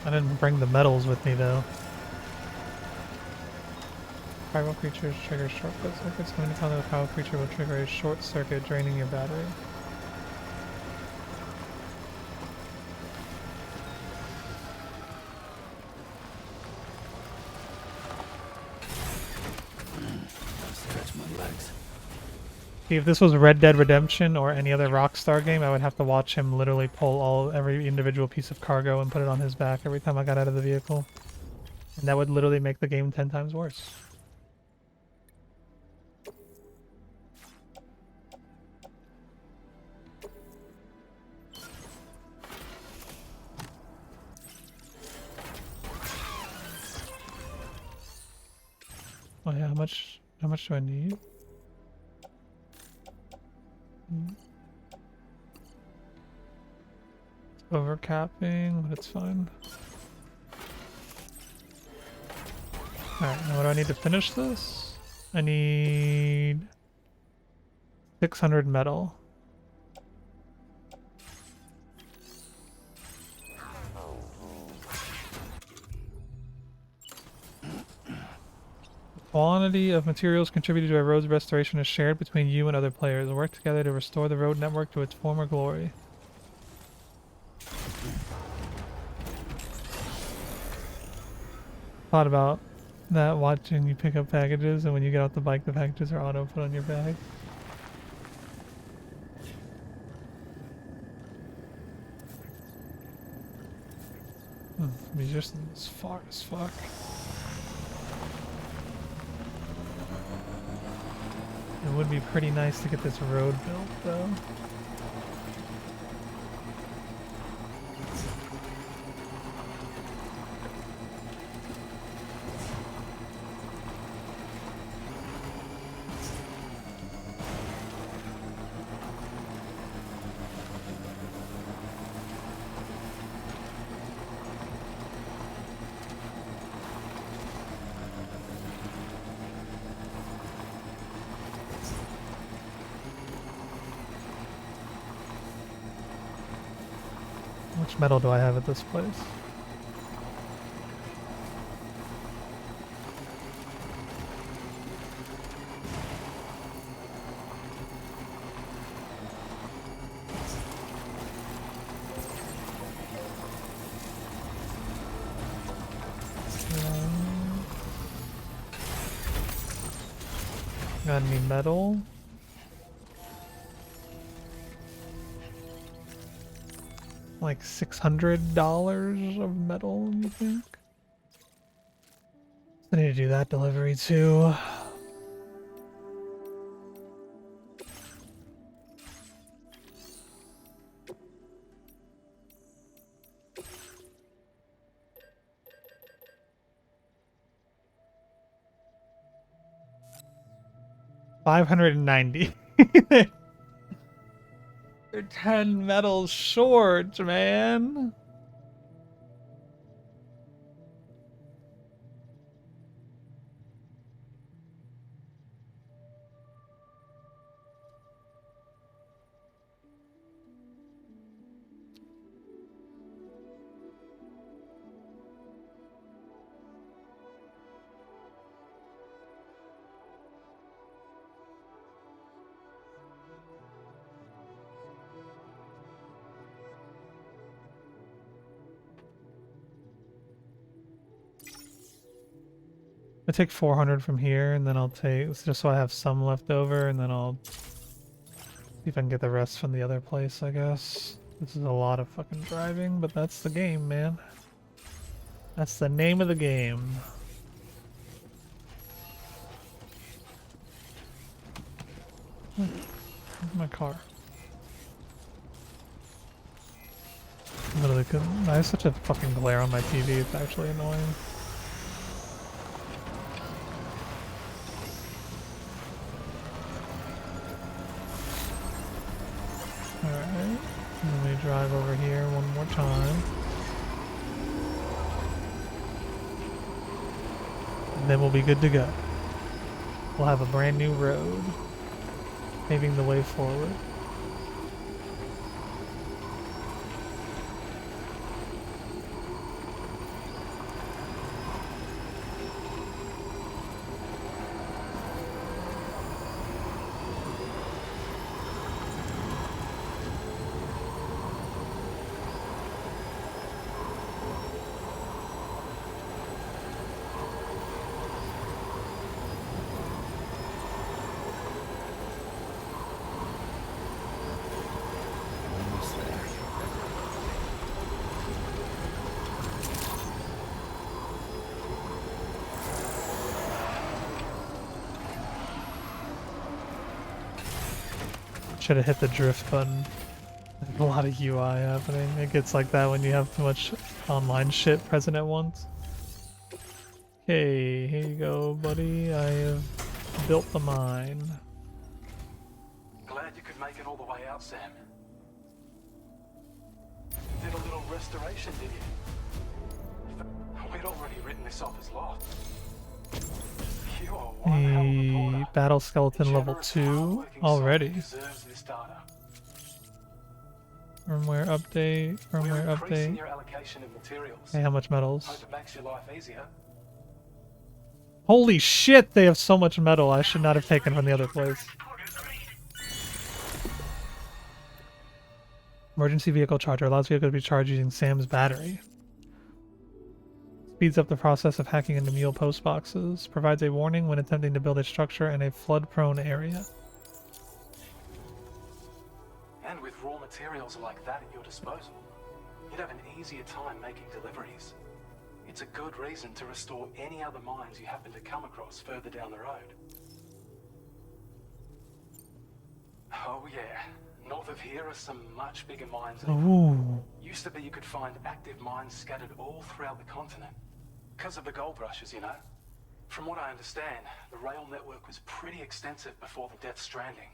[SPEAKER 1] I didn't bring the metals with me though. Chiral creatures trigger shortcut circuits. When you encounter the chiral creature will trigger a short circuit, draining your battery.
[SPEAKER 4] Stretch my legs.
[SPEAKER 1] See, if this was Red Dead Redemption or any other Rockstar game, I would have to watch him literally pull every individual piece of cargo and put it on his back every time I got out of the vehicle. And that would literally make the game 10 times worse. Oh yeah, how much do I need? Overcapping, but it's fine. Alright, now what do I need to finish this? I need 600 metal. Quantity of materials contributed to a road's restoration is shared between you and other players. Work together to restore the road network to its former glory. Thought about that watching you pick up packages, and when you get off the bike, the packages are auto put on your bag. Musician's far as fuck. It would be pretty nice to get this road built, though. How much metal do I have at this place? Got any metal? Like $600 of metal, you think? I need to do that delivery too. $590. They're 10 medals short, man. I take 400 from here, and then I'll take, just so I have some left over, and then I'll see if I can get the rest from the other place, I guess. This is a lot of fucking driving, but that's the game, man. That's the name of the game. Where's my car? Literally couldn't. I have such a fucking glare on my TV, it's actually annoying. Alright, let me drive over here one more time. And then we'll be good to go. We'll have a brand new road, paving the way forward. Should have hit the drift button. There's a lot of UI happening. It gets like that when you have too much online shit present at once. Okay, here you go, buddy. I have built the mine.
[SPEAKER 12] Glad you could make it all the way out, Sam. Did a little restoration, did you? We'd already written this off as lost. You are one hell of a porter.
[SPEAKER 1] A battle skeleton level 2 already.
[SPEAKER 12] Deserves this data.
[SPEAKER 1] Firmware update, firmware
[SPEAKER 12] We're increasing
[SPEAKER 1] update.
[SPEAKER 12] your allocation of materials.
[SPEAKER 1] Hey, how much metals?
[SPEAKER 12] Hope it makes your life easier.
[SPEAKER 1] Holy shit, they have so much metal. I should not have taken from the other place. Emergency vehicle charger allows vehicle to be charged using Sam's battery. Speeds up the process of hacking into mule post boxes. Provides a warning when attempting to build a structure in a flood-prone area.
[SPEAKER 12] And with raw materials like that at your disposal, you'd have an easier time making deliveries. It's a good reason to restore any other mines you happen to come across further down the road. Oh yeah, north of here are some much bigger mines.
[SPEAKER 1] Ooh.
[SPEAKER 12] Used to be you could find active mines scattered all throughout the continent. Because of the gold rushes, you know. From what I understand, the rail network was pretty extensive before the Death Stranding,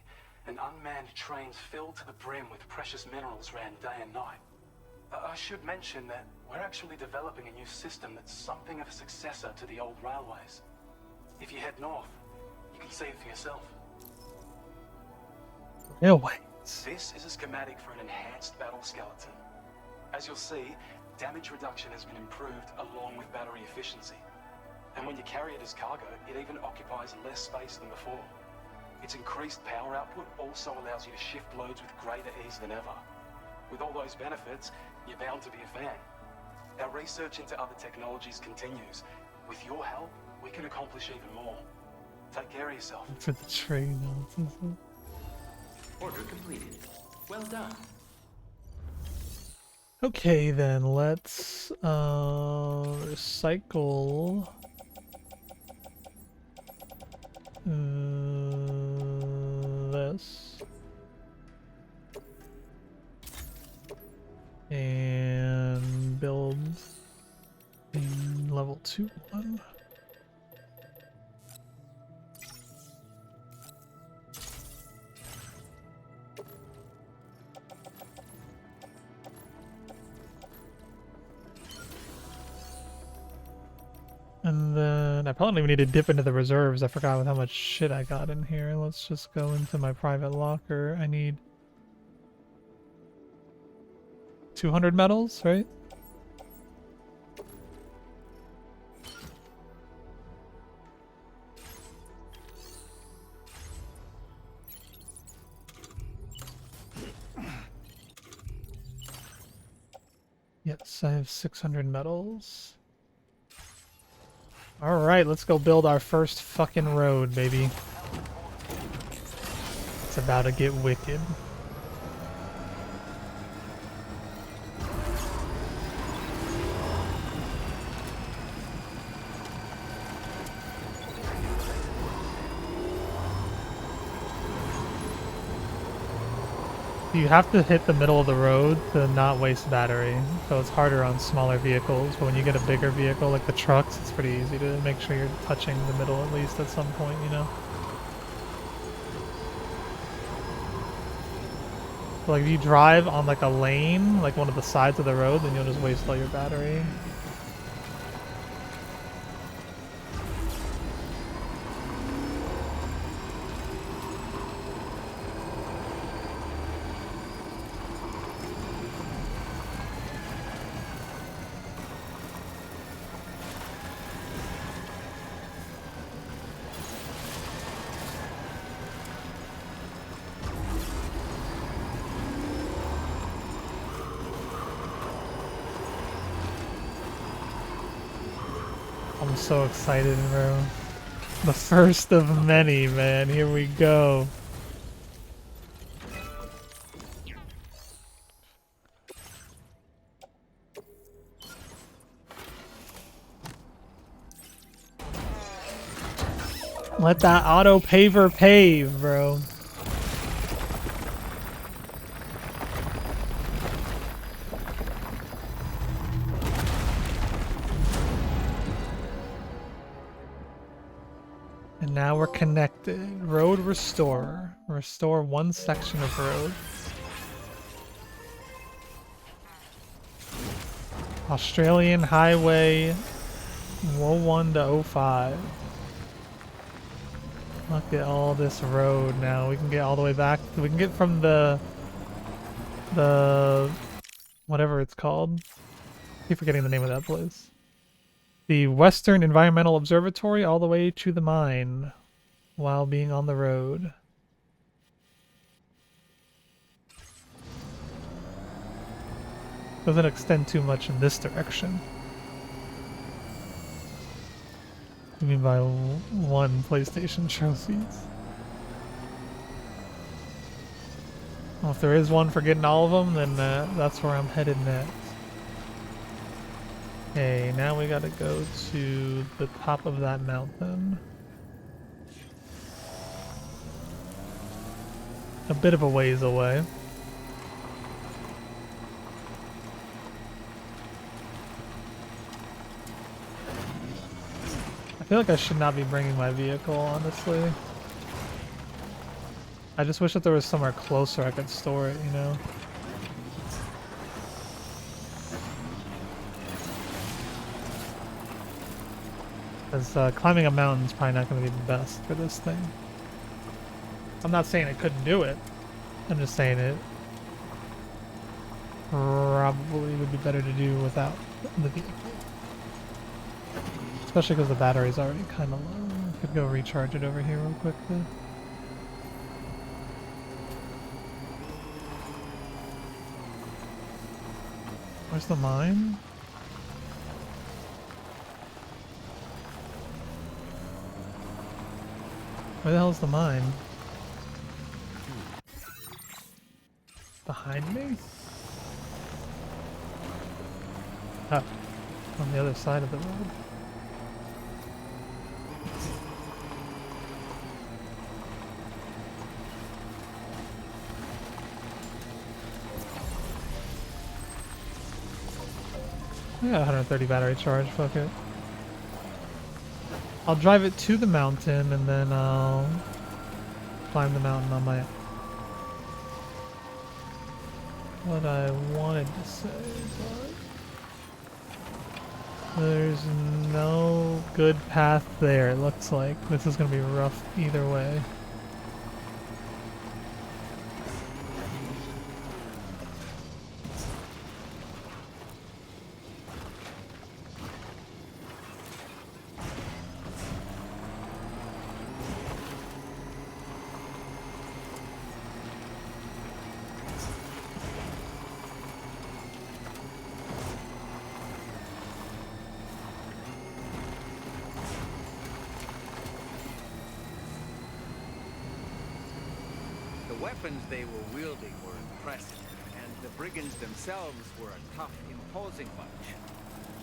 [SPEAKER 12] and unmanned trains filled to the brim with precious minerals ran day and night. I should mention that we're actually developing a new system that's something of a successor to the old railways. If you head north, you can see it for yourself.
[SPEAKER 1] Railway.
[SPEAKER 12] This is a schematic for an enhanced battle skeleton. As you'll see, damage reduction has been improved along with battery efficiency. And when you carry it as cargo, it even occupies less space than before. Its increased power output also allows you to shift loads with greater ease than ever. With all those benefits, you're bound to be a fan. Our research into other technologies continues. With your help, we can accomplish even more. Take care of yourself.
[SPEAKER 1] For the train.
[SPEAKER 10] Order completed. Well done.
[SPEAKER 1] Okay then, let's recycle this and build in level 2 one. And then I probably don't even need to dip into the reserves. I forgot with how much shit I got in here. Let's just go into my private locker. I need 200 metals, right? Yes, I have 600 metals. Alright, let's go build our first fucking road, baby. It's about to get wicked. You have to hit the middle of the road to not waste battery, so it's harder on smaller vehicles, but when you get a bigger vehicle like the trucks, it's pretty easy to make sure you're touching the middle at least at some point, you know? So like if you drive on like a lane, like one of the sides of the road, then you'll just waste all your battery. I'm so excited, bro. The first of many, man. Here we go. Let that auto paver pave, bro. And now we're connected. Road restore. Restore one section of road. Australian Highway 01 to 05. Look at all this road now. We can get all the way back. We can get from the whatever it's called. I keep forgetting the name of that place. The Western Environmental Observatory all the way to the mine while being on the road. Doesn't extend too much in this direction. I mean by one PlayStation trophies. Well, if there is one for getting all of them, then that's where I'm headed next. Okay, now we gotta go to the top of that mountain. A bit of a ways away. I feel like I should not be bringing my vehicle, honestly. I just wish that there was somewhere closer I could store it, you know? Because climbing a mountain is probably not going to be the best for this thing. I'm not saying I couldn't do it. I'm just saying it probably would be better to do without the vehicle. Especially because the battery's already kind of low. I could go recharge it over here real quick though. Where's the mine? Where the hell is the mine? Behind me? Oh, on the other side of the road. I got 130 battery charge, fuck it. I'll drive it to the mountain and then I'll climb the mountain on my own. What I wanted to say, but There's no good path there, it looks like. This is gonna be rough either way.
[SPEAKER 13] The weapons they were wielding were impressive, and the brigands themselves were a tough, imposing bunch.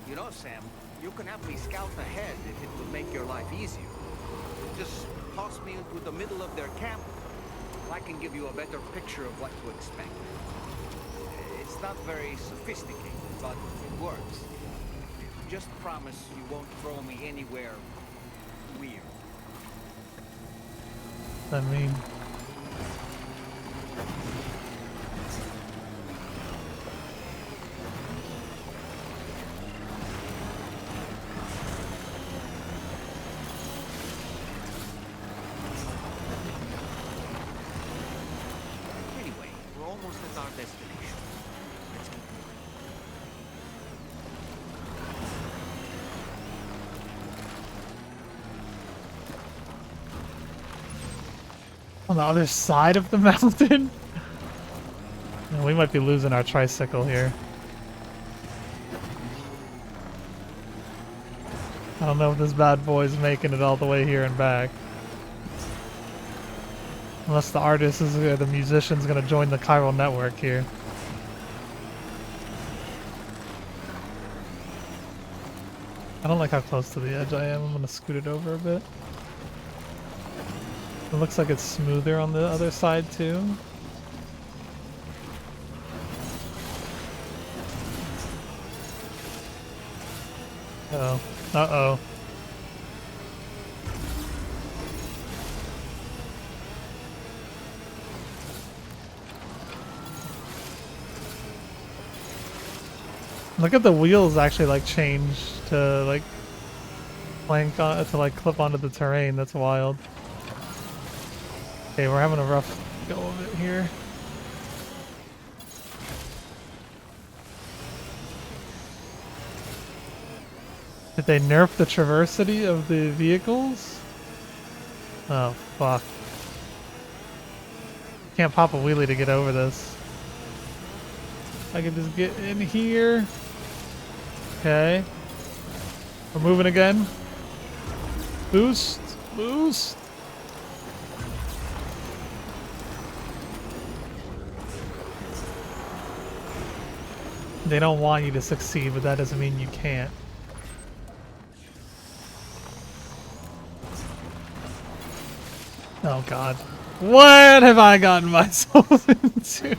[SPEAKER 13] You know, Sam, you can have me scout ahead if it will make your life easier. Just toss me into the middle of their camp. I can give you a better picture of what to expect. It's not very sophisticated, but it works. Just promise you won't throw me anywhere weird.
[SPEAKER 1] I mean,
[SPEAKER 13] Anyway, we're almost at our destination. Let's keep moving.
[SPEAKER 1] on the other side of the mountain? Yeah, we might be losing our tricycle here. I don't know if this bad boy's making it all the way here and back. Unless the artist is the musician's gonna join the chiral network here. I don't like how close to the edge I am. I'm gonna scoot it over a bit. It looks like it's smoother on the other side too. Uh-oh. Uh-oh. Look at the wheels actually like change to like plank on to like clip onto the terrain. That's wild. Okay, we're having a rough go of it here. Did they nerf the traversity of the vehicles? Oh fuck. Can't pop a wheelie to get over this. I can just get in here. Okay. We're moving again. Boost. Boost. They don't want you to succeed, but that doesn't mean you can't. Oh god. What have I gotten myself into?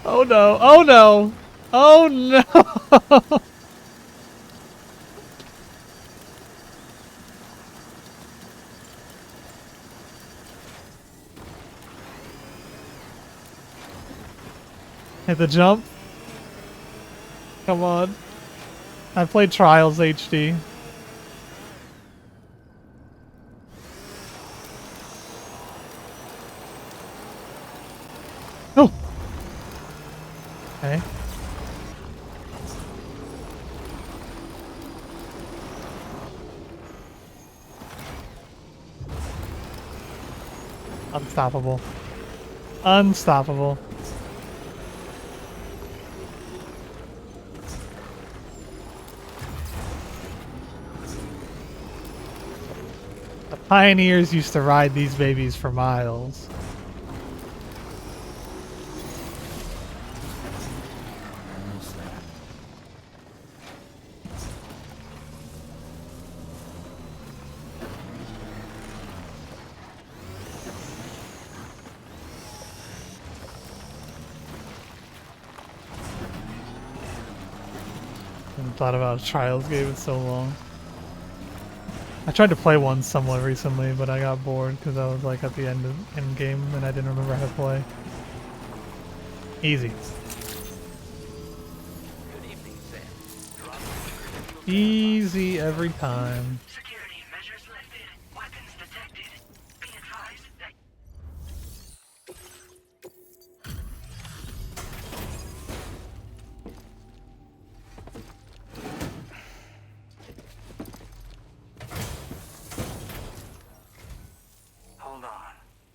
[SPEAKER 1] Oh no. Oh no. Oh no. Hit the jump. Come on. I played Trials HD. Oh. Okay. Unstoppable. Unstoppable. The pioneers used to ride these babies for miles. I haven't thought about a Trials game in so long. I tried to play one somewhat recently, but I got bored because I was like at the end game and I didn't remember how to play. Easy.
[SPEAKER 13] Good evening, Sam. You're on the
[SPEAKER 1] Easy every time.
[SPEAKER 10] Security measures lifted. Weapons detected. Be advised that...
[SPEAKER 11] Hold on.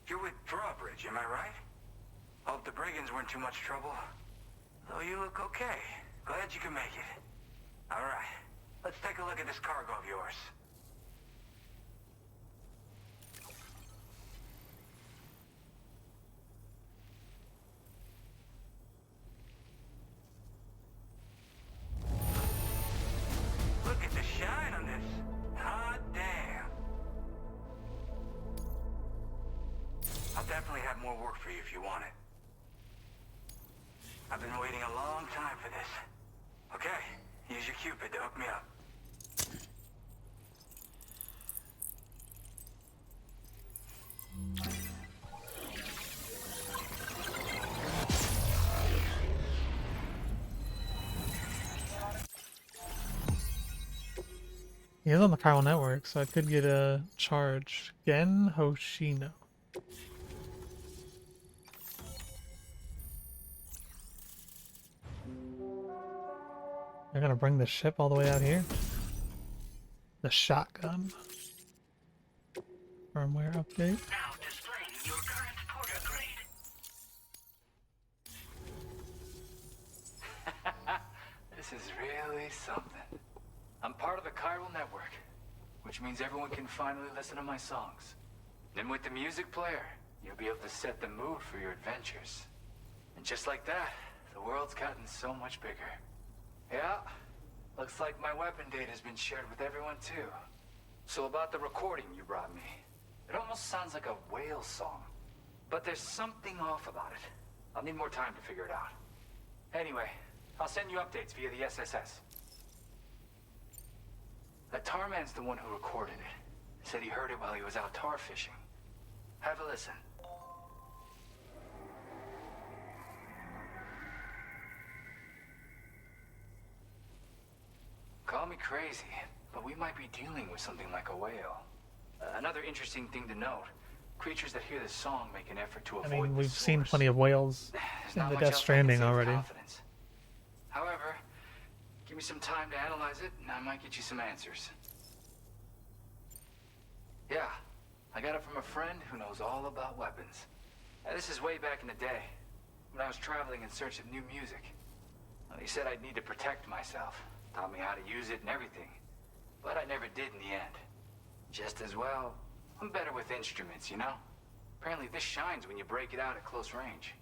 [SPEAKER 11] You're with Drawbridge, am I right? Hope the brigands weren't too much trouble. Though you look okay. Glad you can make it. Alright, let's take a look at this cargo of yours. Look at the shine on this. Hot damn. I'll definitely have more work for you if you want it. I've been waiting a long time for this. Okay, use your Cupid to hook me up.
[SPEAKER 1] He is on the chiral network, so I could get a charge. Gen Hoshino. They're gonna bring the ship all the way out here? The shotgun. Firmware update.
[SPEAKER 10] Now displaying your current porter grade.
[SPEAKER 21] This is really something. I'm part of the chiral network, which means everyone can finally listen to my songs. And with the music player, you'll be able to set the mood for your adventures. And just like that, the world's gotten so much bigger. Yeah, looks like my weapon data has been shared with everyone too. So about the recording you brought me, it almost sounds like a whale song. But there's something off about it. I'll need more time to figure it out. Anyway, I'll send you updates via the SSS. That tar man's the one who recorded it. Said he heard it while he was out tar fishing. Have a listen. Call me crazy, but we might be dealing with something like a whale. Another interesting thing to note, creatures that hear this song make an effort to avoid
[SPEAKER 1] I mean, we've
[SPEAKER 21] the
[SPEAKER 1] seen
[SPEAKER 21] source.
[SPEAKER 1] plenty of whales
[SPEAKER 21] There's
[SPEAKER 1] in
[SPEAKER 21] not
[SPEAKER 1] the
[SPEAKER 21] much
[SPEAKER 1] Death
[SPEAKER 21] else I can
[SPEAKER 1] Stranding
[SPEAKER 21] say with
[SPEAKER 1] already.
[SPEAKER 21] confidence. However, give me some time to analyze it, and I might get you some answers. Yeah, I got it from a friend who knows all about weapons. This is way back in the day, when I was traveling in search of new music. Well, he said I'd need to protect myself, taught me how to use it and everything. But I never did in the end. Just as well, I'm better with instruments, you know? Apparently this shines when you break it out at close range.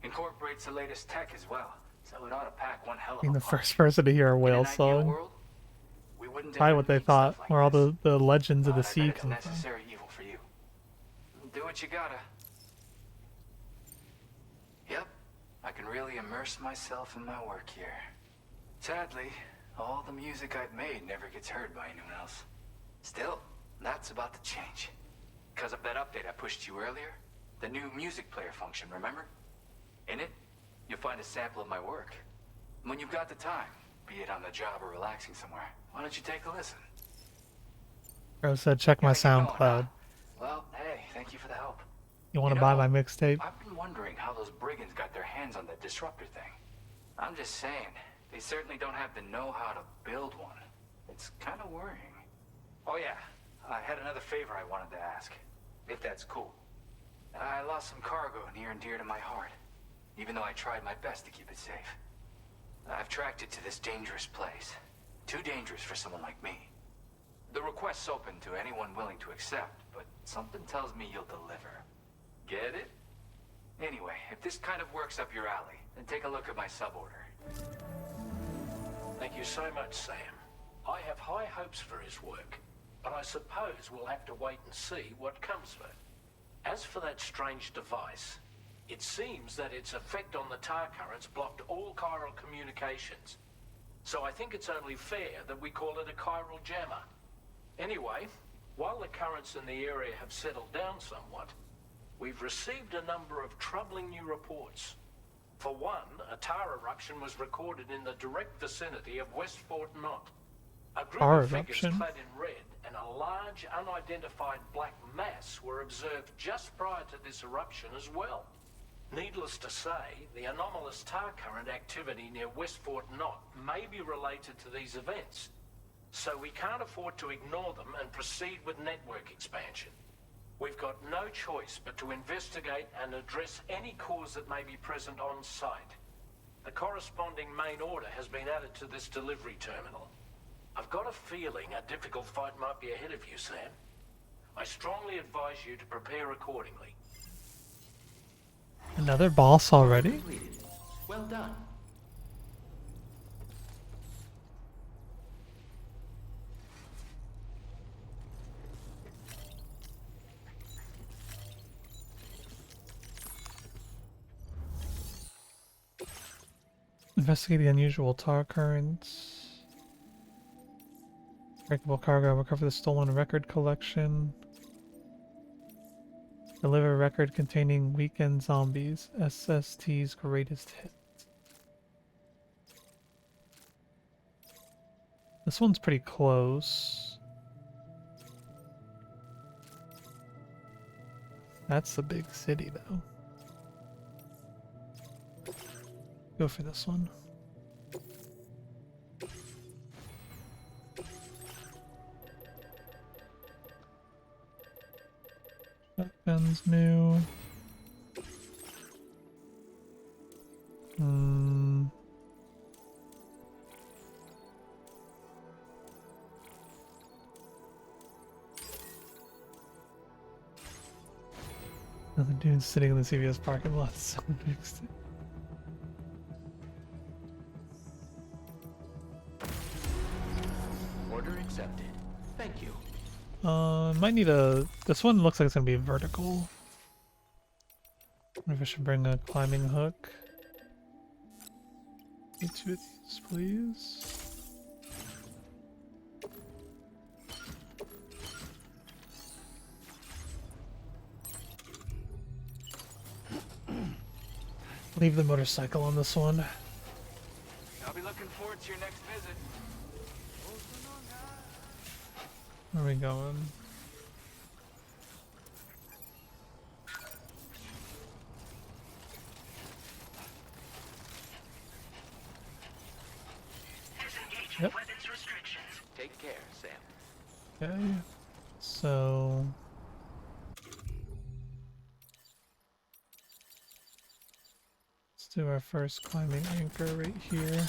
[SPEAKER 21] Incorporates the latest tech as well, so it ought to pack one hell of
[SPEAKER 1] Being
[SPEAKER 21] a
[SPEAKER 1] the
[SPEAKER 21] punch.
[SPEAKER 1] first person to hear a whale song. Probably what they thought, where all the legends of the sea
[SPEAKER 21] It's
[SPEAKER 1] come from.
[SPEAKER 21] necessary evil for you. Do what you gotta. Yep, I can really immerse myself in my work here. Sadly, all the music I've made never gets heard by anyone else. Still, that's about to change. Because of that update I pushed you earlier, the new music player function, remember? In it, you'll find a sample of my work. When you've got the time, be it on the job or relaxing somewhere, why don't you take a listen?
[SPEAKER 1] Bro said, check my SoundCloud.
[SPEAKER 21] Well, hey, thank you for the help.
[SPEAKER 1] You want to buy my mixtape?
[SPEAKER 21] I've been wondering how those brigands got their hands on that disruptor thing. I'm just saying, they certainly don't have the know-how to build one. It's kind of worrying. Oh yeah, I had another favor I wanted to ask, if that's cool. I lost some cargo near and dear to my heart, even though I tried my best to keep it safe. I've tracked it to this dangerous place. Too dangerous for someone like me. The request's open to anyone willing to accept, but something tells me you'll deliver. Get it? Anyway, if this kind of works up your alley, then take a look at my suborder.
[SPEAKER 14] Thank you so much, Sam. I have high hopes for his work, but I suppose we'll have to wait and see what comes of it. As for that strange device, it seems that its effect on the tar currents blocked all chiral communications. So I think it's only fair that we call it a chiral jammer. Anyway, while the currents in the area have settled down somewhat, we've received a number of troubling new reports. For one, a tar eruption was recorded in the direct vicinity of West Fort Knot. A group
[SPEAKER 1] Car
[SPEAKER 14] of figures
[SPEAKER 1] eruption.
[SPEAKER 14] clad in red and a large unidentified black mass were observed just prior to this eruption as well. Needless to say, the anomalous tar current activity near West Fort Knot may be related to these events, so we can't afford to ignore them and proceed with network expansion. We've got no choice but to investigate and address any cause that may be present on site. The corresponding main order has been added to this delivery terminal. I've got a feeling a difficult fight might be ahead of you, Sam. I strongly advise you to prepare accordingly.
[SPEAKER 1] Another boss already?
[SPEAKER 3] Well done.
[SPEAKER 1] Investigate the unusual tar currents. Breakable cargo, recover the stolen record collection. Deliver record containing weekend zombies. SST's greatest hit. This one's pretty close. That's the big city though. Go for this one. Shotgun's new. Another dude sitting in the CVS parking lot. So next.
[SPEAKER 3] Order accepted. Thank you.
[SPEAKER 1] Might need a. This one looks like it's gonna be vertical. Wonder if I should bring a climbing hook. Get two of these, please. Leave the motorcycle on this one.
[SPEAKER 21] I'll be looking forward to your next visit.
[SPEAKER 1] Where are we going? Yep.
[SPEAKER 21] Take care, Sam.
[SPEAKER 1] Okay. So let's do our first climbing anchor right here.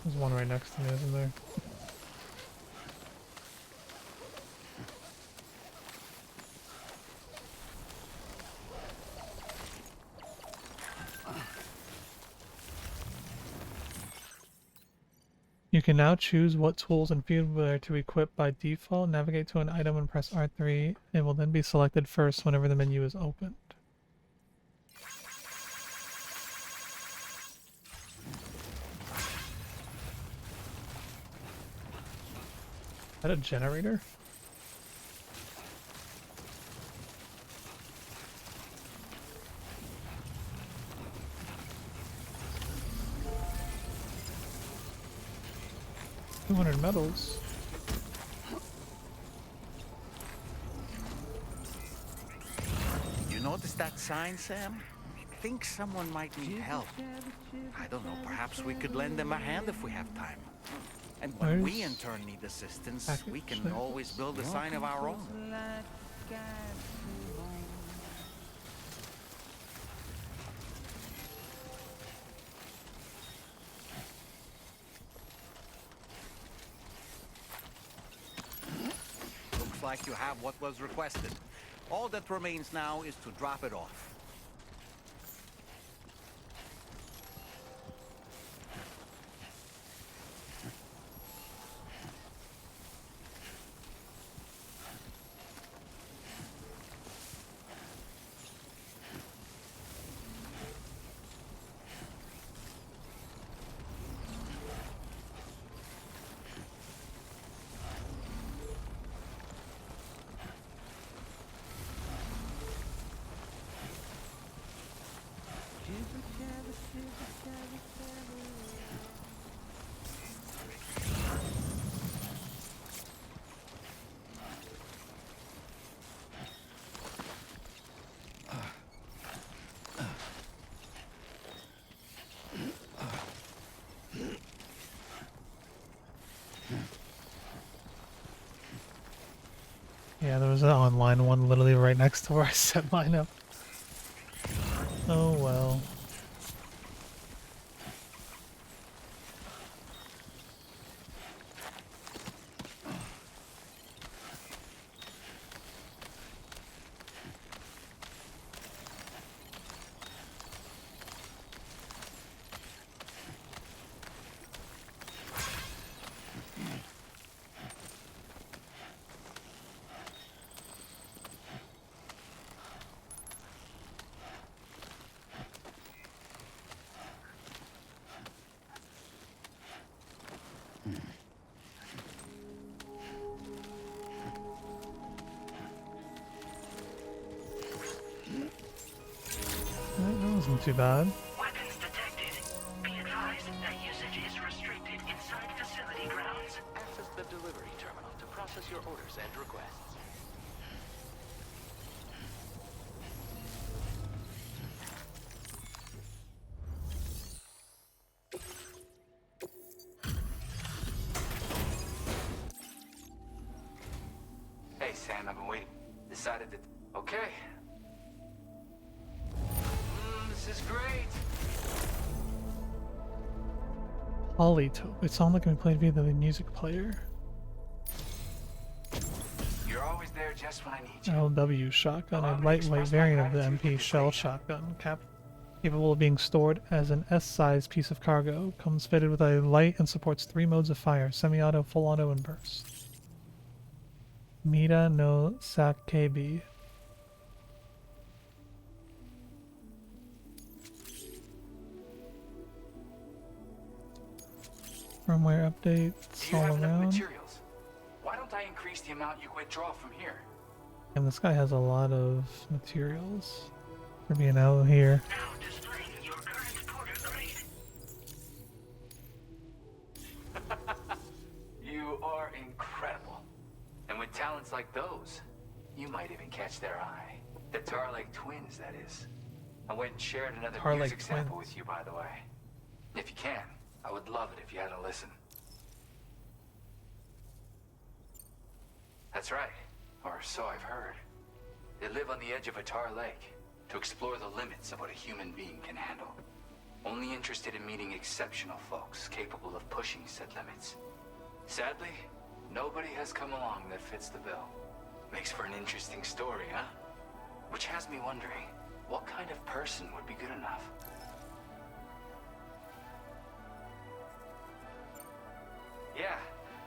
[SPEAKER 1] There's one right next to me, isn't there? You can now choose what tools and firmware to equip by default. Navigate to an item and press R3. It will then be selected first whenever the menu is opened. Is that a generator? $200 medals.
[SPEAKER 13] You notice that sign, Sam? I think someone might need help. I don't know, perhaps we could lend them a hand if we have time. And when we in turn need assistance, we can always build a sign of our own. Looks like you have what was requested. All that remains now is to drop it off.
[SPEAKER 1] Yeah, there was an online one literally right next to where I set mine up. Oh well. That wasn't too bad.
[SPEAKER 10] Weapons detected. Be advised that usage is restricted inside facility grounds. Access the delivery terminal to process your orders and requests.
[SPEAKER 21] Hey, Sam, I've been waiting. Decided that... Okay. This is great.
[SPEAKER 1] Polytope. It sounded like we played via the music player.
[SPEAKER 21] You're always there just when I need you.
[SPEAKER 1] LW shotgun, a lightweight variant of the MP shell shotgun, capable of being stored as an S-sized piece of cargo. Comes fitted with a light and supports 3 modes of fire: semi-auto, full auto, and burst. Mira no Sakebi. Firmware updates
[SPEAKER 21] Do you
[SPEAKER 1] all
[SPEAKER 21] have enough
[SPEAKER 1] around.
[SPEAKER 21] materials? Why don't I increase the amount you withdraw from here?
[SPEAKER 1] And this guy has a lot of materials for being out here.
[SPEAKER 21] You are incredible. And with talents like those, you might even catch their eye. The Tarlake twins, that is. I went and shared another
[SPEAKER 1] Tarlake
[SPEAKER 21] music sample
[SPEAKER 1] twins.
[SPEAKER 21] with you, by the way. If you can, I would love it if you had a listen. That's right, or so I've heard. They live on the edge of a tar lake to explore the limits of what a human being can handle. Only interested in meeting exceptional folks capable of pushing said limits. Sadly, nobody has come along that fits the bill. Makes for an interesting story, huh? Which has me wondering, what kind of person would be good enough? Yeah,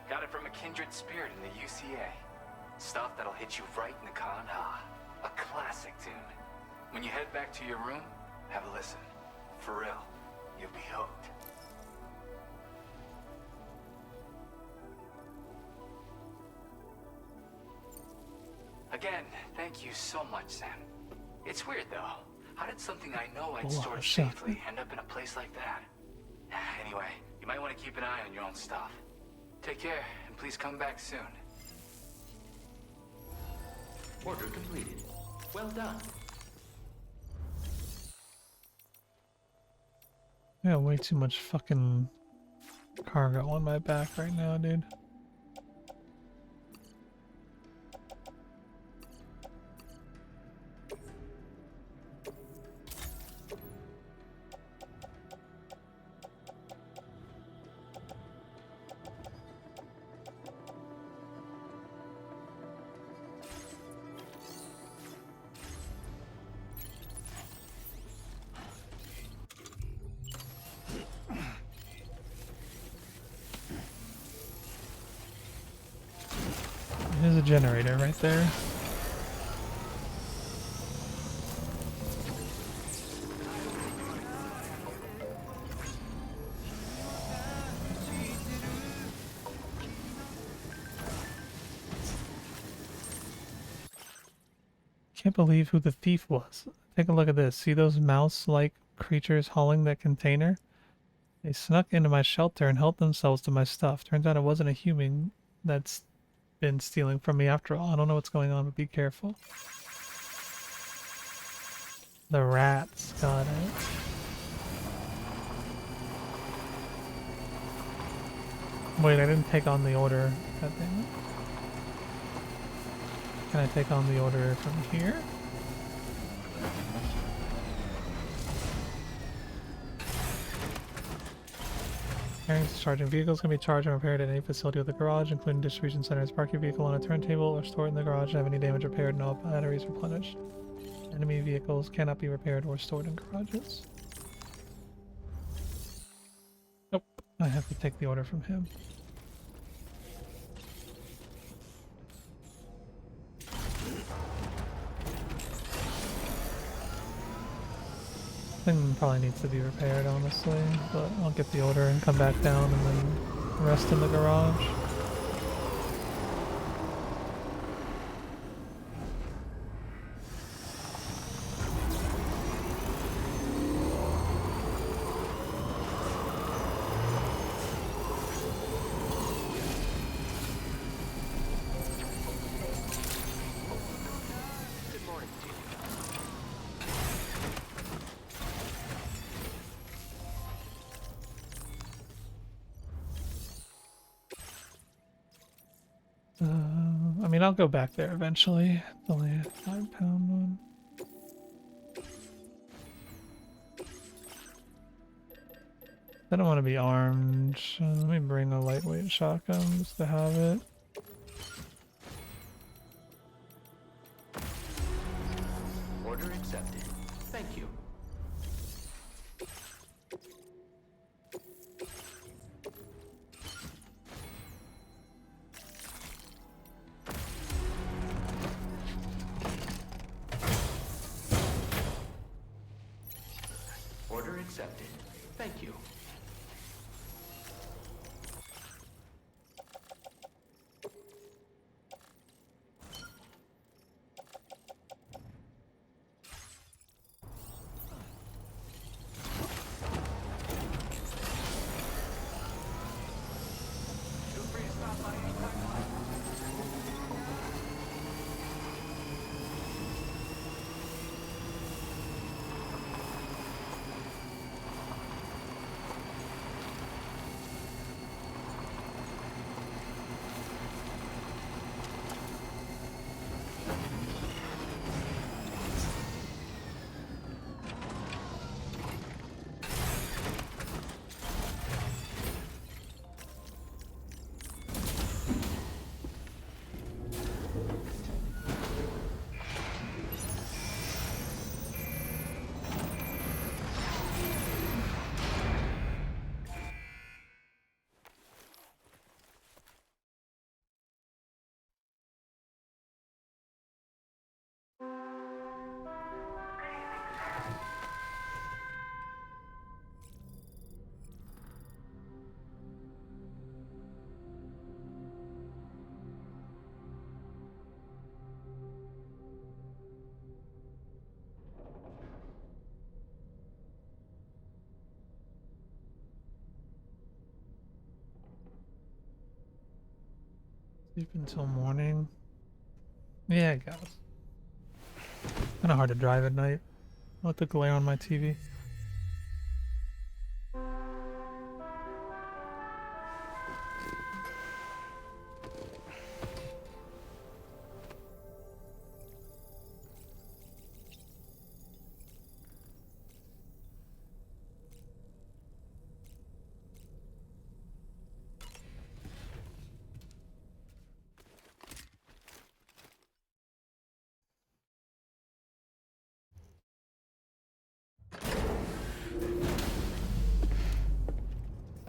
[SPEAKER 21] got it from a kindred spirit in the UCA. Stuff that'll hit you right in the con. A classic tune. When you head back to your room, have a listen. For real, you'll be hooked. Again, thank you so much, Sam. It's weird, though. How did something I know I'd stored safely end up in a place like that? Anyway, you might want to keep an eye on your own stuff. Take care, and please come back soon.
[SPEAKER 3] Order completed. Well done.
[SPEAKER 1] I got way too much fucking cargo on my back right now, dude. There's a generator right there. Can't believe who the thief was. Take a look at this. See those mouse-like creatures hauling that container? They snuck into my shelter and helped themselves to my stuff. Turns out it wasn't a human that's been stealing from me after all. I don't know what's going on, but be careful. The rats got it. Wait, I didn't take on the order. God damn it. Can I take on the order from here? Carrying charging vehicles can be charged and repaired at any facility with a garage, including distribution centers. Park your vehicle on a turntable or store it in the garage and have any damage repaired and all batteries replenished. Enemy vehicles cannot be repaired or stored in garages. Nope, I have to take the order from him. Thing probably needs to be repaired, honestly, but I'll get the order and come back down and then rest in the garage. I mean, I'll go back there eventually. It's only a 5-pound one. I don't want to be armed. Let me bring a lightweight shotgun just to have it.
[SPEAKER 10] Order accepted. Thank you. Order accepted. Thank you.
[SPEAKER 1] Sleep until morning. Yeah, I guess. Kinda hard to drive at night. I'll let the glare on my TV.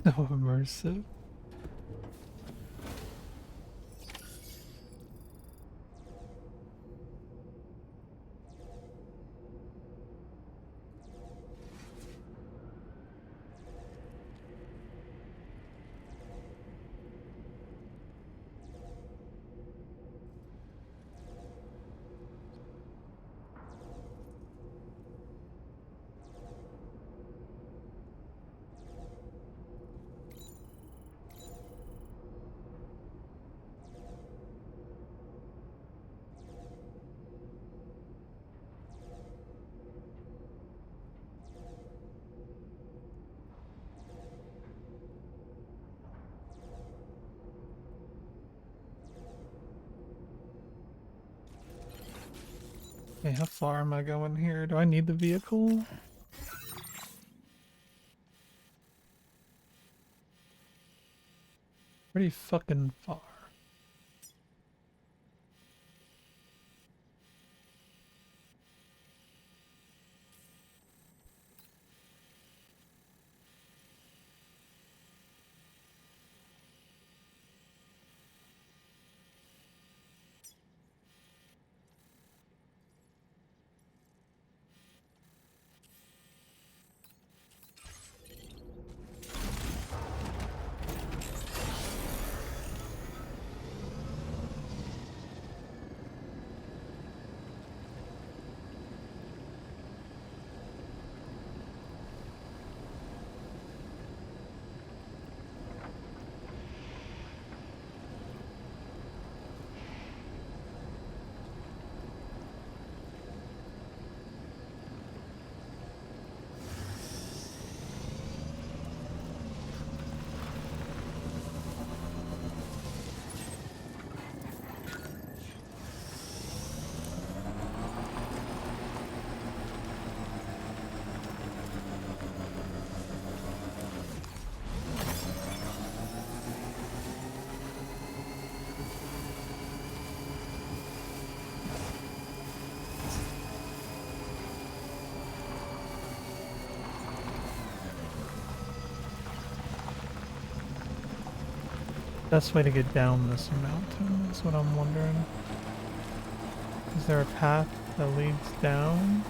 [SPEAKER 1] So immersive. Okay, how far am I going here? Do I need the vehicle? Pretty fucking far. Best way to get down this mountain is what I'm wondering. Is there a path that leads down?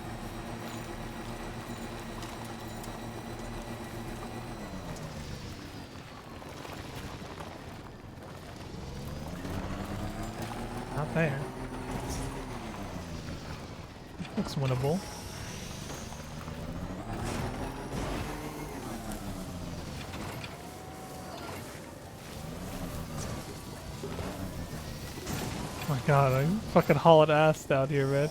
[SPEAKER 1] Not there. Looks winnable. Oh my god, I fucking hauled ass down here, man.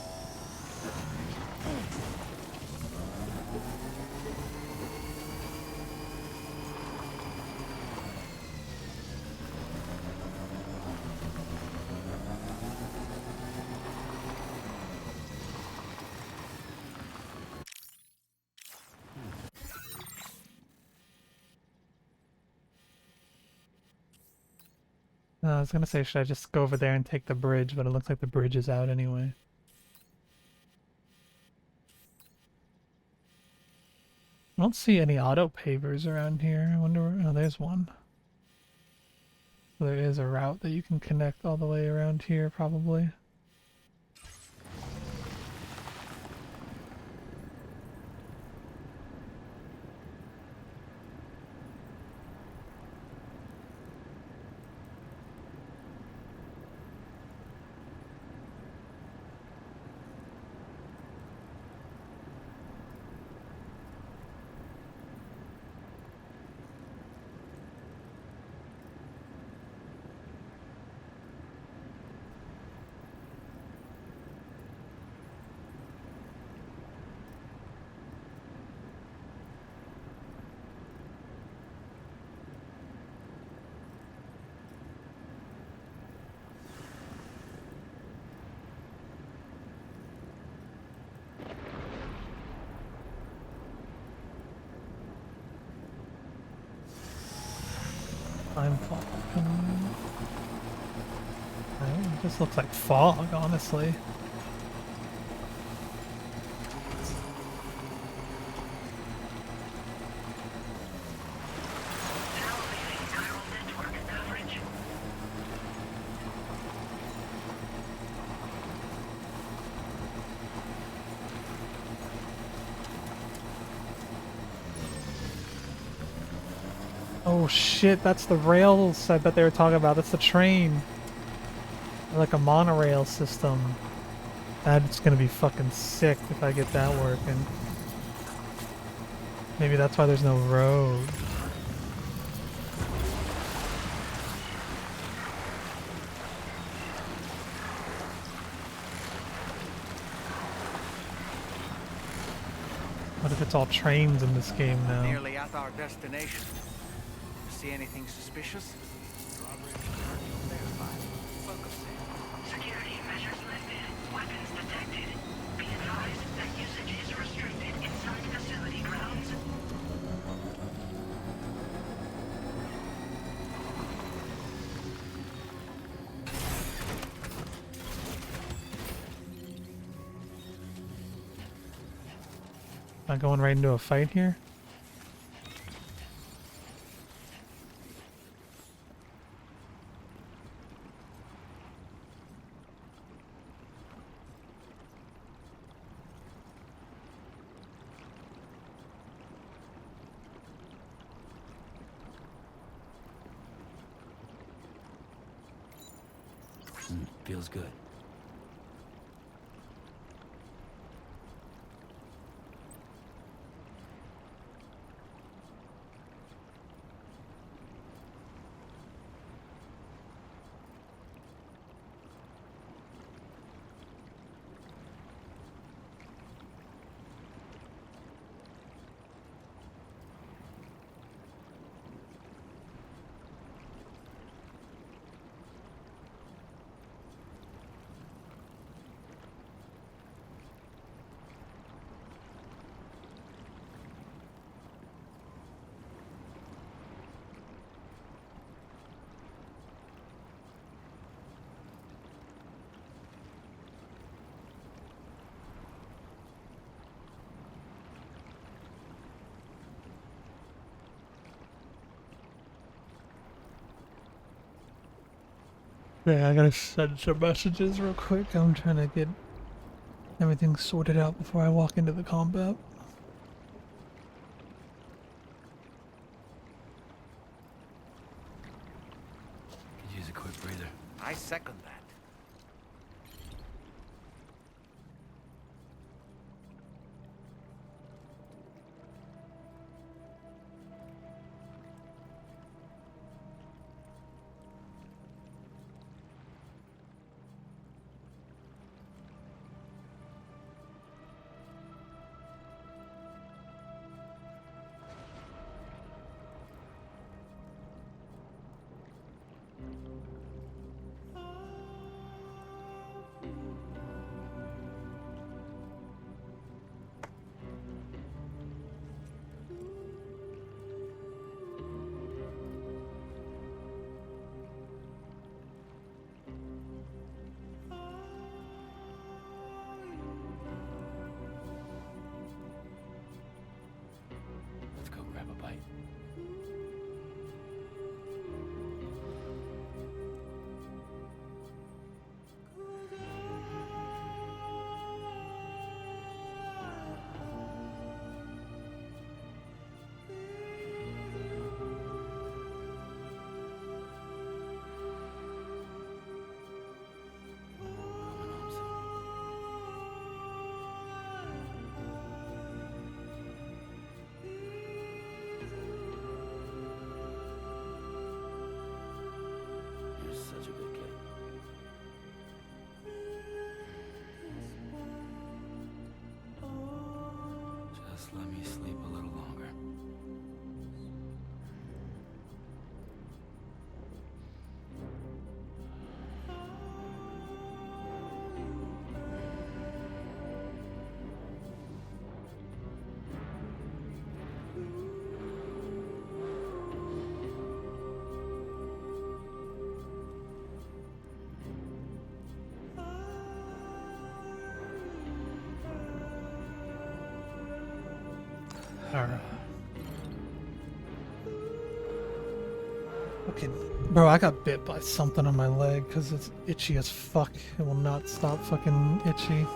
[SPEAKER 1] I was gonna say, should I just go over there and take the bridge, but it looks like the bridge is out anyway. I don't see any auto pavers around here. I wonder where... Oh, there's one. So there is a route that you can connect all the way around here, probably. I'm fucking... It just looks like fog, honestly. Oh shit, that's the rails I bet they were talking about. That's the train. Like a monorail system. That's gonna be fucking sick if I get that working. Maybe that's why there's no road. What if it's all trains in this game now?
[SPEAKER 13] Nearly at our destination. See anything suspicious?
[SPEAKER 7] Security measures lifted. Weapons detected.
[SPEAKER 1] Not going right into a fight here.
[SPEAKER 4] Feels good. Yeah, I gotta send some messages real quick. I'm trying to get everything sorted out before I walk into the combat. Could use a quick breather.
[SPEAKER 11] I second that.
[SPEAKER 4] Let's go grab a bite. You're such a good kid. Just let me sleep a little longer.
[SPEAKER 1] Alright. Okay, bro, I got bit by something on my leg because it's itchy as fuck. It will not stop fucking itchy.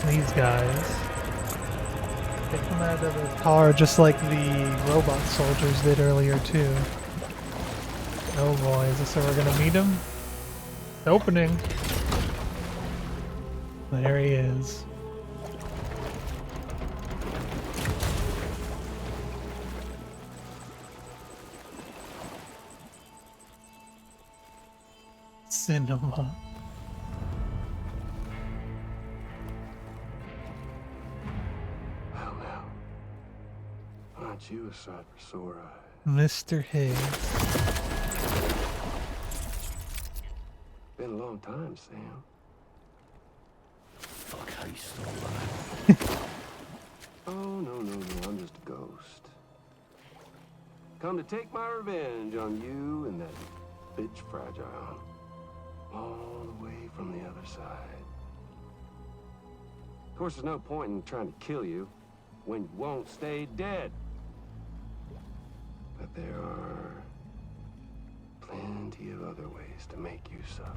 [SPEAKER 1] These guys. They come out of the car just like the robot soldiers did earlier too. Oh boy, is this where we're gonna meet him? Opening. There he is. Cinema.
[SPEAKER 12] Aren't you a sight for sore eyes?
[SPEAKER 1] Mr. Higgs.
[SPEAKER 2] long time, Sam.
[SPEAKER 6] Fuck, how you still alive?
[SPEAKER 2] Oh, no, I'm just a ghost. Come to take my revenge on you and that bitch Fragile. All the way from the other side. Of course, there's no point in trying to kill you when you won't stay dead. But there are plenty of other ways to make you suffer.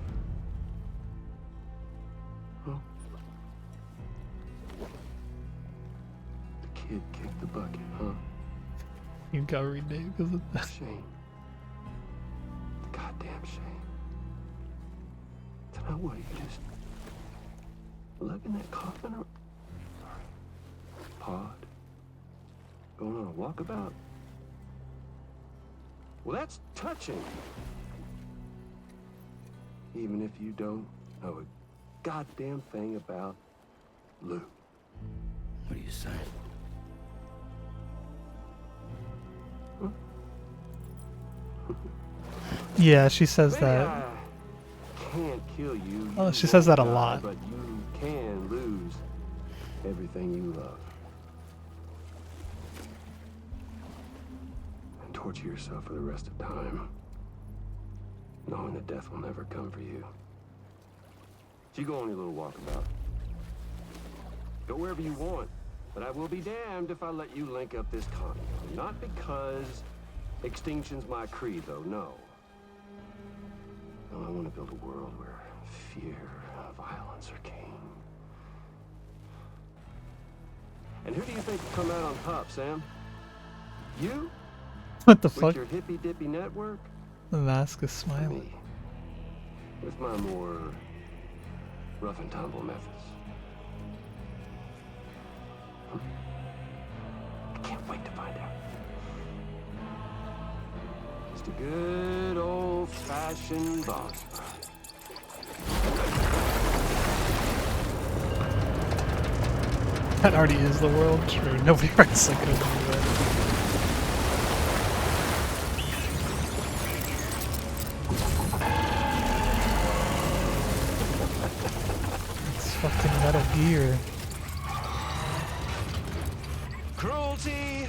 [SPEAKER 2] Huh? The kid kicked the bucket, huh?
[SPEAKER 1] You got renamed because of that.
[SPEAKER 2] Shame. Goddamn shame. Now what, you just lugging that coffin or pod? Going on a walkabout? Well, that's touching. Even if you don't know a goddamn thing about Lou.
[SPEAKER 4] What are you saying?
[SPEAKER 2] Huh?
[SPEAKER 1] Yeah, she says
[SPEAKER 2] Maybe
[SPEAKER 1] that.
[SPEAKER 2] I can't kill you.
[SPEAKER 1] Oh,
[SPEAKER 2] You
[SPEAKER 1] she says
[SPEAKER 2] won't
[SPEAKER 1] that a
[SPEAKER 2] die,
[SPEAKER 1] lot.
[SPEAKER 2] But you can lose everything you love. And torture yourself for the rest of time, knowing that death will never come for you. So you go on your little walkabout. Go wherever you want, but I will be damned if I let you link up this condo. Not because extinction's my creed, though, no. No, I want to build a world where fear and violence are king. And who do you think will come out on top, Sam? You?
[SPEAKER 1] What the fuck?
[SPEAKER 2] With your hippy-dippy network?
[SPEAKER 1] The mask is smiling.
[SPEAKER 2] Me. With my more rough and tumble methods. I can't wait to find out. Just a good old-fashioned boss fight.
[SPEAKER 1] That already is the world. True. Nobody wrestling could do that. It's fucking Metal Gear.
[SPEAKER 2] Cruelty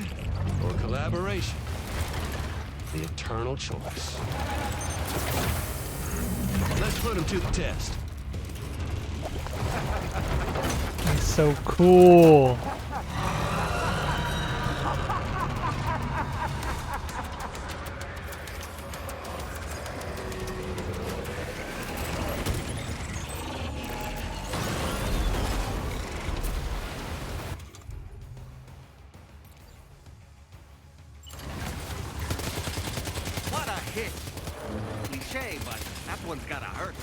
[SPEAKER 2] or collaboration? The eternal choice. Let's put him to the test.
[SPEAKER 1] He's so cool.
[SPEAKER 13] What a hit! Cliche, but that one's gotta hurt.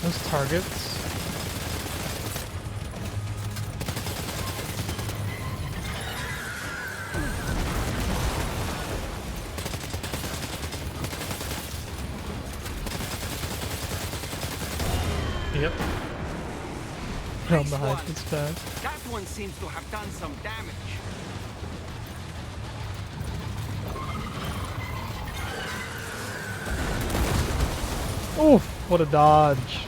[SPEAKER 1] Those targets. Yep. From behind his back.
[SPEAKER 13] That one seems to have done some damage.
[SPEAKER 1] Oof, what a dodge.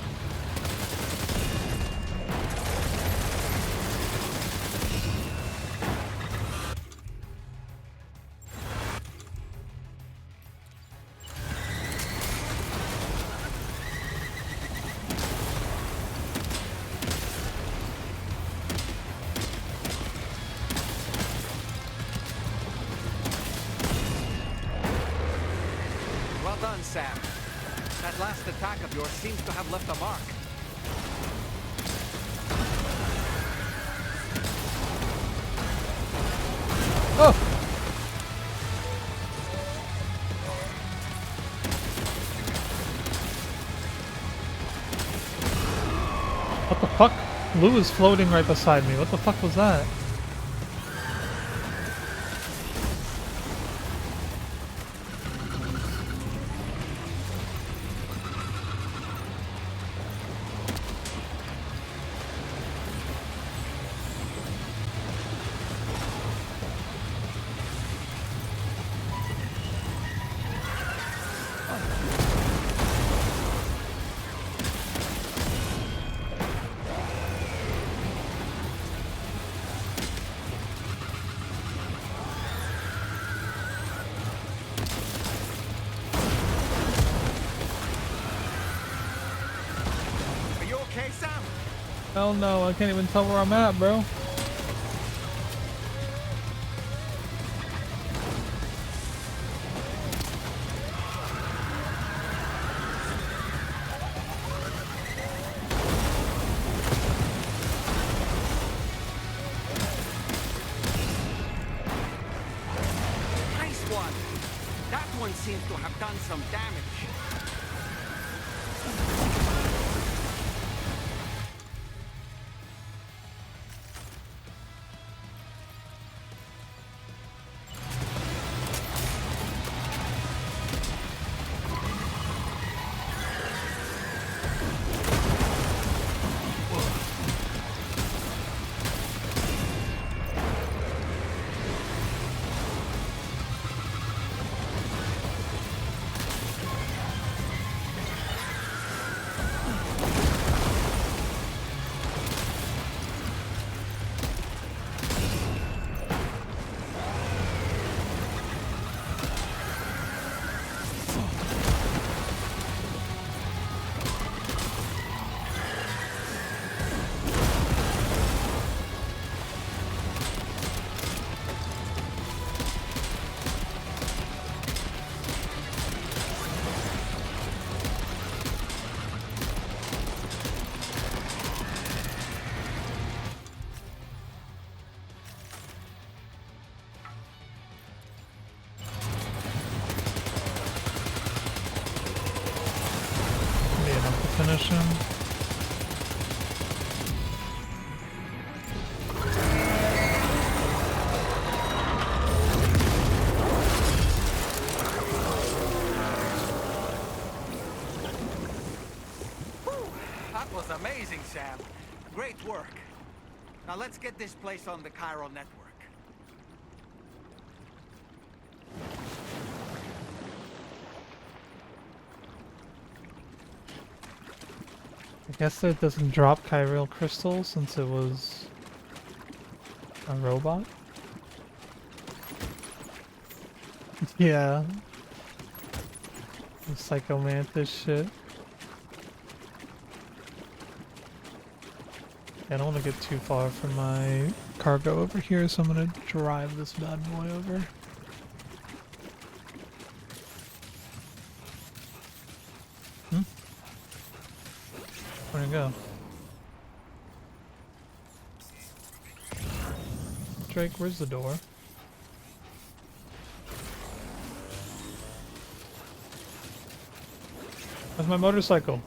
[SPEAKER 13] Sam. That last attack of yours seems to have left a mark.
[SPEAKER 1] Oh! What the fuck? Lou is floating right beside me. What the fuck was that? Hell no, I can't even tell where I'm at, bro.
[SPEAKER 13] Nice one. That one seems to have done some damage. Finish him. That was amazing, Sam. Great work. Now let's get this place on the chiral network.
[SPEAKER 1] I guess it doesn't drop chiral crystals since it was a robot. Yeah. The psychomantis shit. I don't want to get too far from my cargo over here, so I'm gonna drive this bad boy over. Where'd it go? Drake, where's the door? Where's my motorcycle?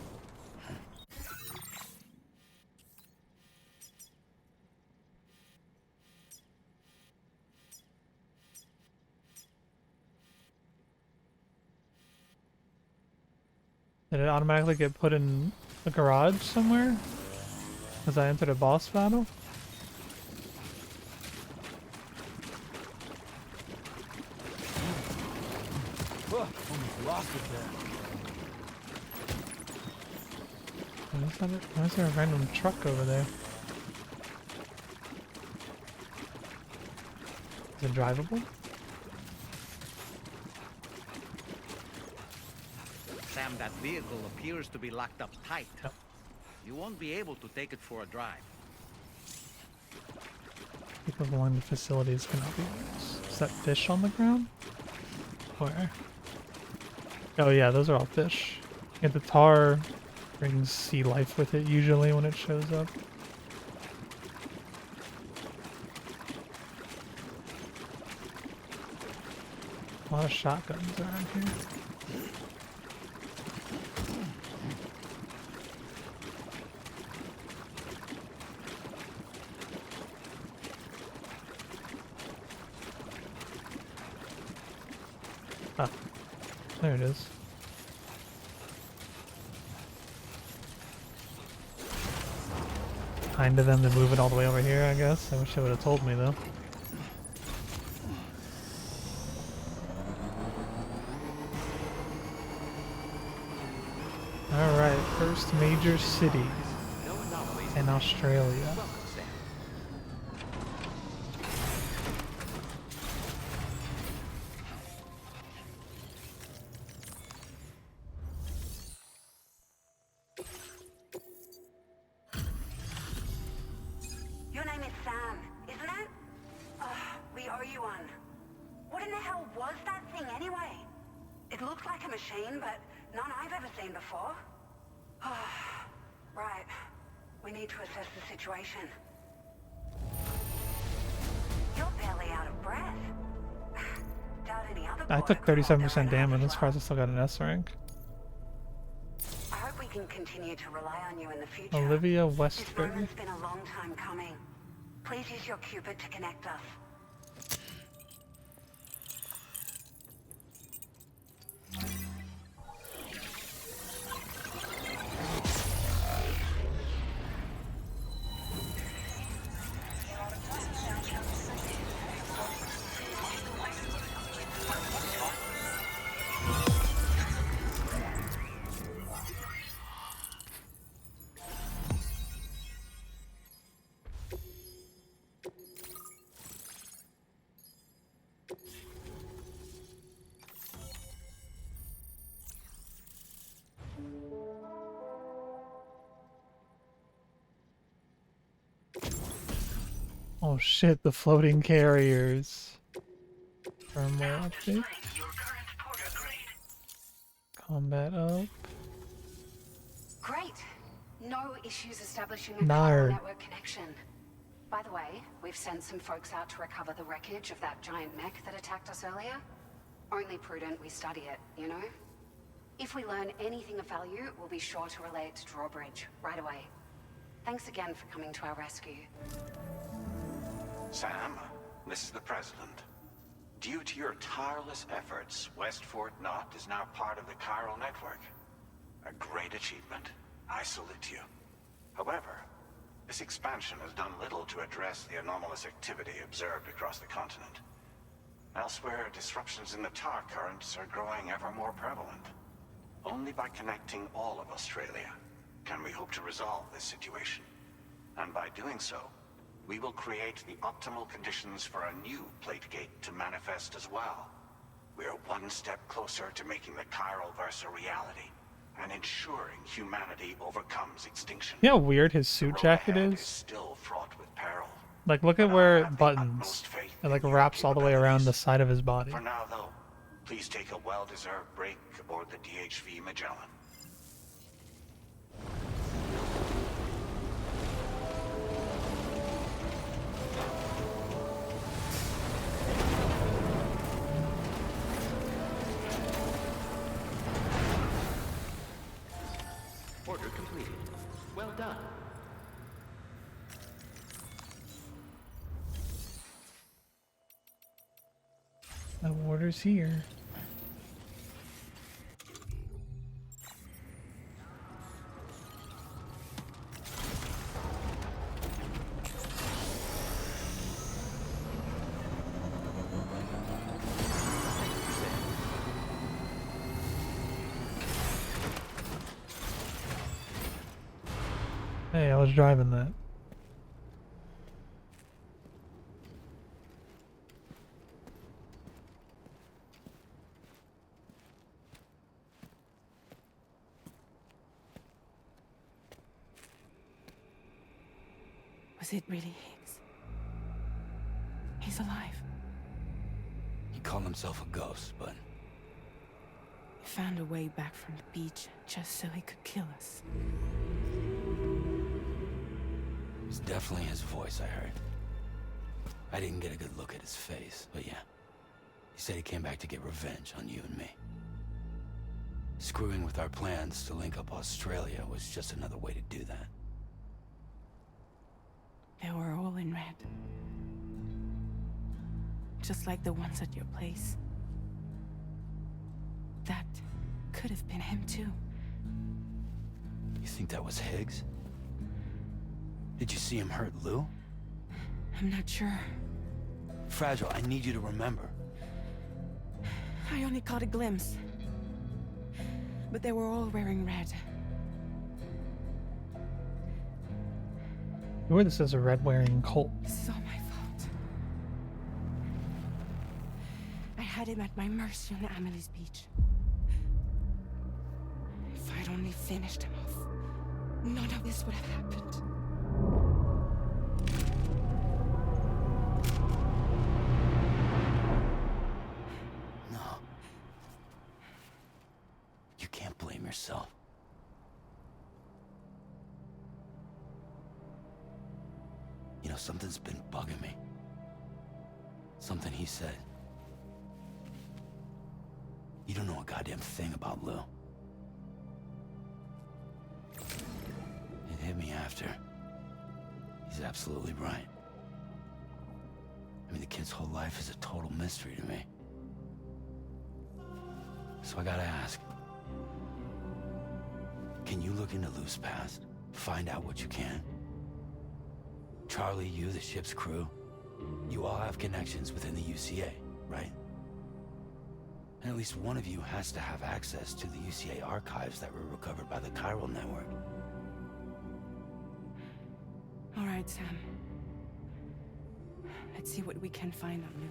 [SPEAKER 1] Did it automatically get put in a garage somewhere? As I entered a boss battle?
[SPEAKER 4] Almost lost it there.
[SPEAKER 1] Why is there a random truck over there? Is it drivable?
[SPEAKER 13] Sam, that vehicle appears to be locked up tight. Yep. You won't be able to take it for a drive.
[SPEAKER 1] People along the facilities cannot be used. Is that fish on the ground? Where? Oh yeah, those are all fish. And the tar brings sea life with it usually when it shows up. A lot of shotguns around here. Ah, there it is. Kind of them to move it all the way over here, I guess. I wish they would have told me though. Alright, first major city in Australia.
[SPEAKER 7] Your name is Sam, isn't it? We owe you one. What in the hell was that thing anyway? It looked like a machine, but none I've ever seen before. Right. We need to assess the situation. You're barely out of breath. Doubt any other
[SPEAKER 1] I took 37% damage. I'm surprised I still got an S rank.
[SPEAKER 7] I hope we can continue to rely on you in the future.
[SPEAKER 1] Olivia
[SPEAKER 7] This
[SPEAKER 1] Westbury.
[SPEAKER 7] moment's been a long time coming. Please use your Cupid to connect us.
[SPEAKER 1] Oh shit, the floating carriers. Firmware update. Combat up.
[SPEAKER 7] Great. No issues establishing a
[SPEAKER 1] Nard.
[SPEAKER 7] network connection. By the way, we've sent some folks out to recover the wreckage of that giant mech that attacked us earlier. Only prudent we study it, you know? If we learn anything of value, we'll be sure to relay it to Drawbridge right away. Thanks again for coming to our rescue.
[SPEAKER 8] Sam, this is the President. Due to your tireless efforts, West Fort Knot is now part of the Chiral Network. A great achievement. I salute you. However, this expansion has done little to address the anomalous activity observed across the continent. Elsewhere, disruptions in the tar currents are growing ever more prevalent. Only by connecting all of Australia can we hope to resolve this situation. And by doing so, we will create the optimal conditions for a new Plategate to manifest as well. We are one step closer to making the Chiral Verse a reality, and ensuring humanity overcomes extinction.
[SPEAKER 1] You know how weird his suit jacket is?
[SPEAKER 8] Still fraught with peril.
[SPEAKER 1] Like, look at where it buttons. It like wraps all the way around the side of his body.
[SPEAKER 8] For now, though, please take a well-deserved break aboard the DHV Magellan.
[SPEAKER 10] Order completed. Well done.
[SPEAKER 1] No orders here. Hey, I was driving that.
[SPEAKER 5] Was it really Higgs? He's alive.
[SPEAKER 4] He called himself a ghost, but
[SPEAKER 5] found a way back from the beach just so he could kill us.
[SPEAKER 4] It was definitely his voice I heard. I didn't get a good look at his face, but yeah. He said he came back to get revenge on you and me. Screwing with our plans to link up Australia was just another way to do that.
[SPEAKER 5] They were all in red. Just like the ones at your place. That could have been him too.
[SPEAKER 4] You think that was Higgs? Did you see him hurt Lou?
[SPEAKER 5] I'm not sure.
[SPEAKER 4] Fragile, I need you to remember.
[SPEAKER 5] I only caught a glimpse. But they were all wearing red.
[SPEAKER 1] Who this is a red-wearing cult?
[SPEAKER 5] This is all my fault. I had him at my mercy on Amelie's beach. If I'd only finished him off, none of this would have happened.
[SPEAKER 4] No. You can't blame yourself. You know, something's been bugging me. Something he said. You don't know a goddamn thing about Lou. It hit me after. He's absolutely right. I mean, the kid's whole life is a total mystery to me. So I gotta ask. Can you look into Lou's past? Find out what you can? Charlie, you, the ship's crew, you all have connections within the UCA, right? And at least one of you has to have access to the UCA archives that were recovered by the Chiral Network.
[SPEAKER 5] All right, Sam. Let's see what we can find on Lou.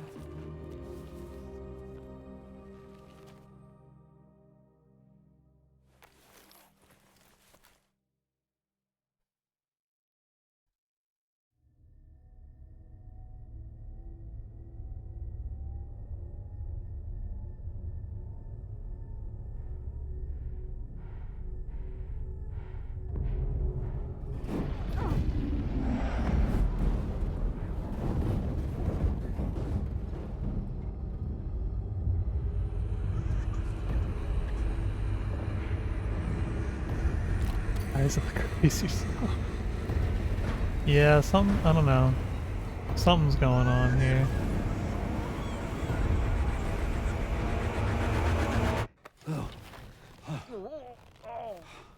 [SPEAKER 1] Eyes of the crazy stuff. Yeah, I don't know. Something's going on here. I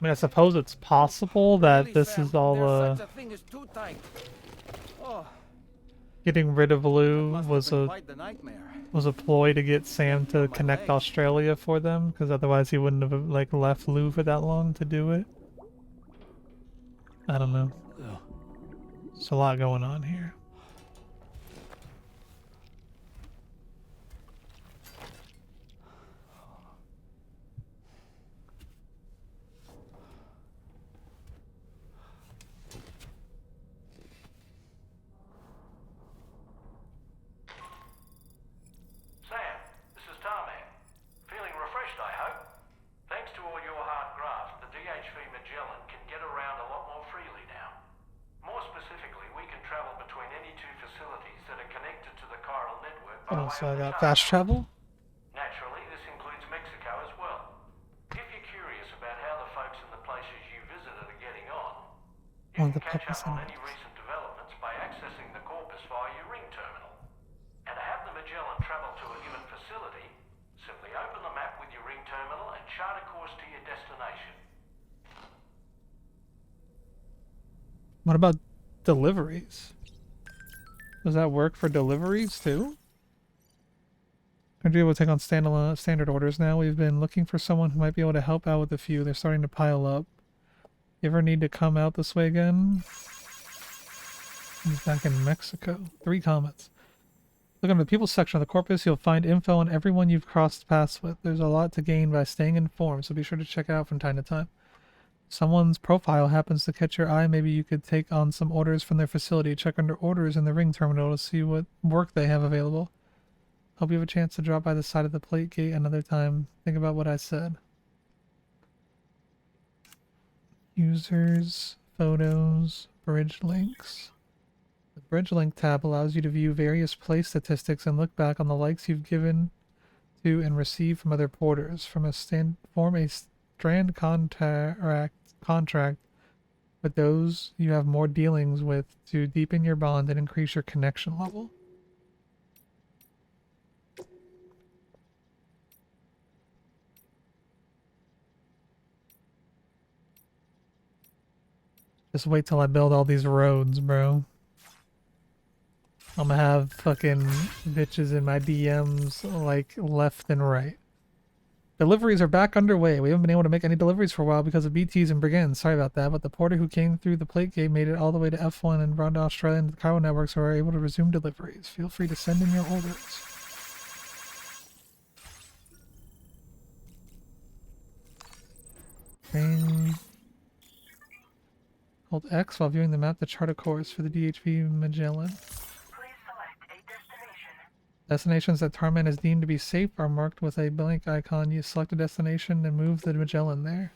[SPEAKER 1] mean, I suppose it's possible that this is all getting rid of Lou was a ploy to get Sam to connect Australia for them, because otherwise he wouldn't have like left Lou for that long to do it. I don't know. There's a lot going on here.
[SPEAKER 14] Sam, this is Tarman. Feeling refreshed, I hope? Thanks to all your hard graft, the DHV Magellan can get around a lot more freely now. More specifically, we can travel between any two facilities that are connected to the Chiral Network by
[SPEAKER 1] Oh,
[SPEAKER 14] way
[SPEAKER 1] so I
[SPEAKER 14] of the
[SPEAKER 1] got
[SPEAKER 14] charter.
[SPEAKER 1] fast travel?
[SPEAKER 14] Naturally, this includes Mexico as well. If you're curious about how the folks in the places you visited are getting on, you
[SPEAKER 1] One of
[SPEAKER 14] can
[SPEAKER 1] the
[SPEAKER 14] catch
[SPEAKER 1] purpose
[SPEAKER 14] up on
[SPEAKER 1] of
[SPEAKER 14] any recent developments by accessing the Corpus via your ring terminal. And to have the Magellan travel to a given facility, simply open the map with your ring terminal and chart a course to your destination.
[SPEAKER 1] What about deliveries? Does that work for deliveries too? Are you able to take on standard orders now? We've been looking for someone who might be able to help out with a few. They're starting to pile up. You ever need to come out this way again? He's back in Mexico. 3 comments. Look under the people section of the Corpus. You'll find info on everyone you've crossed paths with. There's a lot to gain by staying informed, so be sure to check it out from time to time. If someone's profile happens to catch your eye, maybe you could take on some orders from their facility. Check under orders in the ring terminal to see what work they have available. Hope you have a chance to drop by the side of the plate gate another time. Think about what I said. Users, photos, bridge links. The bridge link tab allows you to view various play statistics and look back on the likes you've given to and received from other porters. Form a strand contract with those you have more dealings with to deepen your bond and increase your connection level. Just wait till I build all these roads, bro. I'm gonna have fucking bitches in my DMs like left and right. Deliveries are back underway. We haven't been able to make any deliveries for a while because of BTs and brigands. Sorry about that, but the porter who came through the plate gate made it all the way to F1 and brought to Australia and the Cairo network, so we're able to resume deliveries. Feel free to send in your orders. Hold X while viewing the map to chart a course for the DHV Magellan. Destinations that Tarman is deemed to be safe are marked with a blank icon. You select a destination and move the Magellan there.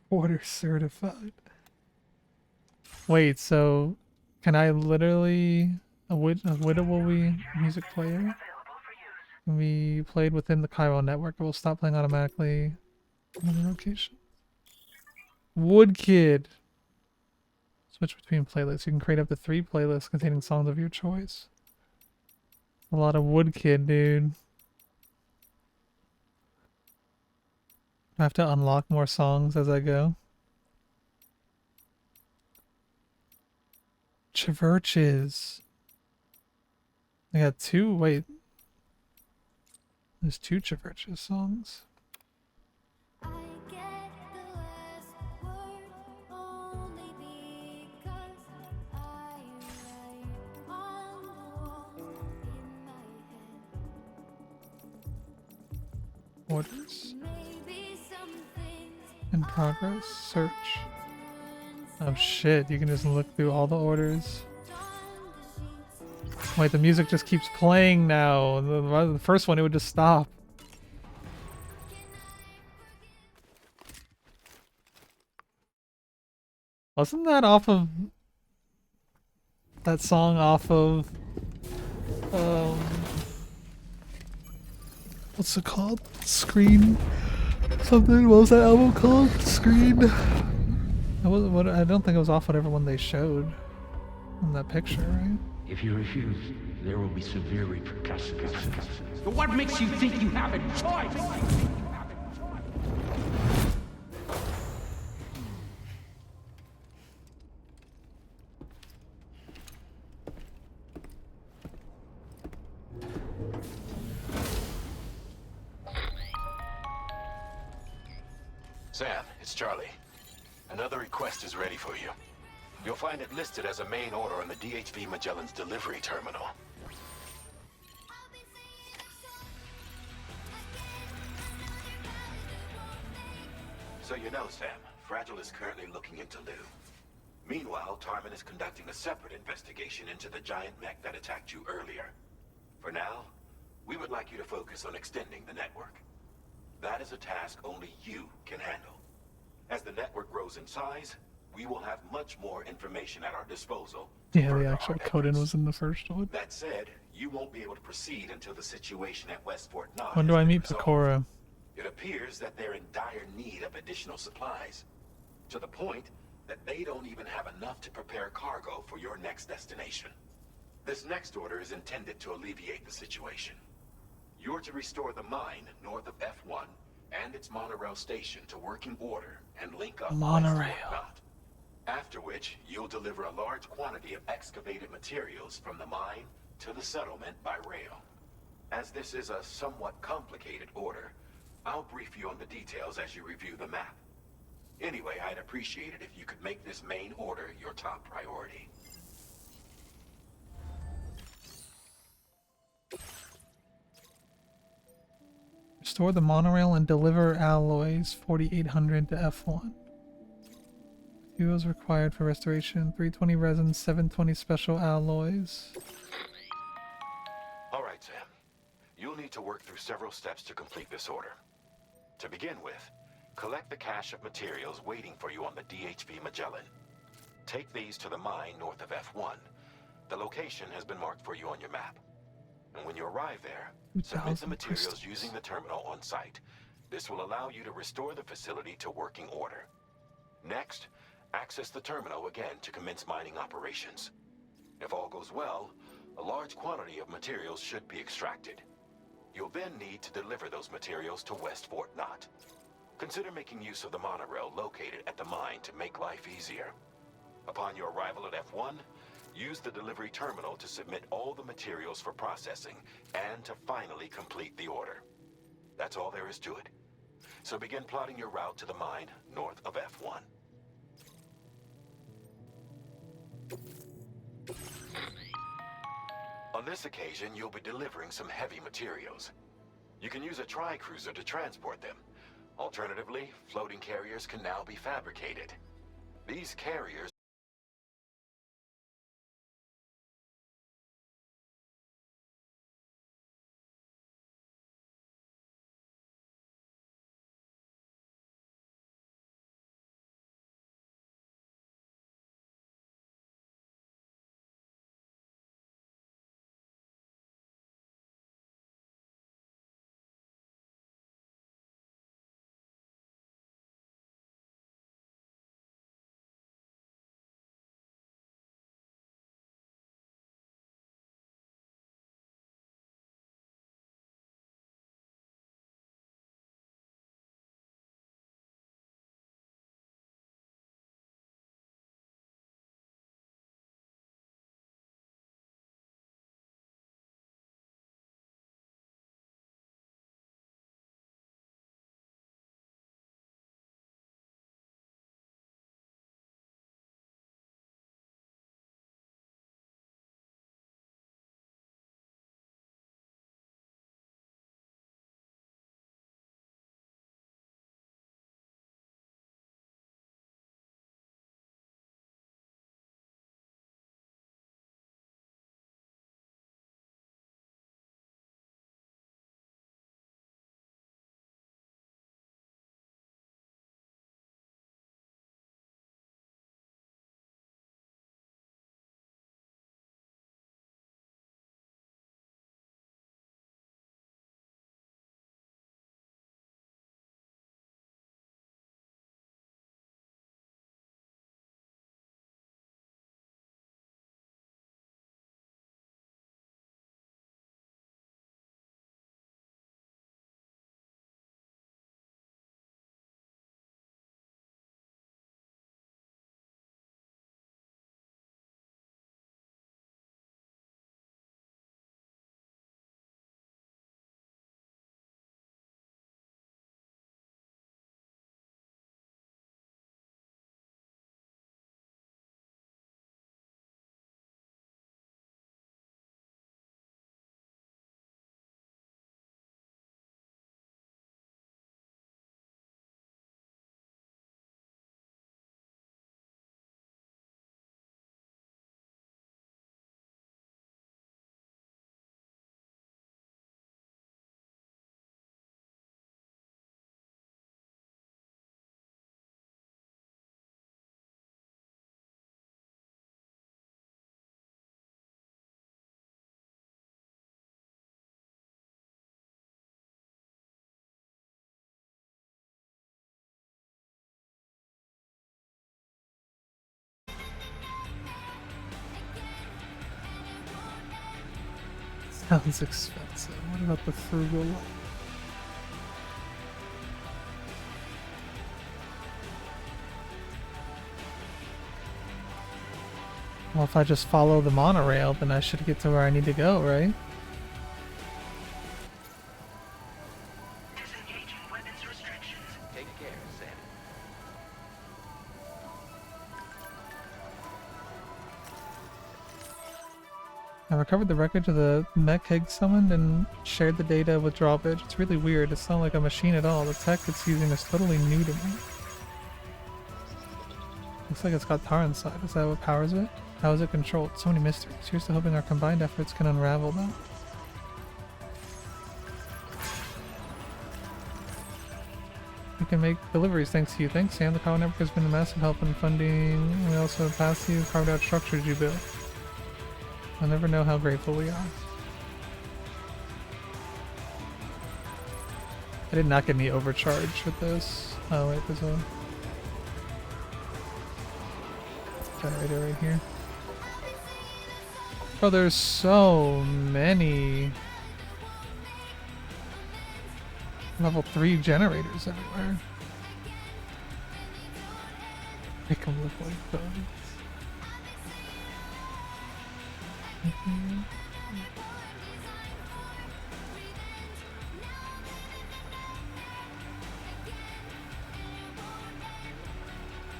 [SPEAKER 1] Order certified. Wait, so can I literally a wittable music player? Can be played within the Cairo network. It will stop playing automatically on the location. Wood Kid. Switch between playlists. You can create up to 3 playlists containing songs of your choice. A lot of Wood Kid, dude. I have to unlock more songs as I go. Chiverches. I got 2. Wait. There's 2 Chiverches songs. Orders. In progress. Search. Oh shit, you can just look through all the orders. Wait, the music just keeps playing now. The first one, it would just stop. Wasn't that off of... that song off of... what's it called? Screen... something? What was that album called? Screen... I don't think it was off whatever one they showed in that picture, right?
[SPEAKER 10] If you refuse, there will be severe repercussions. But what makes you think you have a choice?
[SPEAKER 8] Sam, it's Charlie. Another request is ready for you. You'll find it listed as a main order on the DHV Magellan's delivery terminal. So you know, Sam, Fragile is currently looking into Lou. Meanwhile, Tarman is conducting a separate investigation into the giant mech that attacked you earlier. For now, we would like you to focus on extending the network. That is a task only you can handle. As the network grows in size, we will have much more information at our disposal.
[SPEAKER 1] Yeah, the actual coding was in the first one.
[SPEAKER 8] That said, you won't be able to proceed until the situation at West Fort Knox.
[SPEAKER 1] When do I meet Pecora?
[SPEAKER 8] It appears that they're in dire need of additional supplies, to the point that they don't even have enough to prepare cargo for your next destination. This next order is intended to alleviate the situation. You're to restore the mine north of F1 and its monorail station to working order and link up
[SPEAKER 1] Monorail.
[SPEAKER 8] After which, you'll deliver a large quantity of excavated materials from the mine to the settlement by rail. As this is a somewhat complicated order, I'll brief you on the details as you review the map. Anyway, I'd appreciate it if you could make this main order your top priority.
[SPEAKER 1] Restore the monorail and deliver alloys 4800 to F1. Fuels required for restoration, 320 resin, 720 special alloys.
[SPEAKER 8] All right, Sam. You'll need to work through several steps to complete this order. To begin with, collect the cache of materials waiting for you on the DHV Magellan. Take these to the mine north of F1. The location has been marked for you on your map. And when you arrive there, submit the materials using the terminal on site. This will allow you to restore the facility to working order. Next, access the terminal again to commence mining operations. If all goes well, a large quantity of materials should be extracted. You'll then need to deliver those materials to West Fort Knott. Consider making use of the monorail located at the mine to make life easier. Upon your arrival at F1, use the delivery terminal to submit all the materials for processing and to finally complete the order. That's all there is to it. So begin plotting your route to the mine north of F1. On this occasion, you'll be delivering some heavy materials. You can use a tri-cruiser to transport them. Alternatively, floating carriers can now be fabricated. These carriers
[SPEAKER 1] Sounds expensive. What about the frugal life? Well, if I just follow the monorail, then I should get to where I need to go, right?
[SPEAKER 18] Take care, Sam.
[SPEAKER 1] I recovered the wreckage of the mech Higgs summoned and shared the data with Drawbridge. It's really weird. It's not like a machine at all. The tech it's using is totally new to me. Looks like it's got tar inside. Is that what powers it? How is it controlled? So many mysteries. Here's to hoping our combined efforts can unravel them. We can make deliveries thanks to you. Thanks, Sam. The Cargo Network has been a massive help in funding. We also pass you carved out structures you built. I'll never know how grateful we are. I did not get any overcharge with this. Oh wait, there's a generator right here. Oh, there's so many level 3 generators everywhere. Make them look like those.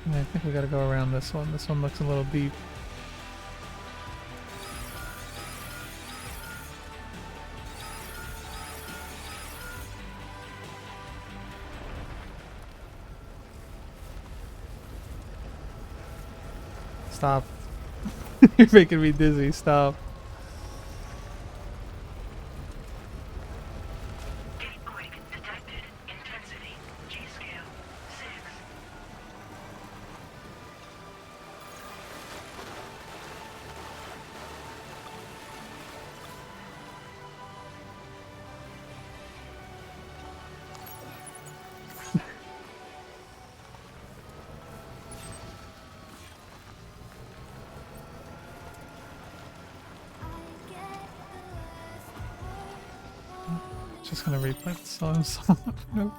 [SPEAKER 1] I think we gotta go around this one. This one looks a little deep. Stop. You're making me dizzy. Stop. Just gonna replay the song. Nope.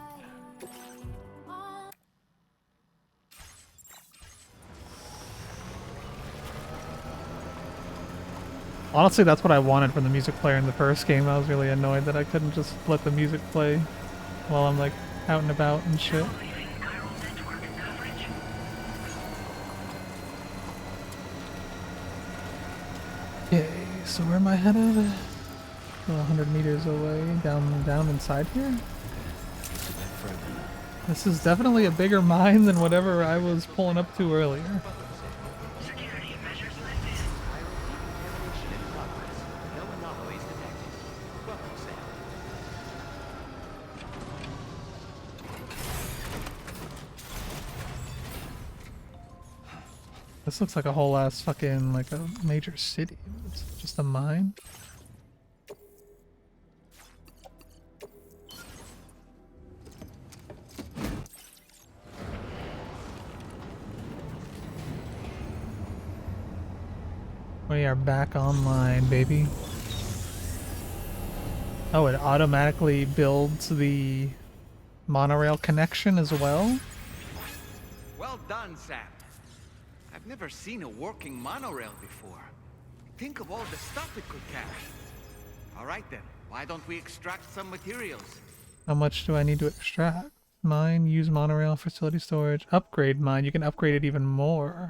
[SPEAKER 1] Honestly, that's what I wanted from the music player in the first game. I was really annoyed that I couldn't just let the music play while I'm like out and about and shit. Okay, so where am I headed? 100 meters away, down inside here? This is definitely a bigger mine than whatever I was pulling up to earlier. This looks like a whole ass fucking, like a major city. It's just a mine. We are back online, baby. Oh, it automatically builds the monorail connection as well?
[SPEAKER 13] Well done, Sam. I've never seen a working monorail before. Think of all the stuff it could carry. All right then, why don't we extract some materials?
[SPEAKER 1] How much do I need to extract? Mine, use monorail, facility storage, upgrade mine. You can upgrade it even more.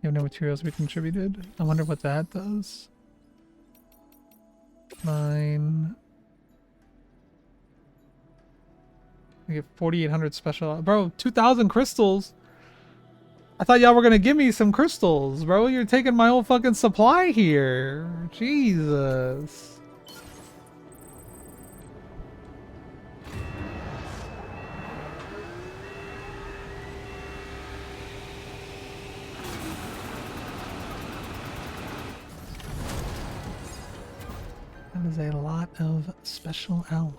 [SPEAKER 1] You have no materials we contributed. I wonder what that does. Mine. I get 4,800 special. Bro, 2,000 crystals? I thought y'all were gonna give me some crystals, bro. You're taking my whole fucking supply here. Jesus. That is a lot of special alloy.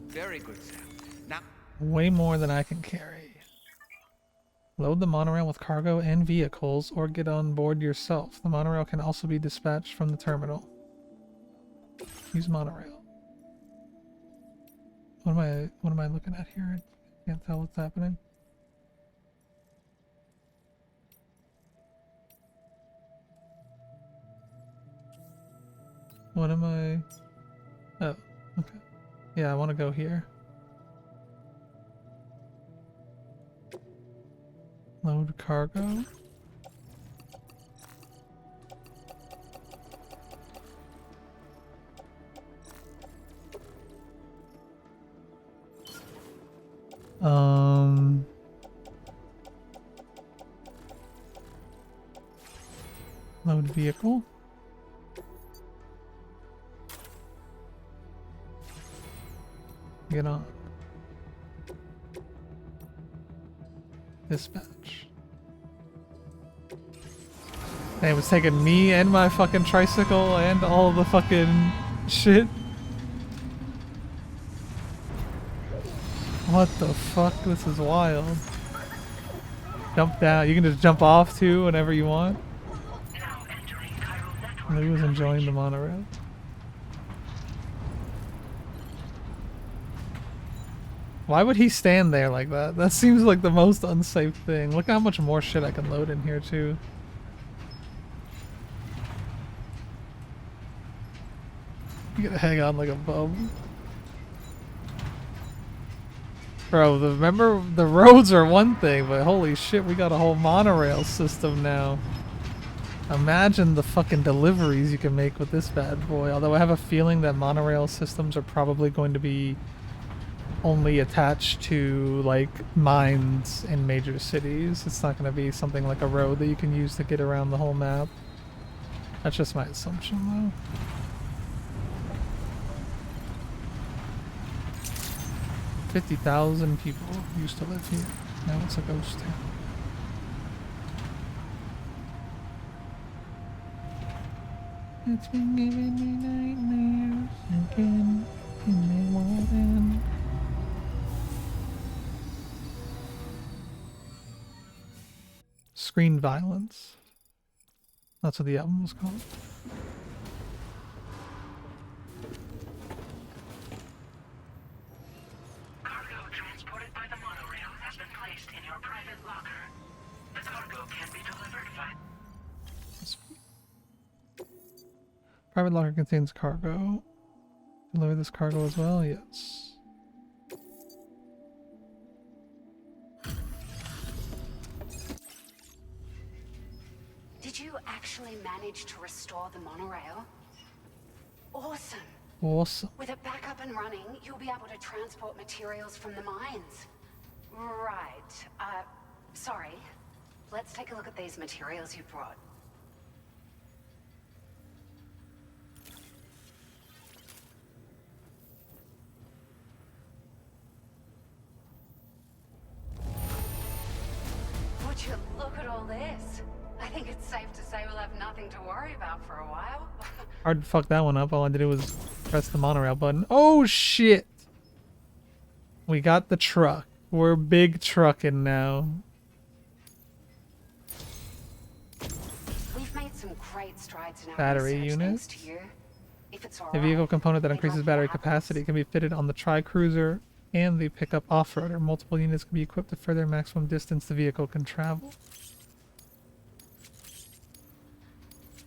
[SPEAKER 13] Very good, Sam. Now,
[SPEAKER 1] Way more than I can carry. Load the monorail with cargo and vehicles, or get on board yourself. The monorail can also be dispatched from the terminal. Use monorail. What am I looking at here? I can't tell what's happening. What am I? Oh, okay. Yeah, I want to go here. Load cargo. Load vehicle. Get on. Dispatch. Hey, it was taking me and my fucking tricycle and all the fucking shit. What the fuck? This is wild. Jump down. You can just jump off too whenever you want. Maybe was enjoying the monorail. Why would he stand there like that? That seems like the most unsafe thing. Look how much more shit I can load in here too. You gotta hang on like a bum. Bro, remember the roads are one thing, but holy shit, we got a whole monorail system now. Imagine the fucking deliveries you can make with this bad boy. Although I have a feeling that monorail systems are probably going to be only attached to like mines in major cities. It's not going to be something like a road that you can use to get around the whole map. That's just my assumption though. $50,000 people used to live here. Now it's a ghost town. It's been giving me nightmares again, and they won't end. Screen Violence. That's what the album was called.
[SPEAKER 10] Cargo transported by the monorail has been placed in your private locker. The cargo can be delivered by...
[SPEAKER 1] Private locker contains cargo. Deliver this cargo as well? Yes.
[SPEAKER 9] Did you actually manage to restore the monorail? Awesome.
[SPEAKER 1] Awesome.
[SPEAKER 9] With it back up and running, you'll be able to transport materials from the mines. Right. Sorry. Let's take a look at these materials you brought. Would you look at all this? I think it's safe to say we'll have nothing to worry about for a while.
[SPEAKER 1] Hard to fuck that one up. All I did was press the monorail button. Oh shit! We got the truck. We're big trucking now.
[SPEAKER 9] We've made some great strides in our
[SPEAKER 1] Battery
[SPEAKER 9] research,
[SPEAKER 1] unit.
[SPEAKER 9] thanks to you. If it's all
[SPEAKER 1] A vehicle component that increases battery capacity can be fitted on the tri-cruiser and the pickup off-roader. Multiple units can be equipped to further maximum distance the vehicle can travel.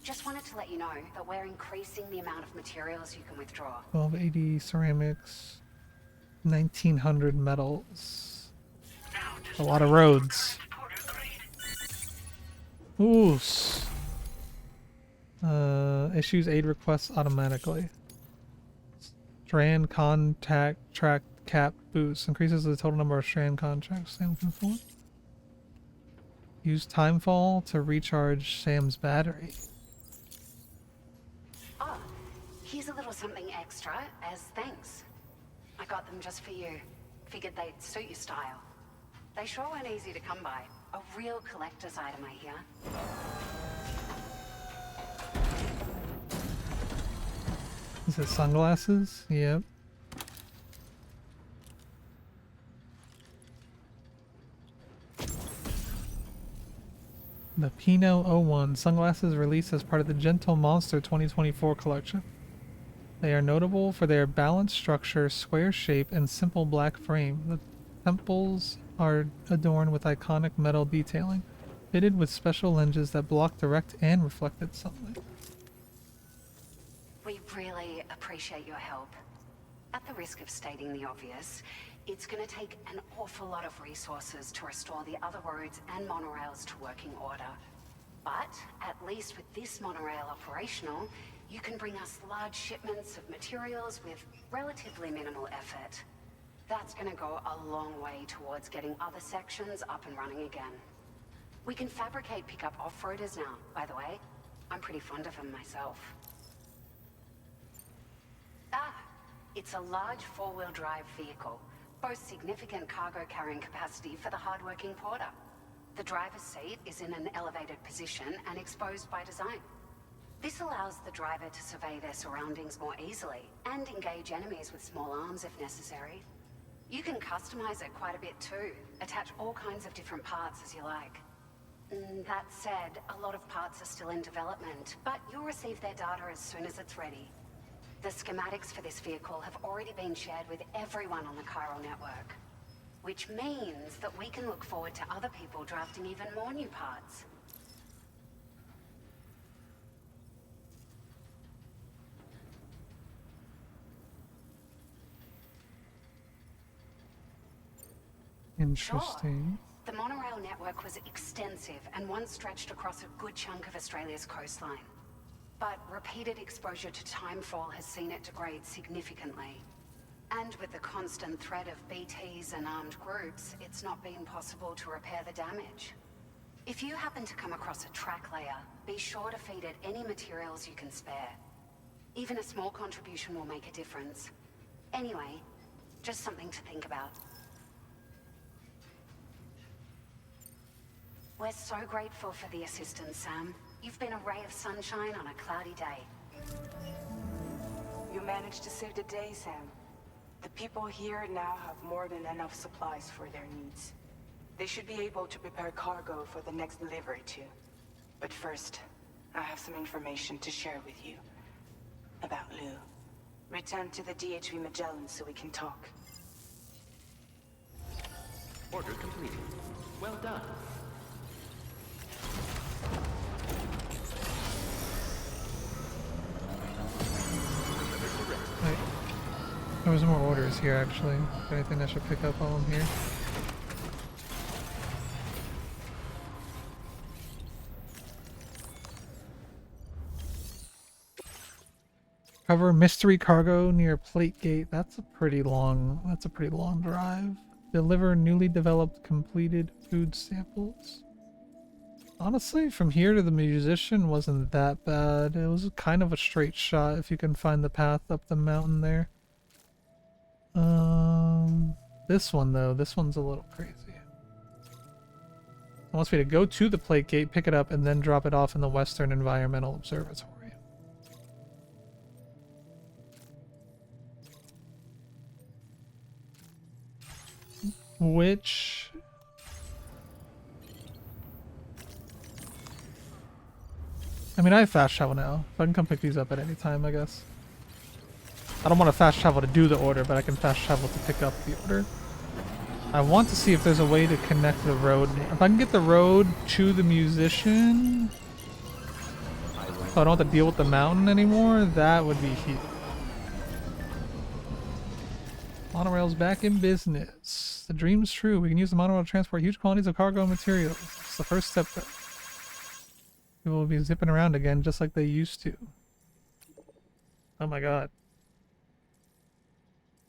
[SPEAKER 9] Just wanted to let you know that we're increasing the amount of materials you can withdraw.
[SPEAKER 1] 1280 ceramics, 1900 metals. A lot of roads. Ooh. Issues aid requests automatically. Strand contact track cap boost increases the total number of strand contracts Sam can afford. Use timefall to recharge Sam's battery.
[SPEAKER 9] Oh, here's a little something extra as thanks. I got them just for you. Figured they'd suit your style. They sure weren't easy to come by. A real collector's item, I hear.
[SPEAKER 1] Is it sunglasses? Yep. The Pinot 01 sunglasses released as part of the Gentle Monster 2024 collection. They are notable for their balanced structure, square shape, and simple black frame. The temples are adorned with iconic metal detailing, fitted with special lenses that block direct and reflected sunlight.
[SPEAKER 9] We really appreciate your help. At the risk of stating the obvious, it's going to take an awful lot of resources to restore the other roads and monorails to working order. But at least with this monorail operational, you can bring us large shipments of materials with relatively minimal effort. That's gonna go a long way towards getting other sections up and running again. We can fabricate pickup off-roaders now, by the way. I'm pretty fond of them myself. Ah, it's a large four-wheel drive vehicle. Boasts significant cargo carrying capacity for the hard-working porter. The driver's seat is in an elevated position and exposed by design. This allows the driver to survey their surroundings more easily and engage enemies with small arms if necessary. You can customize it quite a bit too. Attach all kinds of different parts as you like. That said, a lot of parts are still in development, but you'll receive their data as soon as it's ready. The schematics for this vehicle have already been shared with everyone on the Chiral network, which means that we can look forward to other people drafting even more new parts.
[SPEAKER 1] Interesting.
[SPEAKER 9] The monorail network was extensive and once stretched across a good chunk of Australia's coastline. But repeated exposure to timefall has seen it degrade significantly. And with the constant threat of BTs and armed groups, it's not been possible to repair the damage. If you happen to come across a track layer, be sure to feed it any materials you can spare. Even a small contribution will make a difference. Anyway, just something to think about. We're so grateful for the assistance, Sam. You've been a ray of sunshine on a cloudy day.
[SPEAKER 7] You managed to save the day, Sam. The people here now have more than enough supplies for their needs. They should be able to prepare cargo for the next delivery too. But first, I have some information to share with you. About Lou. Return to the DHV Magellan so we can talk.
[SPEAKER 16] Order completed. Well done.
[SPEAKER 1] Wait. There was more orders here actually. Anything I should pick up while I'm here? Cover mystery cargo near Plate Gate. That's a pretty long drive. Deliver newly developed completed food samples. Honestly, from here to the musician wasn't that bad. It was kind of a straight shot if you can find the path up the mountain there. This one though, this one's a little crazy. It wants me to go to the Plate Gate, pick it up, and then drop it off in the Western Environmental Observatory. Which... I mean, I have fast travel now. I can come pick these up at any time, I guess. I don't want to fast travel to do the order, but I can fast travel to pick up the order. I want to see if there's a way to connect the road. If I can get the road to the musician, so I don't have to deal with the mountain anymore, that would be huge. Monorail's back in business. The dream's true. We can use the monorail to transport huge quantities of cargo and materials. It's the first step though. People will be zipping around again just like they used to. Oh my god.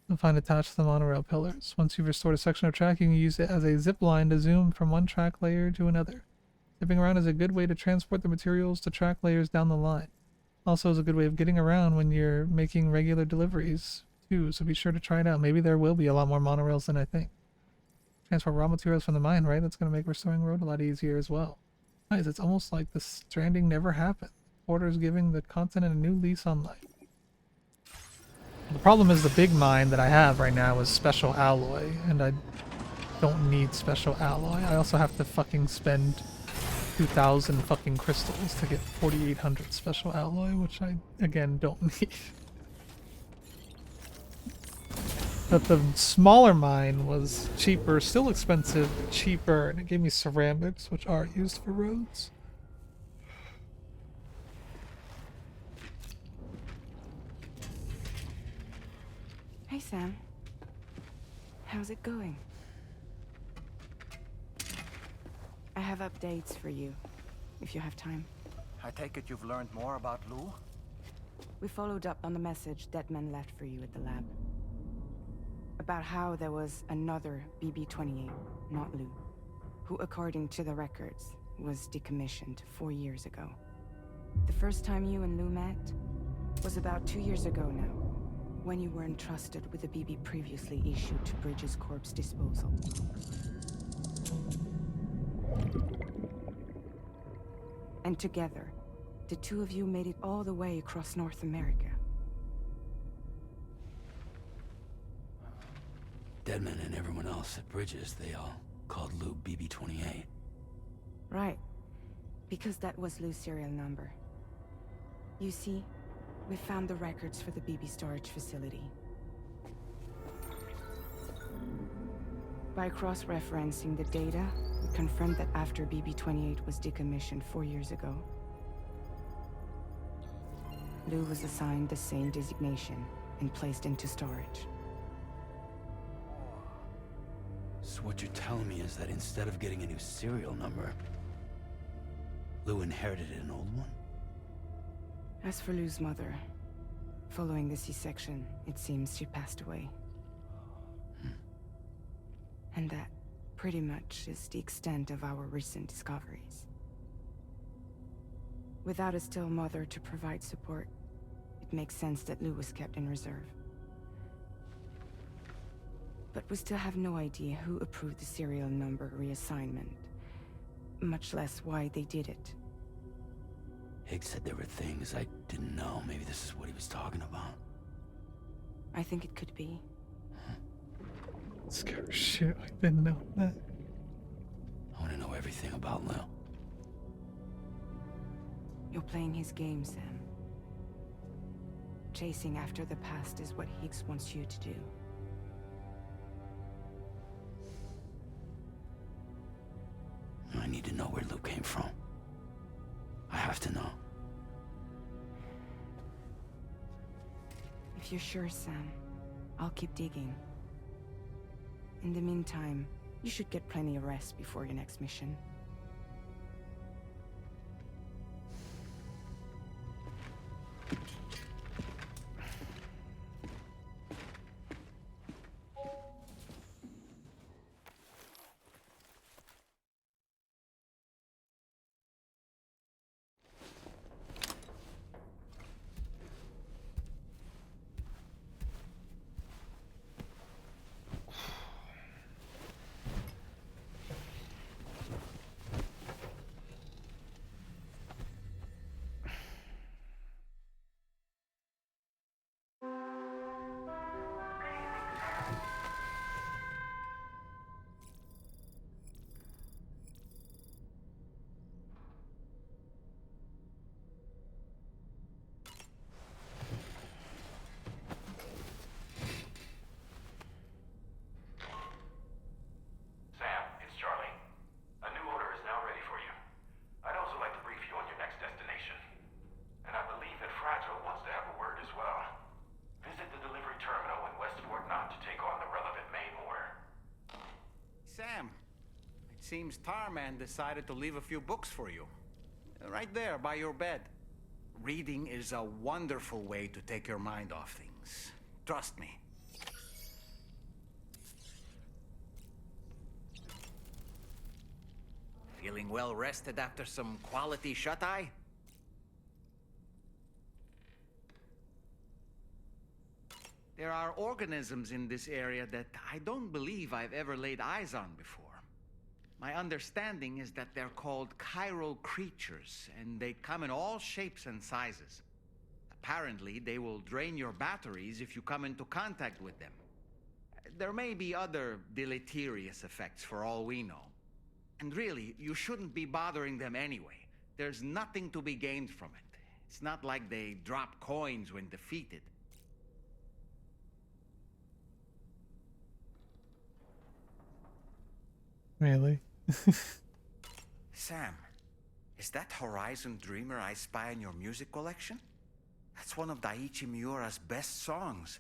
[SPEAKER 1] You'll find attached to the monorail pillars. Once you've restored a section of track, you can use it as a zip line to zoom from one track layer to another. Zipping around is a good way to transport the materials to track layers down the line. Also is a good way of getting around when you're making regular deliveries too, so be sure to try it out. Maybe there will be a lot more monorails than I think. Transport raw materials from the mine, right? That's going to make restoring road a lot easier as well. Guys, it's almost like the Stranding never happened. Porter's giving the continent a new lease on life. The problem is the big mine that I have right now is special alloy, and I don't need special alloy. I also have to fucking spend 2,000 fucking crystals to get 4,800 special alloy, which I, again, don't need. But the smaller mine was cheaper, still expensive, but cheaper, and it gave me ceramics, which are used for roads.
[SPEAKER 7] Hey, Sam. How's it going? I have updates for you, if you have time.
[SPEAKER 11] I take it you've learned more about Lou?
[SPEAKER 7] We followed up on the message Detman left for you at the lab.
[SPEAKER 19] About how there was another BB-28, not Lou, who, according to the records, was decommissioned 4 years ago. The first time you and Lou met was about 2 years ago now, when you were entrusted with the BB previously issued to Bridges Corp's disposal. And together, the two of you made it all the way across North America.
[SPEAKER 4] Deadman and everyone else at Bridges, they all called Lou BB-28.
[SPEAKER 19] Right. Because that was Lou's serial number. You see, we found the records for the BB storage facility. By cross-referencing the data, we confirmed that after BB-28 was decommissioned 4 years ago, Lou was assigned the same designation and placed into storage.
[SPEAKER 4] So what you're telling me is that instead of getting a new serial number, Lou inherited an old one?
[SPEAKER 19] As for Lou's mother, following the C-section, it seems she passed away. And that, pretty much, is the extent of our recent discoveries. Without a still mother to provide support, it makes sense that Lou was kept in reserve. But we still have no idea who approved the serial number reassignment, much less why they did it.
[SPEAKER 4] Higgs said there were things I didn't know. Maybe this is what he was talking about.
[SPEAKER 19] I think it could be.
[SPEAKER 1] Scare shit, I didn't know that.
[SPEAKER 4] I want to know everything about Lou.
[SPEAKER 19] You're playing his game, Sam. Chasing after the past is what Higgs wants you to do.
[SPEAKER 4] I need to know where Lou came from. I have to know.
[SPEAKER 19] If you're sure, Sam, I'll keep digging. In the meantime, you should get plenty of rest before your next mission.
[SPEAKER 8] Sam, it's Charlie. A new order is now ready for you. I'd also like to brief you on your next destination. And I believe that Fragile wants to have a word as well. Visit the delivery terminal in West Fort Knott to take on the relevant main order.
[SPEAKER 13] Sam, it seems Tarman decided to leave a few books for you. Right there, by your bed. Reading is a wonderful way to take your mind off things. Trust me. Feeling well rested after some quality shut-eye? There are organisms in this area that I don't believe I've ever laid eyes on before. My understanding is that they're called chiral creatures, and they come in all shapes and sizes. Apparently, they will drain your batteries if you come into contact with them. There may be other deleterious effects for all we know. And really, you shouldn't be bothering them anyway. There's nothing to be gained from it. It's not like they drop coins when defeated.
[SPEAKER 1] Really?
[SPEAKER 13] Sam, is that Horizon Dreamer I spy in your music collection? That's one of Daiichi Miura's best songs.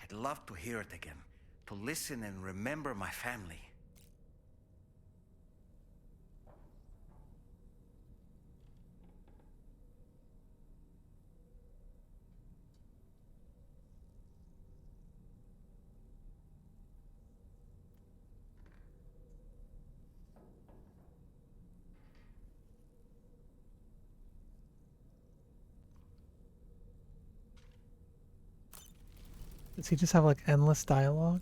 [SPEAKER 13] I'd love to hear it again, to listen and remember my family.
[SPEAKER 1] Does he just have like endless dialogue?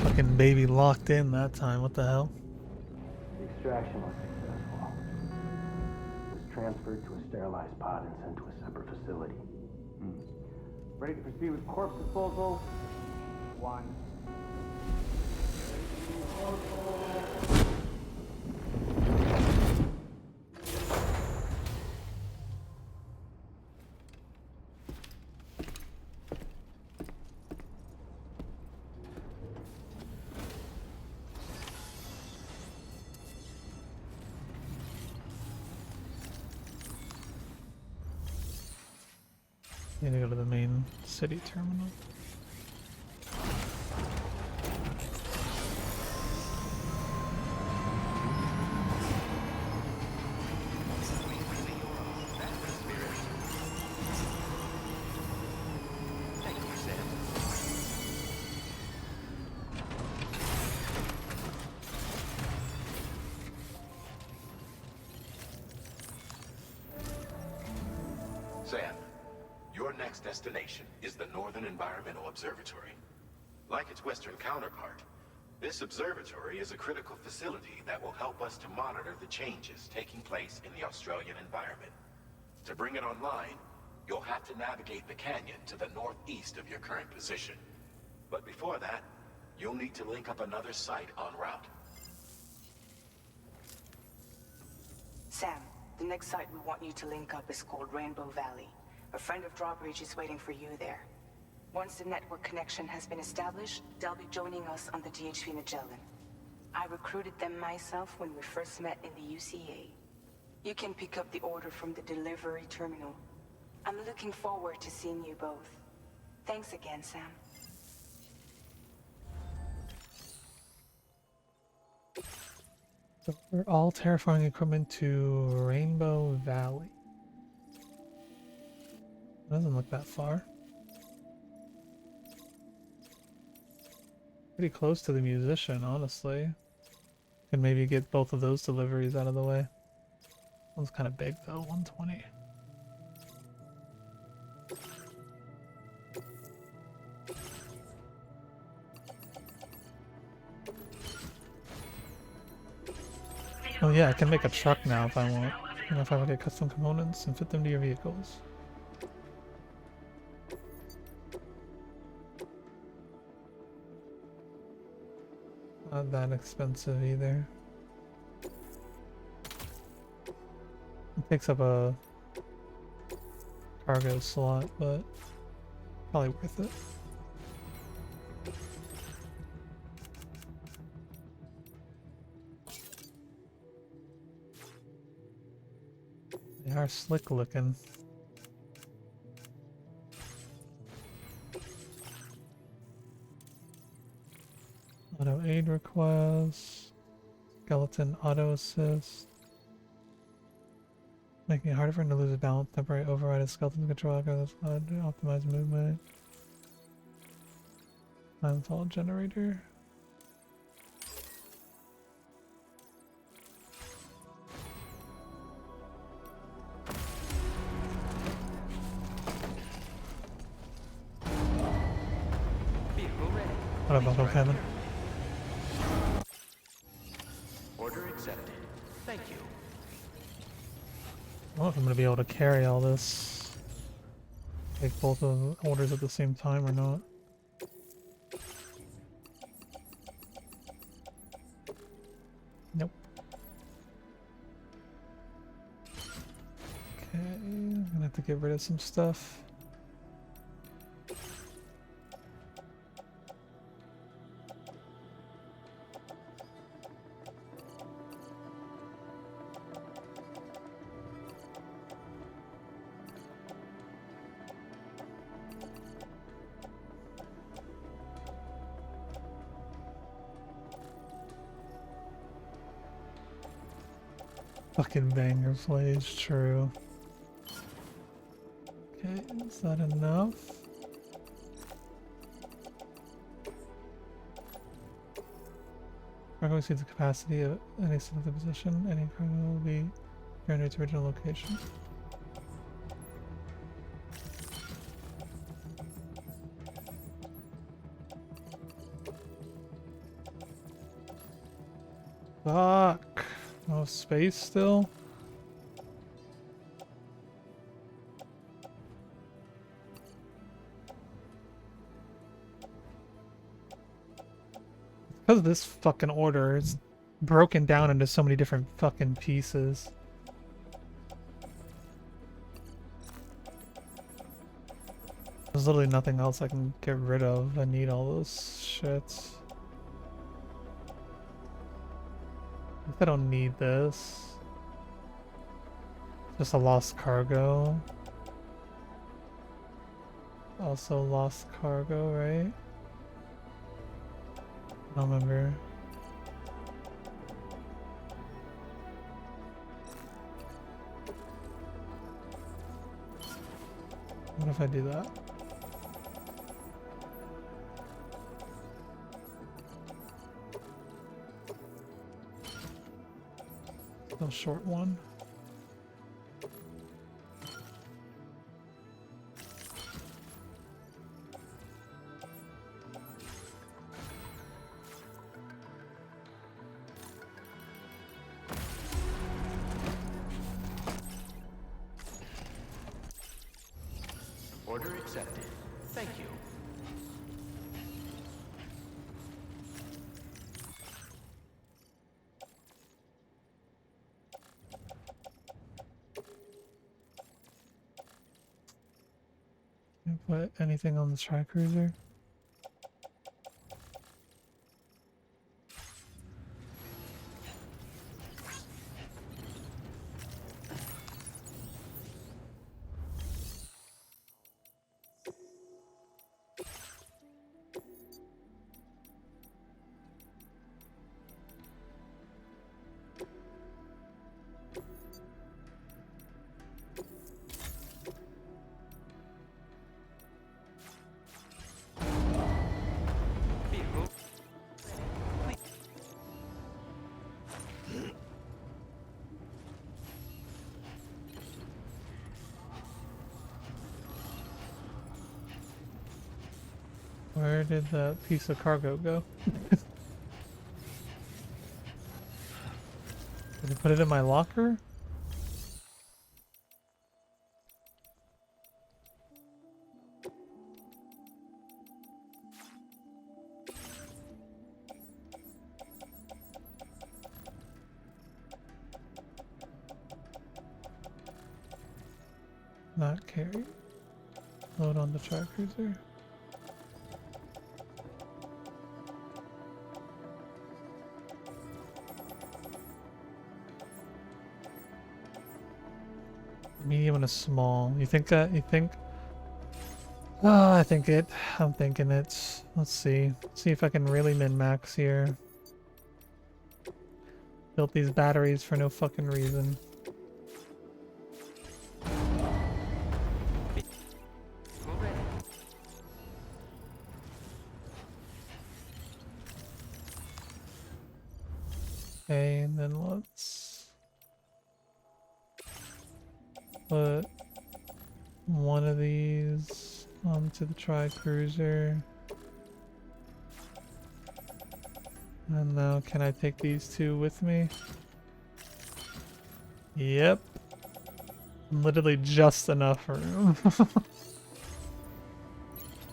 [SPEAKER 1] Fucking baby locked in that time, what the hell?
[SPEAKER 20] The extraction was successful. It was transferred to a sterilized pod and sent to a separate facility. Ready to proceed with corpse disposal? 1.
[SPEAKER 1] Need to go to the main city terminal.
[SPEAKER 8] Sam, your next destination is the Northern Environmental Observatory. Like its western counterpart, this observatory is a critical facility that will help us to monitor the changes taking place in the Australian environment. To bring it online, you'll have to navigate the canyon to the northeast of your current position. But before that, you'll need to link up another site en route.
[SPEAKER 19] Sam, the next site we want you to link up is called Rainbow Valley. A friend of Drawbridge is waiting for you there. Once the network connection has been established, they'll be joining us on the DHV Magellan. I recruited them myself when we first met in the UCA. You can pick up the order from the delivery terminal. I'm looking forward to seeing you both. Thanks again, Sam.
[SPEAKER 1] So we're all terraforming equipment to Rainbow Valley. Doesn't look that far. Pretty close to the musician, honestly. Can maybe get both of those deliveries out of the way. One's kind of big though, 120. Oh yeah, I can make a truck now if I want. You know, if I want to get custom components and fit them to your vehicles. Not that expensive either. It takes up a cargo slot, but probably worth it. They are slick looking. Auto aid request, skeleton auto assist, making it harder for him to lose a balance, temporary override of skeleton control algorithm to optimize movement. Timefall generator. What about Uncle Kevin?
[SPEAKER 16] Order accepted. Thank you.
[SPEAKER 1] I don't know if I'm going to be able to carry all this. Take both of the orders at the same time or not. Nope. Okay, I'm going to have to get rid of some stuff. Fucking banger plays, true. Alright, is that enough? Cargo exceeds the capacity of any selected position. Any cargo will be returned to its original location. Fuck! No space still? Because of this fucking order, it's broken down into so many different fucking pieces. There's literally nothing else I can get rid of. I need all those shits. I don't need this. Just a lost cargo. Also lost cargo, right? I don't remember. What if I do that? Still short one.
[SPEAKER 16] Order accepted. Thank you.
[SPEAKER 1] Can I put anything on the Tri-Cruiser? Where did that piece of cargo go? Did I put it in my locker? Not carry. Load on the Tri-Cruiser. Medium and a small. You think that? You think? Oh, I think it. I'm thinking it's. Let's see. See if I can really min-max here. Built these batteries for no fucking reason. Okay, and then let's put one of these onto the Tri-Cruiser. And now can I take these two with me? Yep. Literally just enough room.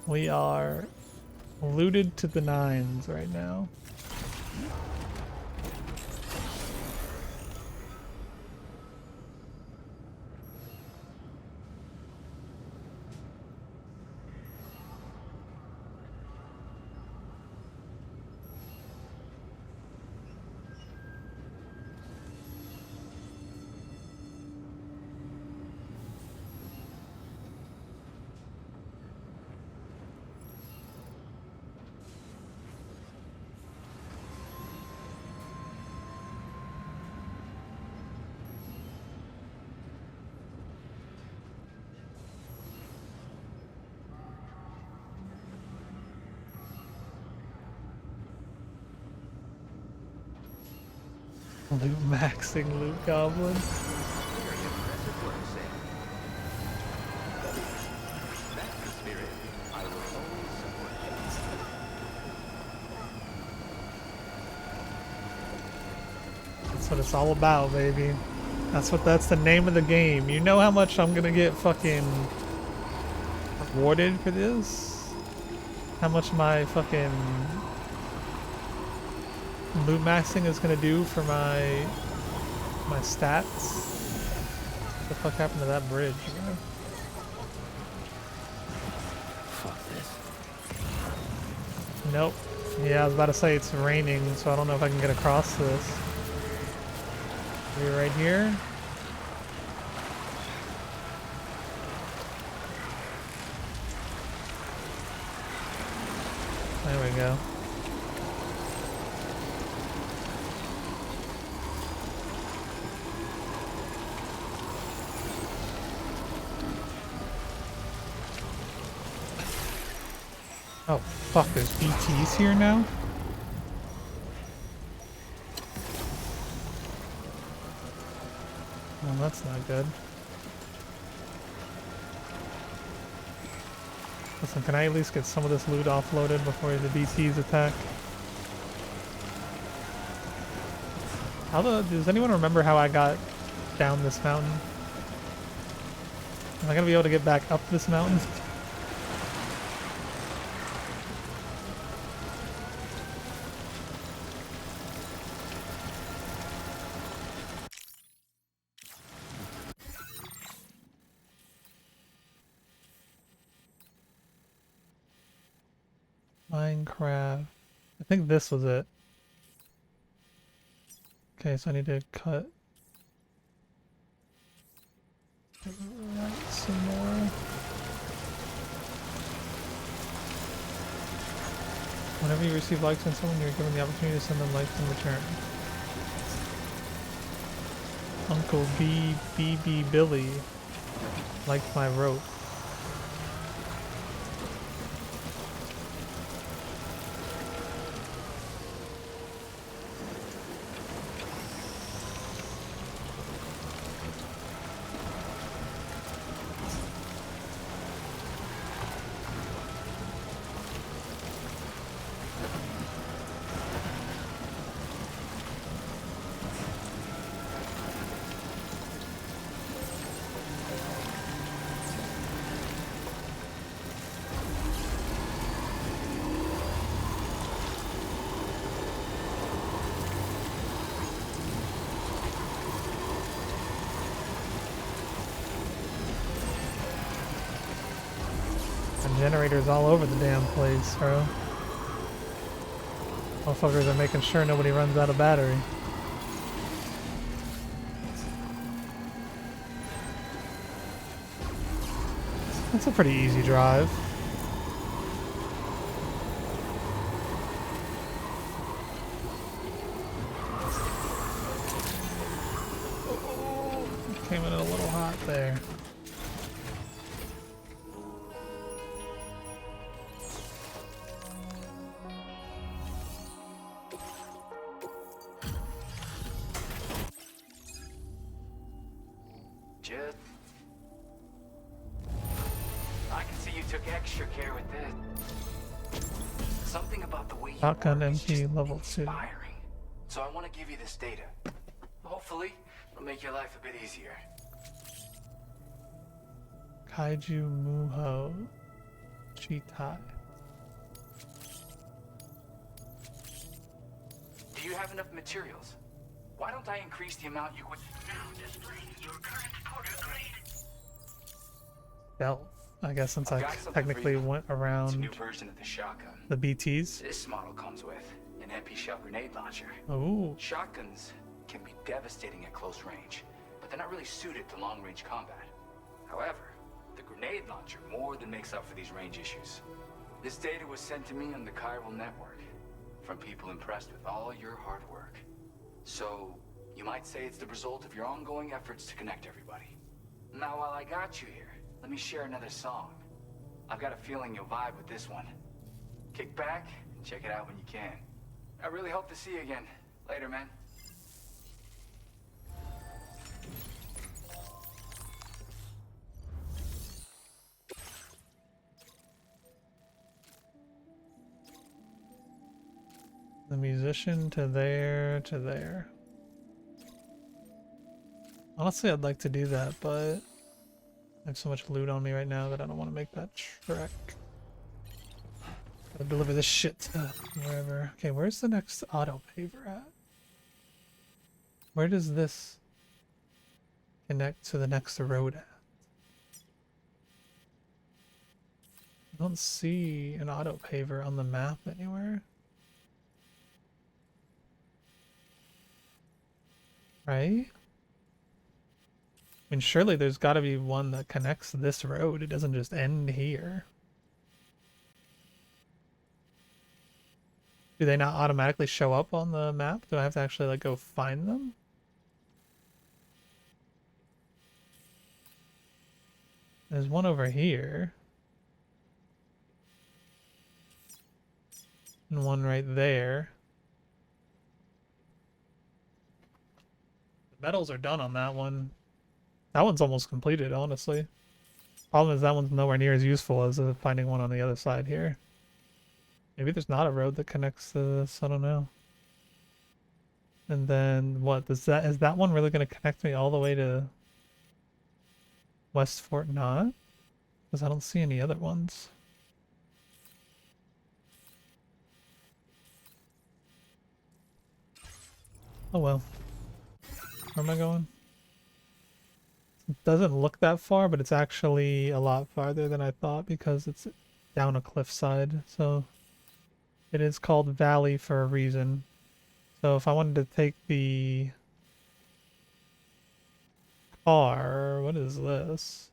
[SPEAKER 1] We are looted to the nines right now. Loot maxing loot goblin.
[SPEAKER 11] Very impressive work, Sam. That's the spirit. I will always support you.
[SPEAKER 1] That's what it's all about, baby. That's the name of the game. You know how much I'm gonna get fucking rewarded for this? How much my fucking loot maxing is gonna do for my stats? What the fuck happened to that bridge, bro?
[SPEAKER 14] Fuck this.
[SPEAKER 1] Nope. Yeah, I was about to say it's raining, so I don't know if I can get across this. We're right here. There we go. Oh fuck, there's BTs here now? Well, that's not good. Listen, can I at least get some of this loot offloaded before the BTs attack? Does anyone remember how I got down this mountain? Am I gonna be able to get back up this mountain? Minecraft. I think this was it. Okay, so I need to cut right some more. Whenever you receive likes on someone, you're given the opportunity to send them likes in return. Uncle BB Billy liked my rope. Generators all over the damn place, bro. Motherfuckers are making sure nobody runs out of battery. That's a pretty easy drive. Came in a little hot there.
[SPEAKER 10] I can see you took extra care with this. Something about the way you
[SPEAKER 1] Shotgun
[SPEAKER 10] work is
[SPEAKER 1] MP
[SPEAKER 10] just
[SPEAKER 1] level 2.
[SPEAKER 10] inspiring. So I want to give you this data. Hopefully, it'll make your life a bit easier.
[SPEAKER 1] Kaiju Muho Chitai.
[SPEAKER 10] Do you have enough materials? Why don't I increase the amount you would now display your current porter grade?
[SPEAKER 1] Stealth. I guess since I technically went around
[SPEAKER 10] It's a new version of the shotgun.
[SPEAKER 1] the BTs.
[SPEAKER 10] This model comes with an MP shell grenade launcher.
[SPEAKER 1] Oh.
[SPEAKER 10] Shotguns can be devastating at close range, but they're not really suited to long-range combat. However, the grenade launcher more than makes up for these range issues. This data was sent to me on the chiral network from people impressed with all your hard work. So, you might say it's the result of your ongoing efforts to connect everybody. Now, while I got you here, let me share another song. I've got a feeling you'll vibe with this one. Kick back and check it out when you can. I really hope to see you again. Later, man.
[SPEAKER 1] position to there to there. Honestly, I'd like to do that, but I have so much loot on me right now that I don't want to make that trek. Gotta deliver this shit to wherever. Okay, where's the next auto paver at? Where does this connect to the next road at? I don't see an auto paver on the map anywhere. Right? I mean, surely there's got to be one that connects this road. It doesn't just end here. Do they not automatically show up on the map? Do I have to actually like go find them? There's one over here. And one right there. The medals are done on that one. That one's almost completed, honestly. Problem is that one's nowhere near as useful as finding one on the other side here. Maybe there's not a road that connects to this, I don't know. And then what is that one really going to connect me all the way to West Fort Knott? Because I don't see any other ones. Oh well. Where am I going? It doesn't look that far, but it's actually a lot farther than I thought because it's down a cliffside. So it is called Valley for a reason. So if I wanted to take the car, what is this?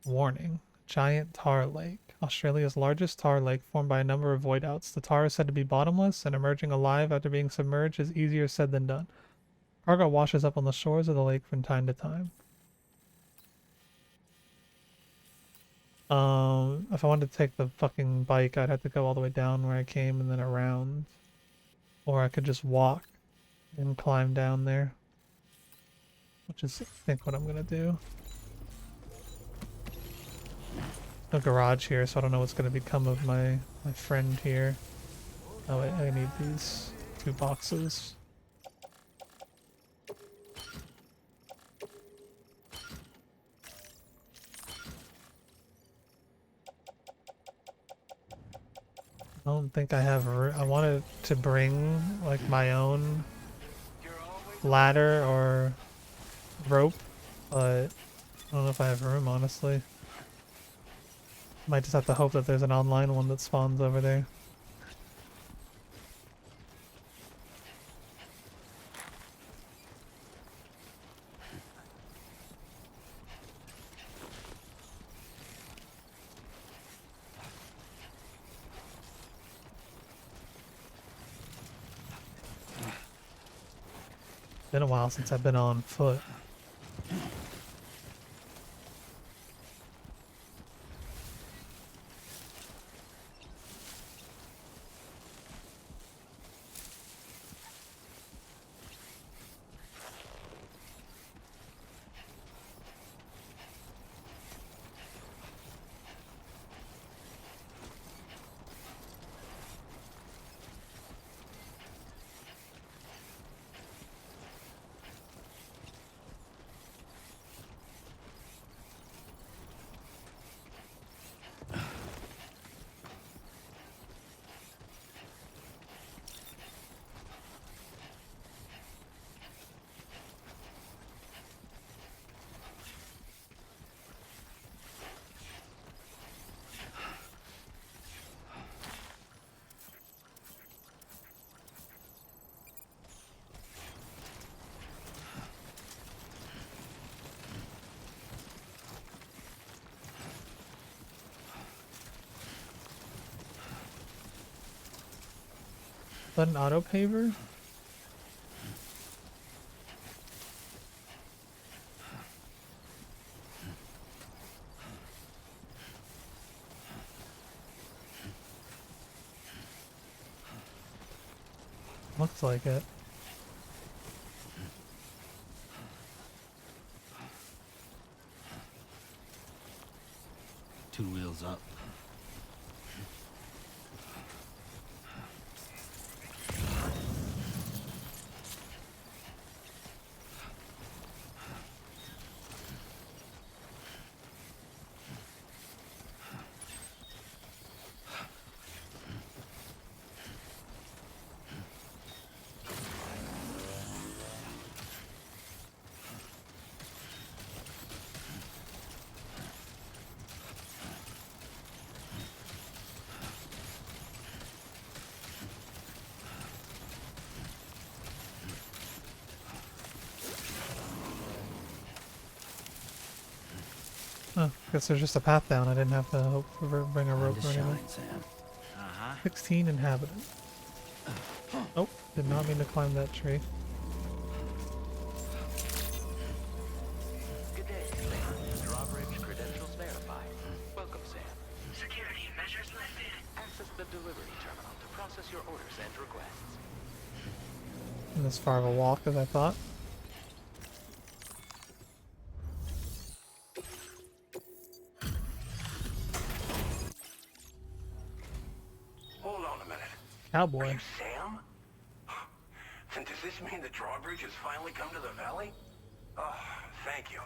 [SPEAKER 1] Warning. Giant tar lake. Australia's largest tar lake formed by a number of void outs. The tar is said to be bottomless, and emerging alive after being submerged is easier said than done. Cargo washes up on the shores of the lake from time to time. If I wanted to take the fucking bike, I'd have to go all the way down where I came and then around. Or I could just walk and climb down there. Which is, I think, what I'm gonna do. No garage here, so I don't know what's gonna become of my friend here. Oh wait, I need these 2 boxes. I don't think I have I wanted to bring like my own ladder or rope, but I don't know if I have room, honestly. Might just have to hope that there's an online one that spawns over there. Been a while since I've been on foot. Is that an auto paver? Looks like it.
[SPEAKER 4] Two wheels up.
[SPEAKER 1] Oh, guess there's just a path down. I didn't have to hope for bring a rope or anything. 16 inhabitants. Oh, did not mean to climb that tree.
[SPEAKER 16] Good day, Sam. Drawbridge credentials verified. Welcome, Sam.
[SPEAKER 10] Security measures lifted.
[SPEAKER 16] Access the delivery terminal to process your orders and requests.
[SPEAKER 1] And as far of a walk as I thought.
[SPEAKER 2] Hold on a minute.
[SPEAKER 1] Cowboy.
[SPEAKER 2] Are you Sam? And does this mean the drawbridge has finally come to the valley? Oh, thank you.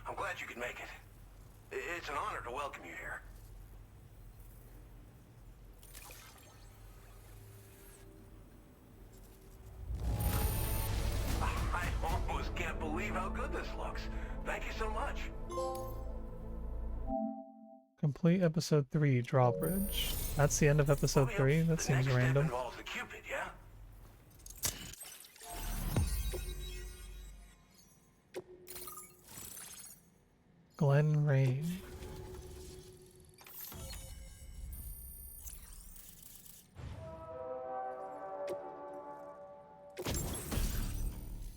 [SPEAKER 2] I'm glad you could make it. It's an honor to welcome you here. I almost can't believe how good this looks. Thank you so much.
[SPEAKER 1] Complete episode 3, Drawbridge. That's the end of episode 3? That seems random.
[SPEAKER 2] Involves the Cupid, yeah?
[SPEAKER 1] Glen Rain.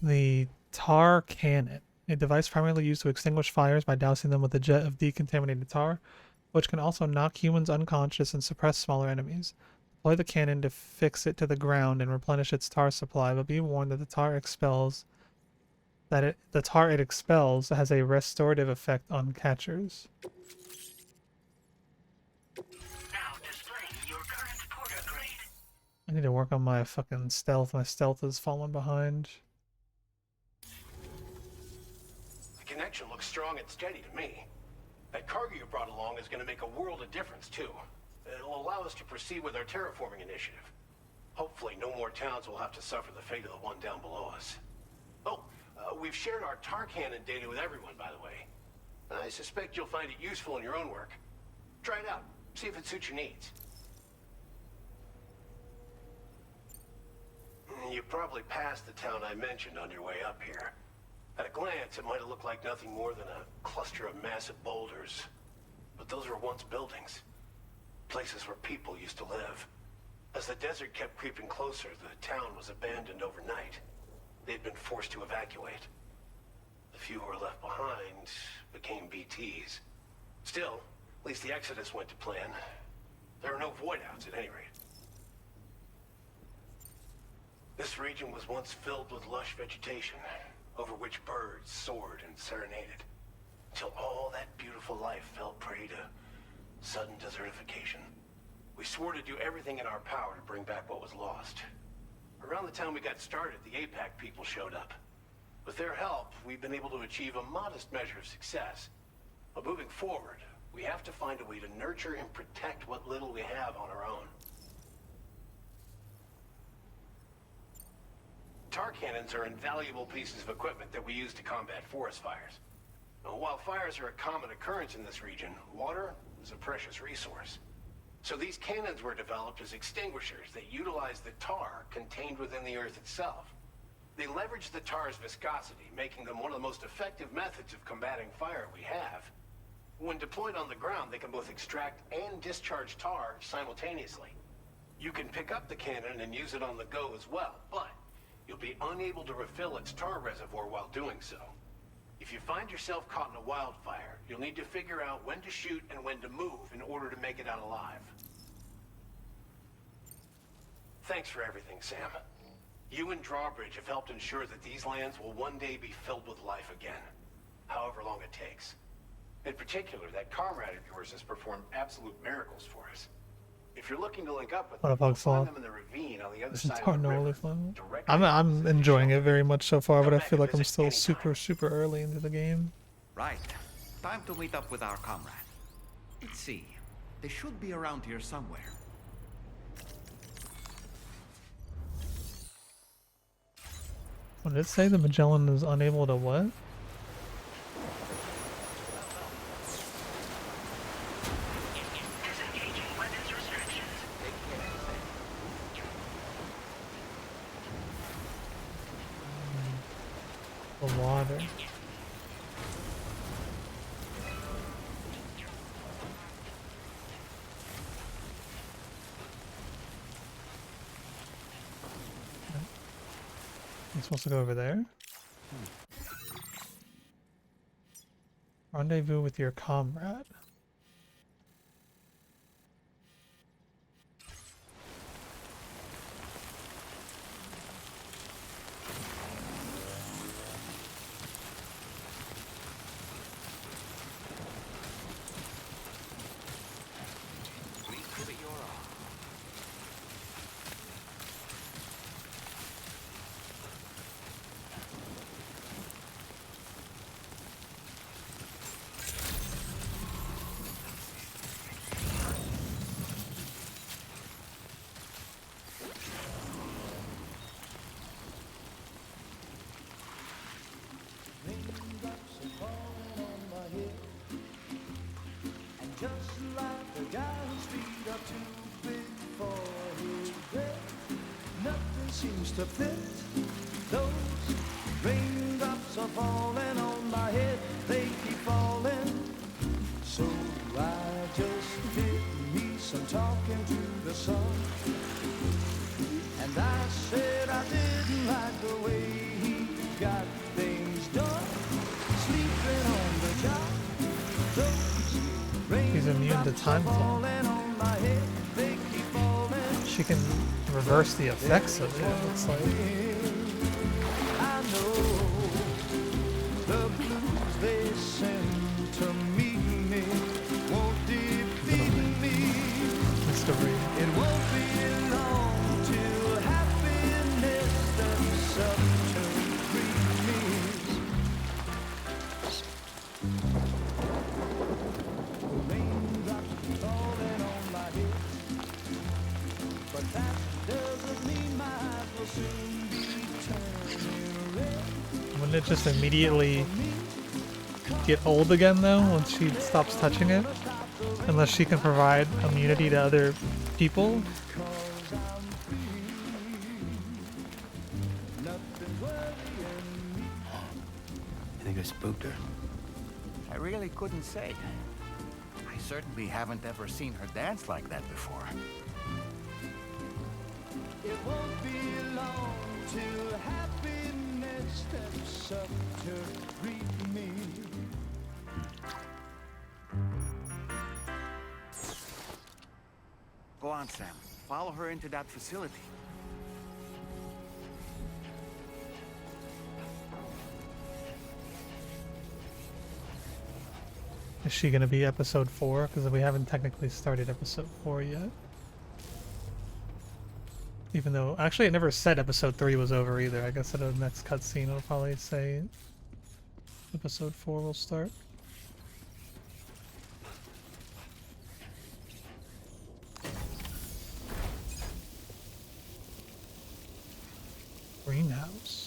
[SPEAKER 1] The tar cannon, a device primarily used to extinguish fires by dousing them with a jet of decontaminated tar, which can also knock humans unconscious and suppress smaller enemies. Deploy the cannon to fix it to the ground and replenish its tar supply, but be warned that the tar it expels has a restorative effect on catchers. I need to work on my fucking stealth. My stealth has fallen behind.
[SPEAKER 2] The connection looks strong and steady to me. That cargo you brought along is going to make a world of difference, too. It'll allow us to proceed with our terraforming initiative. Hopefully, no more towns will have to suffer the fate of the one down below us. Oh, we've shared our tar cannon data with everyone, by the way. I suspect you'll find it useful in your own work. Try it out. See if it suits your needs. You probably passed the town I mentioned on your way up here. At a glance, it might have looked like nothing more than a cluster of massive boulders. But those were once buildings. Places where people used to live. As the desert kept creeping closer, the town was abandoned overnight. They'd been forced to evacuate. The few who were left behind became BTs. Still, at least the exodus went to plan. There are no void-outs at any rate. This region was once filled with lush vegetation, over which birds soared and serenaded, until all that beautiful life fell prey to sudden desertification. We swore to do everything in our power to bring back what was lost. Around the time we got started, the APAC people showed up. With their help, we've been able to achieve a modest measure of success. But moving forward, we have to find a way to nurture and protect what little we have on our own. Tar cannons are invaluable pieces of equipment that we use to combat forest fires. Now, while fires are a common occurrence in this region, water is a precious resource. So these cannons were developed as extinguishers that utilize the tar contained within the earth itself. They leverage the tar's viscosity, making them one of the most effective methods of combating fire we have. When deployed on the ground, they can both extract and discharge tar simultaneously. You can pick up the cannon and use it on the go as well, but you'll be unable to refill its tar reservoir while doing so. If you find yourself caught in a wildfire, you'll need to figure out when to shoot and when to move in order to make it out alive. Thanks for everything, Sam. You and Drawbridge have helped ensure that these lands will one day be filled with life again, however long it takes. In particular, that comrade of yours has performed absolute miracles for us. If you're looking to link up with
[SPEAKER 1] What a
[SPEAKER 2] them,
[SPEAKER 1] bug
[SPEAKER 2] find
[SPEAKER 1] fall.
[SPEAKER 2] them in the ravine on the other
[SPEAKER 1] This is
[SPEAKER 2] side
[SPEAKER 1] tar
[SPEAKER 2] of the
[SPEAKER 1] no
[SPEAKER 2] river.
[SPEAKER 1] relief level. I'm enjoying it very much so far, but I feel like I'm still super early into the game.
[SPEAKER 13] Right. Time to meet up with our comrade. Let's see. They should be around here somewhere.
[SPEAKER 1] What did it say? The Magellan is unable to what? The water. I'm supposed to go over there. Rendezvous with your comrade.
[SPEAKER 15] Just like the guy whose feet are too big for his bed, nothing seems to fit. Those raindrops are falling on my head, they keep falling. So I just did me some talking to the sun, and I said I didn't like the way he got things done, sleeping on the job.
[SPEAKER 1] He's immune to time flow. She can reverse the effects of it, it looks like.
[SPEAKER 15] I know the blues they send to meet me won't defeat me. It won't be long till happiness steps up to greet me.
[SPEAKER 1] Wouldn't it just immediately get old again though once she stops touching it? Unless she can provide immunity to other people?
[SPEAKER 11] You think I spooked her? I really couldn't say. I certainly haven't ever seen her dance like that before.
[SPEAKER 15] It won't be long till happiness steps up to greet me.
[SPEAKER 13] Go on, Sam. Follow her into that facility.
[SPEAKER 1] Is she gonna be episode 4? Because we haven't technically started episode 4 yet. Even though, actually it never said episode 3 was over either. I guess at the next cutscene it'll probably say episode 4 will start. Greenhouse.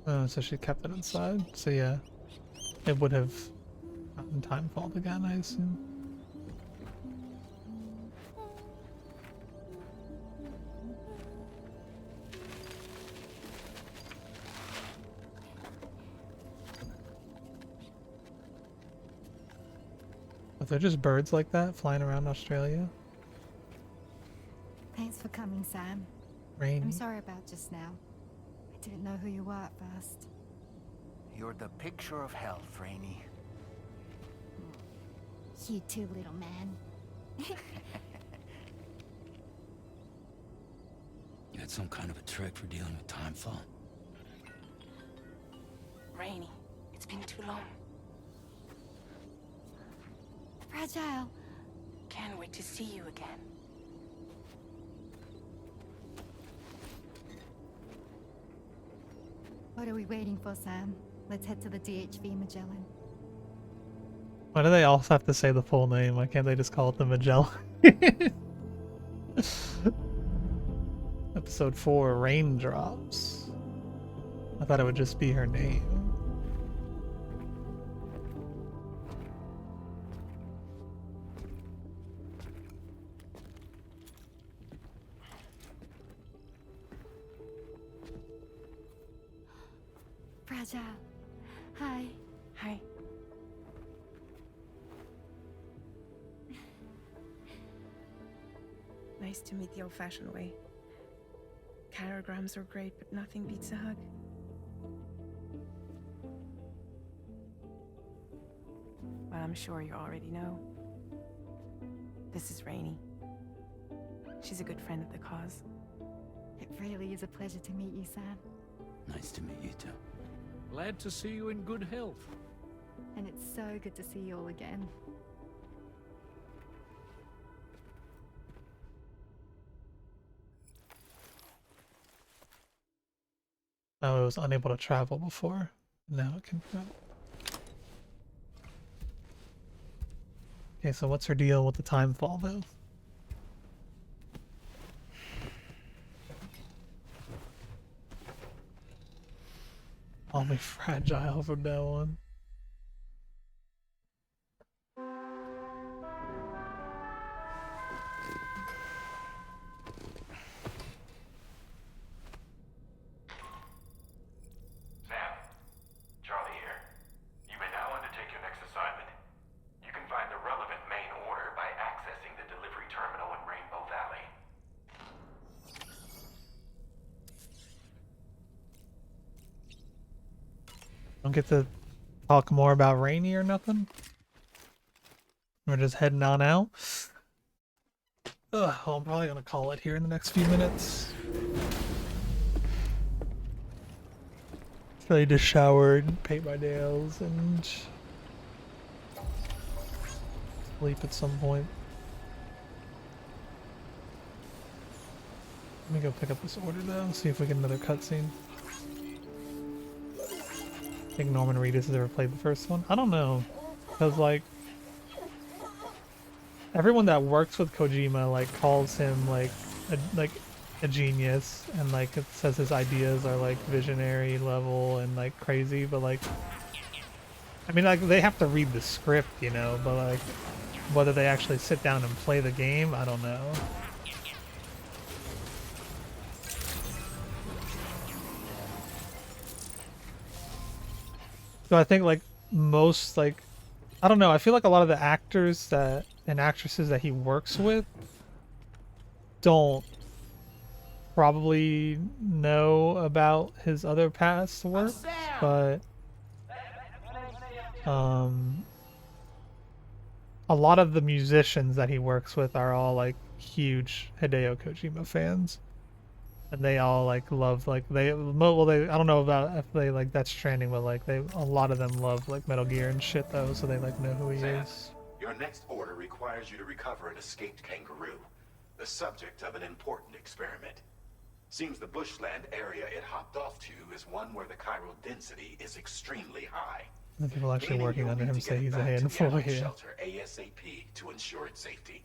[SPEAKER 1] Oh, so she kept it inside. So yeah, it would have gotten time fault again, I assume. Are there just birds like that flying around Australia?
[SPEAKER 22] Thanks for coming, Sam.
[SPEAKER 1] Rain.
[SPEAKER 22] I'm sorry about just now. I didn't know who you were at first.
[SPEAKER 11] You're the picture of health, Rainey.
[SPEAKER 22] You too, little man.
[SPEAKER 4] You had some kind of a trick for dealing with time flow.
[SPEAKER 22] Rainy, it's been too long. Fragile. Can't wait to see you again. What are we waiting for, Sam? Let's head to the DHV Magellan.
[SPEAKER 1] Why do they also have to say the full name? Why can't they just call it the Magellan? Episode 4, Raindrops. I thought it would just be her name.
[SPEAKER 22] Fragile. Hi.
[SPEAKER 19] Hi. Nice to meet the old-fashioned way. Carograms are great, but nothing beats a hug. Well, I'm sure you already know. This is Rainey. She's a good friend of the cause.
[SPEAKER 22] It really is a pleasure to meet you, Sam.
[SPEAKER 4] Nice to meet you too.
[SPEAKER 14] Glad to see you in good health.
[SPEAKER 22] And it's so good to see you all again.
[SPEAKER 1] Oh, it was unable to travel before. Now it can travel. Okay, so what's her deal with the time fall, though? I'll be fragile from now on.
[SPEAKER 8] Sam, Charlie here. You may now undertake your next assignment. You can find the relevant main order by accessing the delivery terminal in Rainbow Valley.
[SPEAKER 1] Don't get to talk more about Rainy or nothing? We're just heading on out. Ugh, well, I'm probably gonna call it here in the next few minutes. So I just showered, paint my nails, and sleep at some point. Let me go pick up this order though, see if we get another cutscene. I think Norman Reedus has ever played the first one. I don't know, because like everyone that works with Kojima like calls him like a genius, and like it says his ideas are like visionary level and like crazy, but like I mean like they have to read the script, you know, but like whether they actually sit down and play the game, I don't know. So I think like most like I don't know, I feel like a lot of the actors that and actresses that he works with don't probably know about his other past work, but a lot of the musicians that he works with are all like huge Hideo Kojima fans, and they all like love like they I don't know about if they like Death Stranding, but like a lot of them love like Metal Gear and shit though, so they like know who he is.
[SPEAKER 8] Your next order requires you to recover an escaped kangaroo, the subject of an important experiment. Seems the bushland area it hopped off to is one where the chiral density is extremely high.
[SPEAKER 1] The people actually working under him say he's a handful here.
[SPEAKER 8] Shelter ASAP to ensure its safety.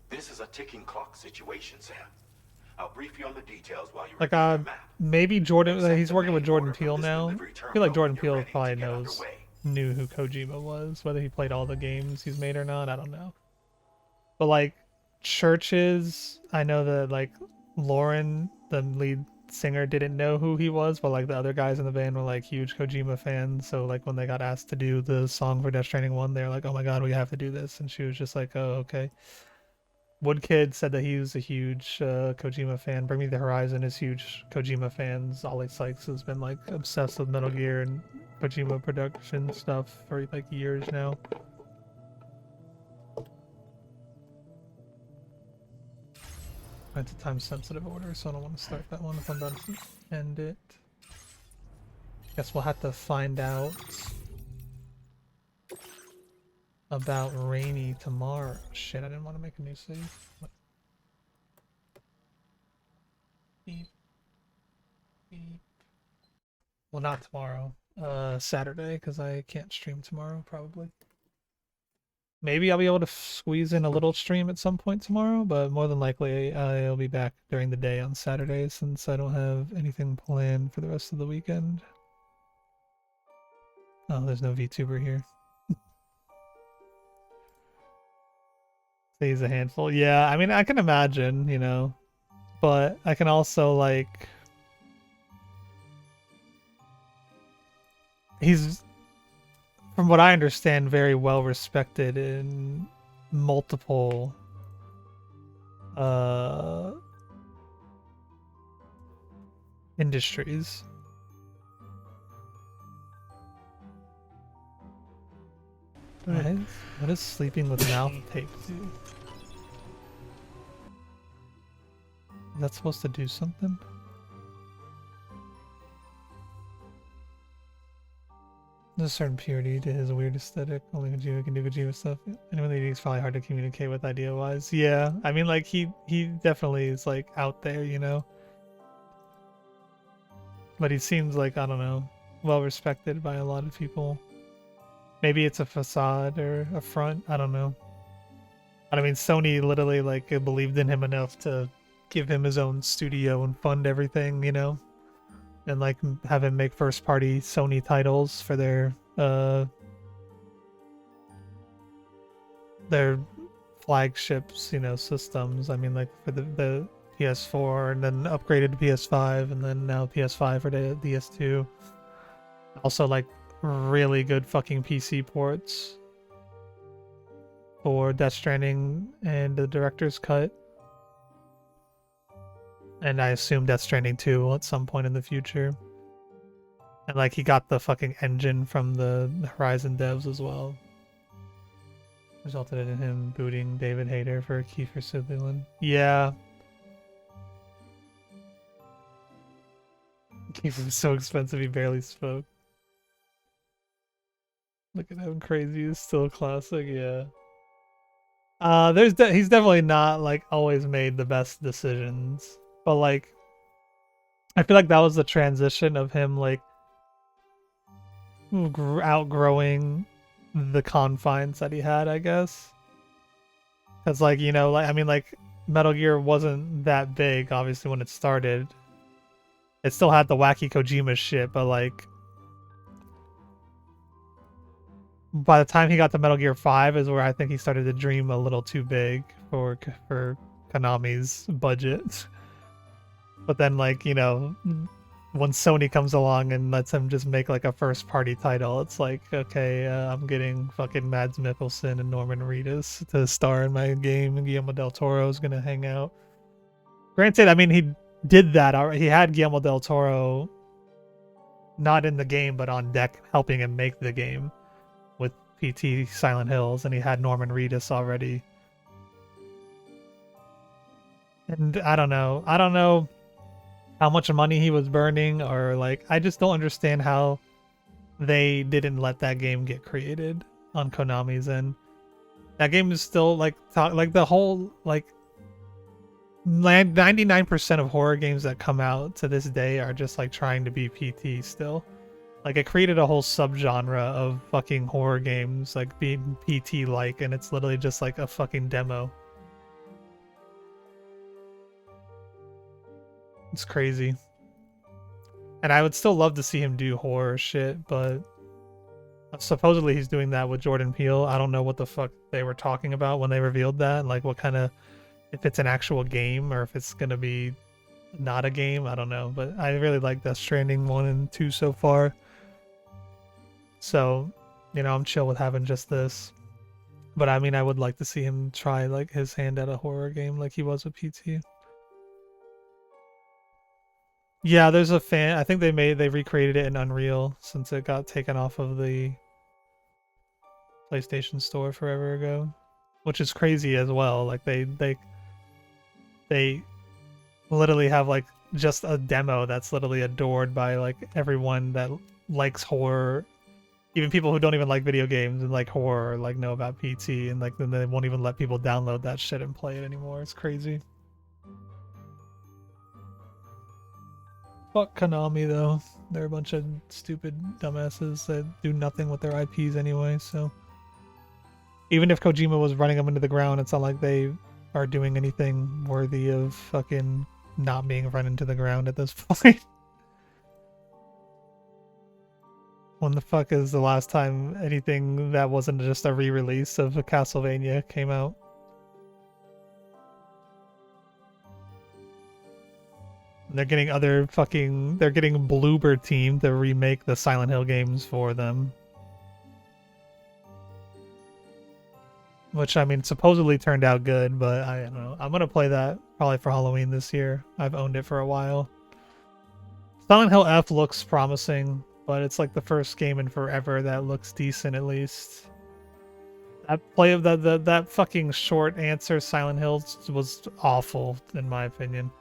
[SPEAKER 8] This is a ticking clock situation, Sam. I'll brief you on the details while you
[SPEAKER 1] Like
[SPEAKER 8] review your map.
[SPEAKER 1] maybe Jordan, he's working with Jordan Peele now. I feel like Jordan Peele probably knew who Kojima was, whether he played all the games he's made or not, I don't know. But like Churches, I know that like Lauren, the lead singer, didn't know who he was, but like the other guys in the band were like huge Kojima fans, so like when they got asked to do the song for Death Stranding 1, they're like, oh my god, we have to do this, and she was just like, oh okay. Woodkid said that he was a huge Kojima fan. Bring Me the Horizon is huge Kojima fans. Ollie Sykes has been like obsessed with Metal Gear and Kojima production stuff for like years now. It's a time-sensitive order, so I don't want to start that one if I'm about to end it. Guess we'll have to find out about Rainy tomorrow. Shit, I didn't want to make a new save. Beep. Beep. Well, not tomorrow. Saturday, because I can't stream tomorrow, probably. Maybe I'll be able to squeeze in a little stream at some point tomorrow, but more than likely I'll be back during the day on Saturday since I don't have anything planned for the rest of the weekend. Oh, there's no VTuber here. He's a handful. Yeah, I mean, I can imagine, you know, but I can also, like, he's, from what I understand, very well respected in multiple industries. What is sleeping with mouth tape do? Is that supposed to do something? There's a certain purity to his weird aesthetic. Only Kojima can do Kojima stuff. Anyone that he's probably hard to communicate with idea-wise. Yeah, I mean, like, he definitely is, like, out there, you know? But he seems like, I don't know, well-respected by a lot of people. Maybe it's a facade or a front, I don't know. But I mean, Sony literally, like, believed in him enough to give him his own studio and fund everything, you know? And, like, have him make first-party Sony titles for their flagships, you know, systems. I mean, like, for the PS4 and then upgraded to PS5 and then now PS5 for the PS2. Also, like, really good fucking PC ports for Death Stranding and the director's cut. And I assume Death Stranding 2 at some point in the future. And, like, he got the fucking engine from the Horizon devs as well. Resulted in him booting David Hayter for Kiefer Sutherland. Yeah. Kiefer was so expensive he barely spoke. Look at how crazy he's still classic, yeah. He's definitely not, like, always made the best decisions. But, like, I feel like that was the transition of him, like, outgrowing the confines that he had, I guess. Because, like, you know, like, I mean, like, Metal Gear wasn't that big, obviously, when it started. It still had the wacky Kojima shit, but, like, by the time he got to Metal Gear 5 is where I think he started to dream a little too big for Konami's budget. But then, like, you know, when Sony comes along and lets him just make, like, a first-party title, it's like, okay, I'm getting fucking Mads Mikkelsen and Norman Reedus to star in my game, and Guillermo del Toro's gonna hang out. Granted, I mean, he did that already. He had Guillermo del Toro not in the game, but on deck helping him make the game with PT Silent Hills, and he had Norman Reedus already. And I don't know how much money he was burning, or, like, I just don't understand how they didn't let that game get created on Konami's end. That game is still, like, the whole, like, 99% of horror games that come out to this day are just, like, trying to be PT still. Like, it created a whole subgenre of fucking horror games, like, being PT-like, and it's literally just, like, a fucking demo. It's crazy. And I would still love to see him do horror shit, but supposedly he's doing that with Jordan Peele. I don't know what the fuck they were talking about when they revealed that. Like, what kind of, if it's an actual game or if it's gonna be not a game, I don't know. But I really like Death Stranding 1 and 2 so far. So, you know, I'm chill with having just this. But I mean, I would like to see him try, like, his hand at a horror game like he was with PT. Yeah, there's a fan. I think they recreated it in Unreal since it got taken off of the PlayStation Store forever ago, which is crazy as well. Like, they literally have, like, just a demo that's literally adored by, like, everyone that likes horror, even people who don't even like video games and like horror, like, know about PT, and, like, then they won't even let people download that shit and play it anymore. It's crazy. Fuck Konami, though. They're a bunch of stupid dumbasses that do nothing with their IPs anyway, so... Even if Kojima was running them into the ground, it's not like they are doing anything worthy of fucking not being run into the ground at this point. When the fuck is the last time anything that wasn't just a re-release of a Castlevania came out? They're getting they're getting Bloober Team to remake the Silent Hill games for them. Which, I mean, supposedly turned out good, but I don't know. I'm gonna play that probably for Halloween this year. I've owned it for a while. Silent Hill F looks promising, but it's like the first game in forever that looks decent at least. That play of that fucking short answer Silent Hill was awful in my opinion.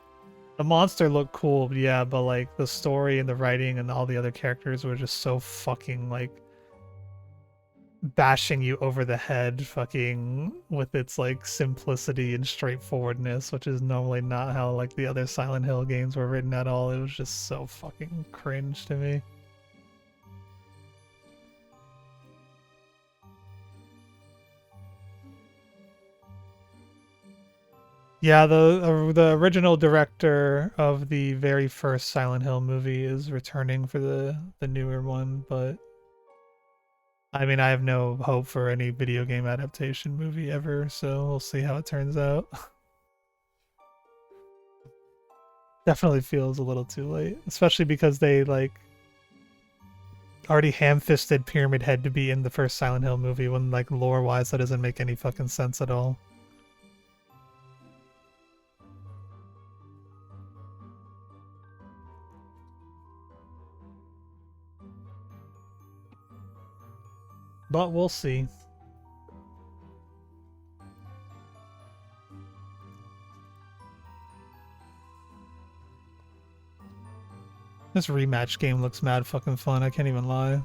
[SPEAKER 1] The monster looked cool, yeah, but like the story and the writing and all the other characters were just so fucking like bashing you over the head fucking with its like simplicity and straightforwardness, which is normally not how like the other Silent Hill games were written at all. It was just so fucking cringe to me. Yeah, the original director of the very first Silent Hill movie is returning for the newer one, but I mean, I have no hope for any video game adaptation movie ever, so we'll see how it turns out. Definitely feels a little too late, especially because they like already ham-fisted Pyramid Head to be in the first Silent Hill movie when like lore-wise that doesn't make any fucking sense at all. But we'll see. This rematch game looks mad fucking fun, I can't even lie.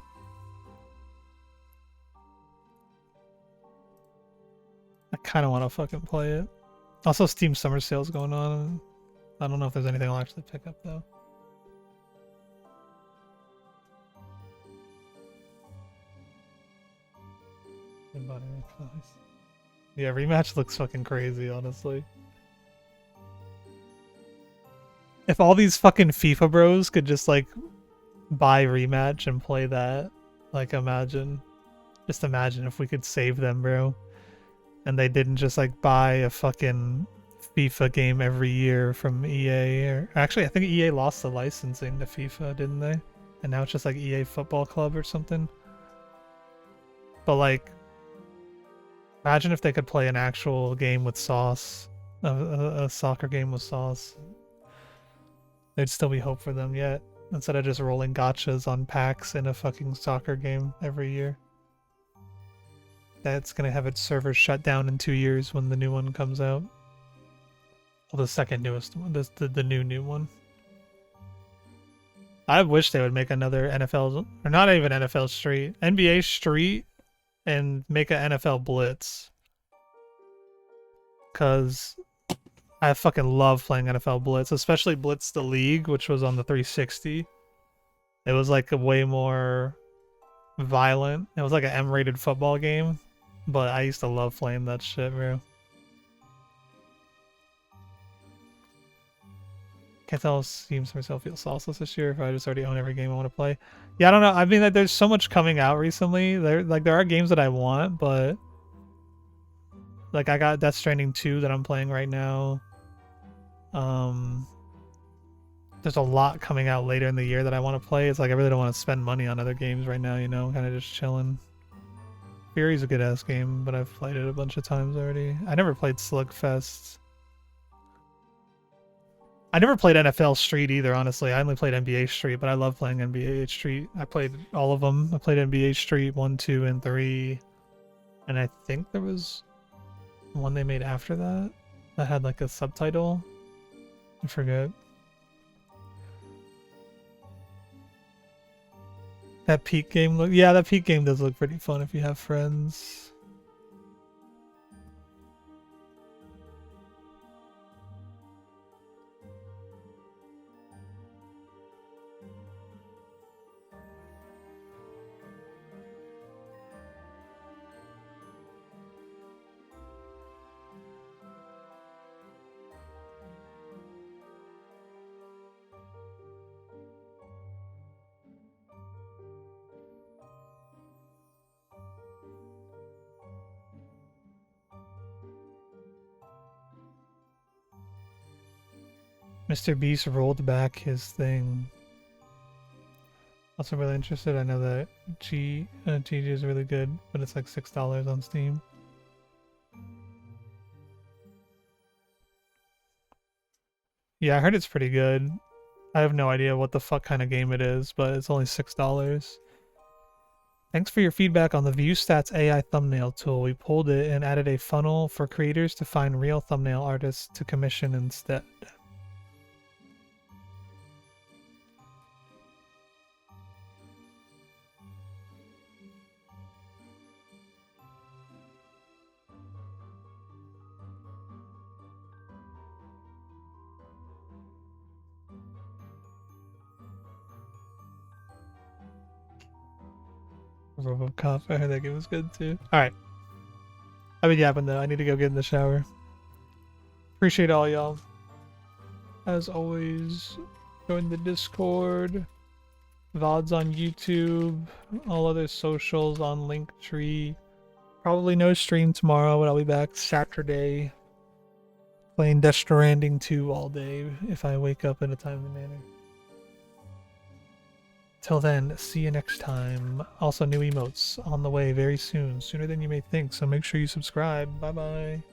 [SPEAKER 1] I kind of want to fucking play it. Also, Steam Summer Sale's going on. I don't know if there's anything I'll actually pick up though. Yeah, rematch looks fucking crazy, honestly. If all these fucking FIFA bros could just like buy rematch and play that, like imagine. Just imagine if we could save them, bro. And they didn't just like buy a fucking FIFA game every year from EA. Or actually, I think EA lost the licensing to FIFA, didn't they? And now it's just like EA Football Club or something. But like, imagine if they could play an actual game with sauce, a soccer game with sauce. There'd still be hope for them yet, instead of just rolling gotchas on packs in a fucking soccer game every year. That's gonna have its servers shut down in 2 years when the new one comes out. Well, the second newest one, the new one. I wish they would make another NFL, or not even NFL Street, NBA Street, and make an NFL Blitz. Cause I fucking love playing NFL Blitz, especially Blitz the League, which was on the 360. It was like a way more violent. It was like an M-rated football game, but I used to love playing that shit, bro. Can't tell seems myself feel sauceless this year if I just already own every game I want to play. Yeah, I don't know. I mean, like, there's so much coming out recently. There are games that I want, but like I got Death Stranding 2 that I'm playing right now. There's a lot coming out later in the year that I want to play. It's like I really don't want to spend money on other games right now, you know, kind of just chilling. Fury's a good ass game, but I've played it a bunch of times already. I never played Slugfest. I never played NFL Street either, honestly. I only played NBA Street, but I love playing NBA Street. I played all of them. I played NBA Street 1, 2, and 3. And I think there was one they made after that that had like a subtitle. I forget. That Peak game look, yeah, that Peak game does look pretty fun if you have friends. Mr. Beast rolled back his thing. Also really interested. I know that GG is really good, but it's like $6 on Steam. Yeah, I heard it's pretty good. I have no idea what the fuck kind of game it is, but it's only $6. Thanks for your feedback on the ViewStats AI thumbnail tool. We pulled it and added a funnel for creators to find real thumbnail artists to commission instead. RoboCop, I heard that game was good too. Alright. I've been yapping though. I need to go get in the shower. Appreciate all y'all. As always, join the Discord. VODs on YouTube. All other socials on Linktree. Probably no stream tomorrow, but I'll be back Saturday. Playing Death Stranding 2 all day if I wake up in a timely manner. Till then, see you next time. Also, new emotes on the way very soon, sooner than you may think, so make sure you subscribe. Bye bye.